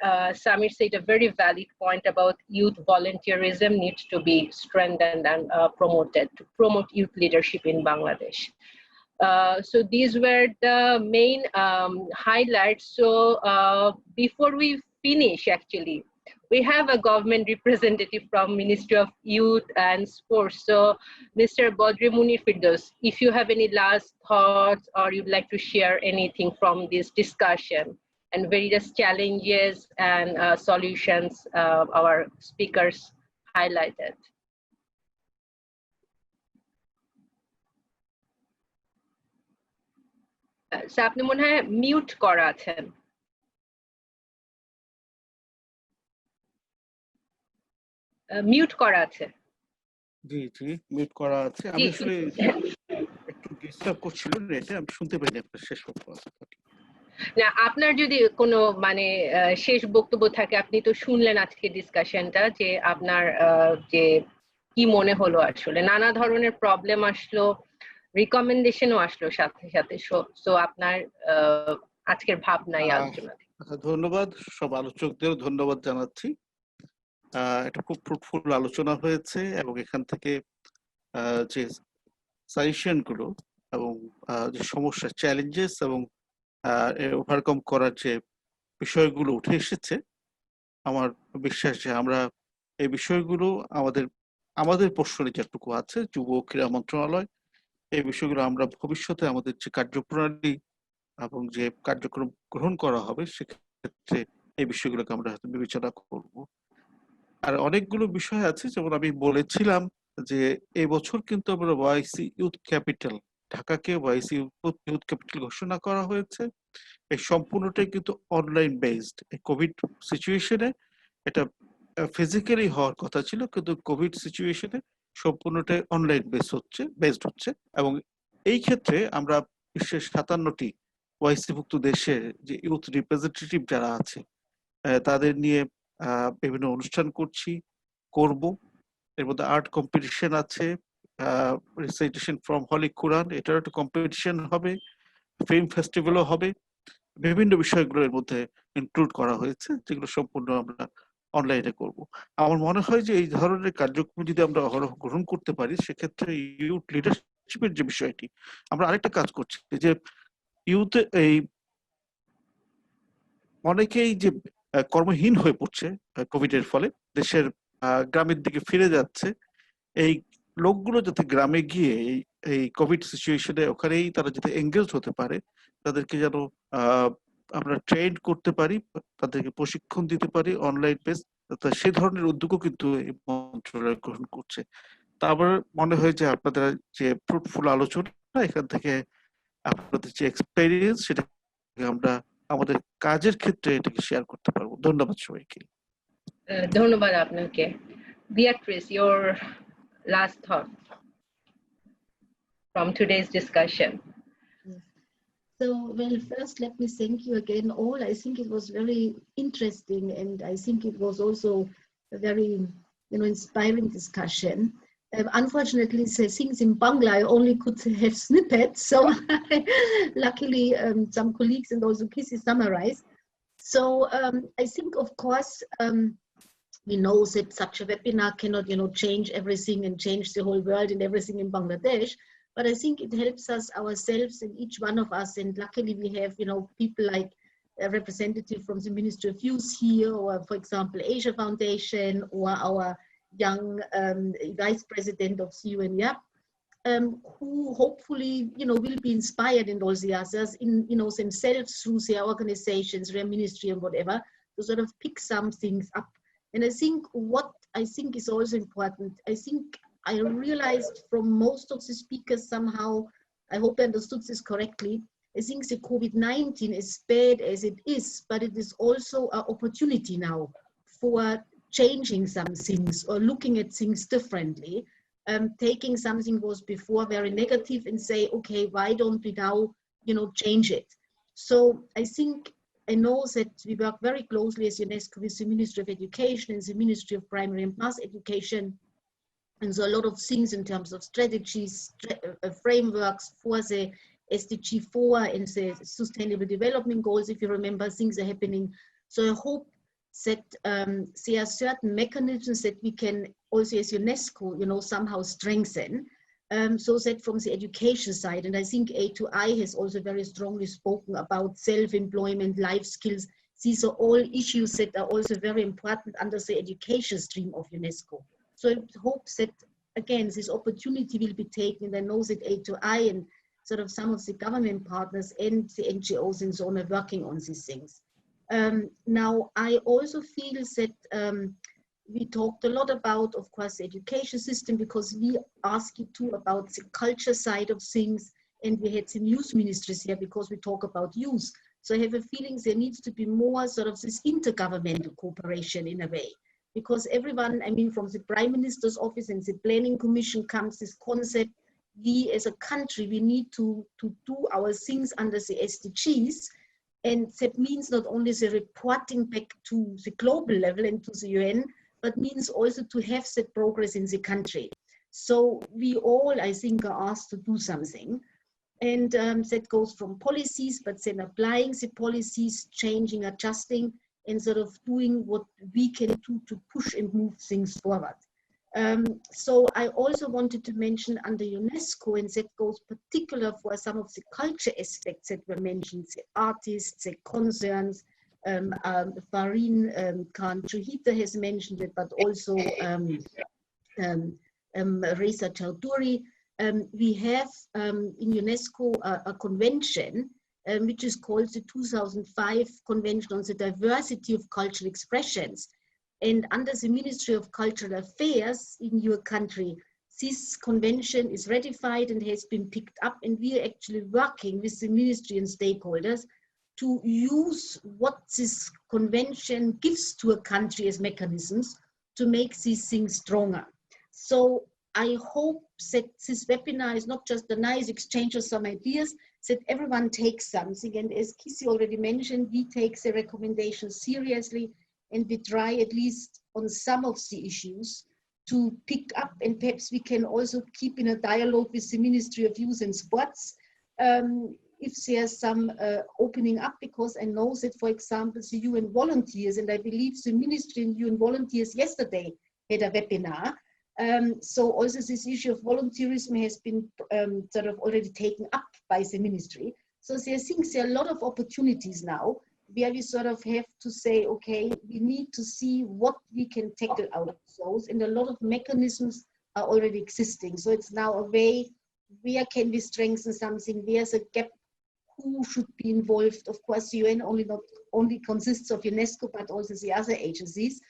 Samir said a very valid point about youth volunteerism needs to be strengthened and promoted to promote youth leadership in Bangladesh. So these were the main highlights. So before we finish, actually, we have a government representative from Ministry of Youth and Sports. So Mr. Badri Munir Firdaus, if you have any last thoughts or you'd like to share anything from this discussion and various challenges and solutions our speakers highlighted. আপনি মনে হয় mute করা আছেন। Mute করা আছে। জি জি mute করা আছে। আমি জি, আসলে একটু ডিস্টার্ব করছিল নেটে, আমি শুনতে পাইনি আপনার শেষ কথা। না আপনার যদি কোনো মানে শেষ বক্তব্য থাকে, আপনি তো শুনলেন আজকে ডিসকাশনটা, যে আপনার যে কি মনে হলো, আসলে নানা ধরনের প্রবলেম আসলো, রিকমেন্ডেশনও আসলো সাথে সাথে, সো আপনার আজকের ভাবনা এই আলোচনা থেকে। আচ্ছা, ধন্যবাদ সব আলোচকদের, ধন্যবাদ জানাচ্ছি। এটা খুব ফ্রুটফুল আলোচনা হয়েছে এবং এখান থেকে যে সাজেশন গুলো এবং যে সমস্যা, চ্যালেঞ্জেস এবং ওভারকাম করার যে বিষয়গুলো উঠে এসেছে, আমার বিশ্বাস যে আমরা এই বিষয়গুলো আমাদের পোর্শনে যেটুকু আছে, যুব ক্রীড়া মন্ত্রণালয়, এই বিষয়গুলো আমরা ভবিষ্যতে আমাদের যে কার্যপ্রণালী এবং যে কার্যক্রম গ্রহণ করা হবে সেক্ষেত্রে এই বিষয়গুলোকে আমরা হয়তো বিবেচনা করব। আর অনেকগুলো বিষয় আছে, যেমন আমি বলেছিলাম যে এই বছর কিন্তু আমরা ওয়াইসি ইউথ ক্যাপিটাল, ঢাকাকে ওয়াইসি ইউথ ক্যাপিটাল ঘোষণা করা হয়েছে। এই সম্পূর্ণটাই কিন্তু অনলাইন বেসড। এই কোভিড সিচুয়েশনে এটা ফিজিক্যালি হওয়ার কথা ছিল, কিন্তু কোভিড সিচুয়েশনে সম্পূর্ণটাই অনলাইন বেসড হচ্ছে। এবং এই ক্ষেত্রে আমরা বিশ্বের 57টি ওয়াইসিভুক্ত দেশের যে ইউথ রিপ্রেজেন্টেটিভ যারা আছে তাদের নিয়ে বিভিন্ন অনুষ্ঠান করব। এর মধ্যে আর্ট কম্পিটিশন আছে, রিসাইটেশন ফ্রম হলি কোরআন, এটার একটা কম্পিটিশন হবে, ফিল্ম ফেস্টিভ্যালও হবে। বিভিন্ন বিষয়গুলো এর মধ্যে ইনক্লুড করা হয়েছে, যেগুলো সম্পূর্ণ আমরা অনলাইনে করব। আমার মনে হয় যে এই ধরনের কার্যক্রম যদি আমরা অহরহ গ্রহণ করতে পারি, সেক্ষেত্রে ইউথ লিডারশিপের যে বিষয়টি, আমরা আরেকটা কাজ করছি যে ইউথ এই অনেকেই যে কর্মহীন হয়ে পড়ছে কোভিড এর ফলে, দেশের গ্রামের দিকে ফিরে যাচ্ছে, এই লোকগুলো যাতে গ্রামে গিয়ে এই কোভিড সিচুয়েশনে ওখানেই তারা যাতে এঙ্গেজ হতে পারে, তাদেরকে যেন আমরা ট্রেন করতে পারি, তাদেরকে প্রশিক্ষণ দিতে পারি অনলাইন বেস, সেই ধরনের উদ্যোগও কিন্তু এই মন্ত্রণালয় গ্রহণ করছে। তা আমার মনে হয় যে আপনাদের যে ফ্রুটফুল আলোচনা, এখান থেকে আপনাদের যে এক্সপেরিয়েন্স, সেটা আমরা আমাদের কাজের ক্ষেত্রে এটাকে শেয়ার করতে পারবো। ধন্যবাদ সবাইকে। ধন্যবাদ আপনাকে। Beatrice, your last thought from today's discussion. So, well, first, let me thank you again all. I think it was very interesting, and I think it was also a very, inspiring discussion. Unfortunately, the things in Bangla, I only could have snippets, so luckily some colleagues and also Kisi summarized. So I think, of course, we know that such a webinar cannot, change everything and change the whole world and everything in Bangladesh. But I think it helps us ourselves and each one of us. And luckily we have, people like a representative from the Ministry of Youth here, or for example, Asia Foundation, or our young Vice President of the UNYAP, who hopefully, will be inspired in all the others in, themselves through their organizations, their ministry and whatever, to sort of pick some things up. And I think what I think is also important, I realized from most of the speakers somehow, I hope I understood this correctly, I think the COVID-19, as bad as it is, but it is also an opportunity now for changing some things or looking at things differently, taking something was before very negative and say, okay, why don't we now, change it? So I think, I know that we work very closely as UNESCO with the Ministry of Education and the Ministry of Primary and Mass Education. And so a lot of things in terms of strategies, frameworks for the SDG 4 and the Sustainable Development Goals, if you remember, things are happening. So I hope that there are certain mechanisms that we can also as UNESCO, somehow strengthen. So that from the education side, and I think A2I has also very strongly spoken about self-employment, life skills. These are all issues that are also very important under the education stream of UNESCO. So I hope that, again, this opportunity will be taken, and I know that A2I and sort of some of the government partners and the NGOs and so on are working on these things. Now, I also feel that we talked a lot about, of course, the education system, because we asked you too about the culture side of things, and we had some youth ministries here because we talk about youth. So I have a feeling there needs to be more sort of this intergovernmental cooperation in a way, because everyone, I mean, from the Prime Minister's office and the Planning Commission comes this concept, we as a country, we need to do our things under the SDGs. And that means not only the reporting back to the global level and to the UN, but means also to have that progress in the country. So we all, I think, are asked to do something. And that goes from policies, but then applying the policies, changing, adjusting, and sort of doing what we can do to push and move things forward. So I also wanted to mention under UNESCO, and that goes particular for some of the culture aspects that were mentioned, the artists, the concerns, Farin Khan Juhita has mentioned it, but also Reza Chowdhury. We have in UNESCO a convention which is called the 2005 Convention on the Diversity of Cultural Expressions. And under the Ministry of Cultural Affairs in your country, this convention is ratified and has been picked up, and we are actually working with the ministry and stakeholders to use what this convention gives to a country as mechanisms to make these things stronger. So I hope that this webinar is not just a nice exchange of some ideas, that everyone takes something. And as Kisi already mentioned, we take the recommendations seriously, and we try at least on some of the issues to pick up, and perhaps we can also keep in a dialogue with the Ministry of Youth and Sports if there's some opening up, because I know that, for example, the UN volunteers, and I believe the Ministry and UN volunteers yesterday had a webinar. So also this issue of volunteerism has been sort of already taken up by the ministry. So I think there are a lot of opportunities now where we sort of have to say, okay, we need to see what we can tackle out of those, and a lot of mechanisms are already existing. So it's now a way, where can we strengthen something, where's a gap, who should be involved. Of course, the UN not only consists of UNESCO, but also the other agencies.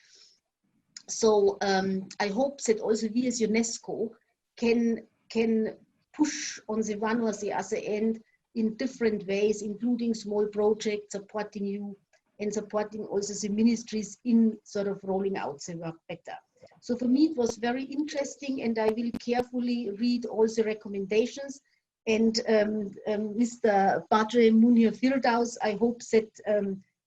So I hope that also we as UNESCO can push on the one or the other end in different ways, including small projects, supporting you and supporting also the ministries in sort of rolling out the work better. So for me, it was very interesting, and I will carefully read all the recommendations. And Mr. Badre Munir Firdaus, I hope that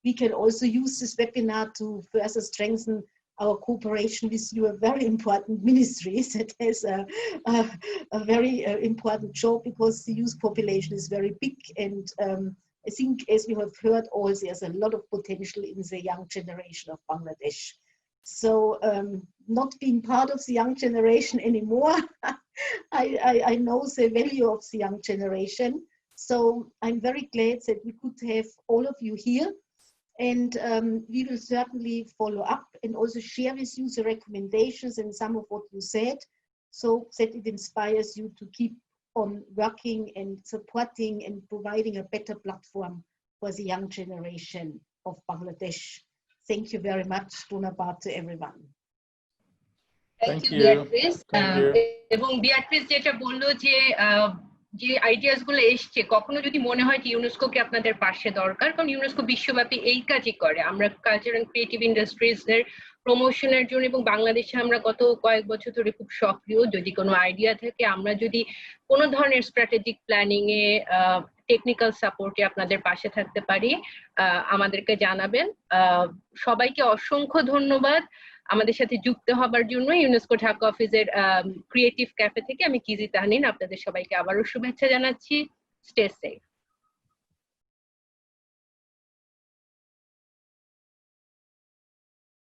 we can also use this webinar to further strengthen our cooperation with you, a very important ministry that has a very important job, because the youth population is very big. And I think, as we have heard, also there's a lot of potential in the young generation of Bangladesh. So not being part of the young generation anymore, I know the value of the young generation. So I'm very glad that we could have all of you here. And we will certainly follow up and also share with you the recommendations and some of what you said, so that it inspires you to keep on working and supporting and providing a better platform for the young generation of Bangladesh. Thank you very much. Dhunabad to everyone. Thank you, Beatrice. এবং Beatrice যেটা বললো যে ideas গুলো এসছে, কখনো যদি মনে হয় যে ইউনেস্কোকে আপনাদের পাশে দরকার, কারণ ইউনেস্কো বিশ্বব্যাপী এই কাজই করে। আমরা কালচার এন্ড ক্রিয়েটিভ ইন্ডাস্ট্রিজ এর প্রমোশনের জন্য এবং বাংলাদেশে আমরা গত কয়েক বছর ধরে খুব সক্রিয়। যদি কোনো আইডিয়া থাকে, আমরা যদি কোনো ধরনের স্ট্র্যাটেজিক প্ল্যানিং এ, টেকনিক্যাল সাপোর্টে আপনাদের পাশে থাকতে পারি, আমাদেরকে জানাবেন। সবাইকে অসংখ্য ধন্যবাদ আমাদের সাথে যুক্ত হবার জন্য। ইউনেস্কো ঢাকা অফিসের ক্রিয়েটিভ ক্যাফে থেকে আমি কিজি তাহনিন আপনাদের সবাইকে আবারও শুভেচ্ছা জানাচ্ছি। Stay safe.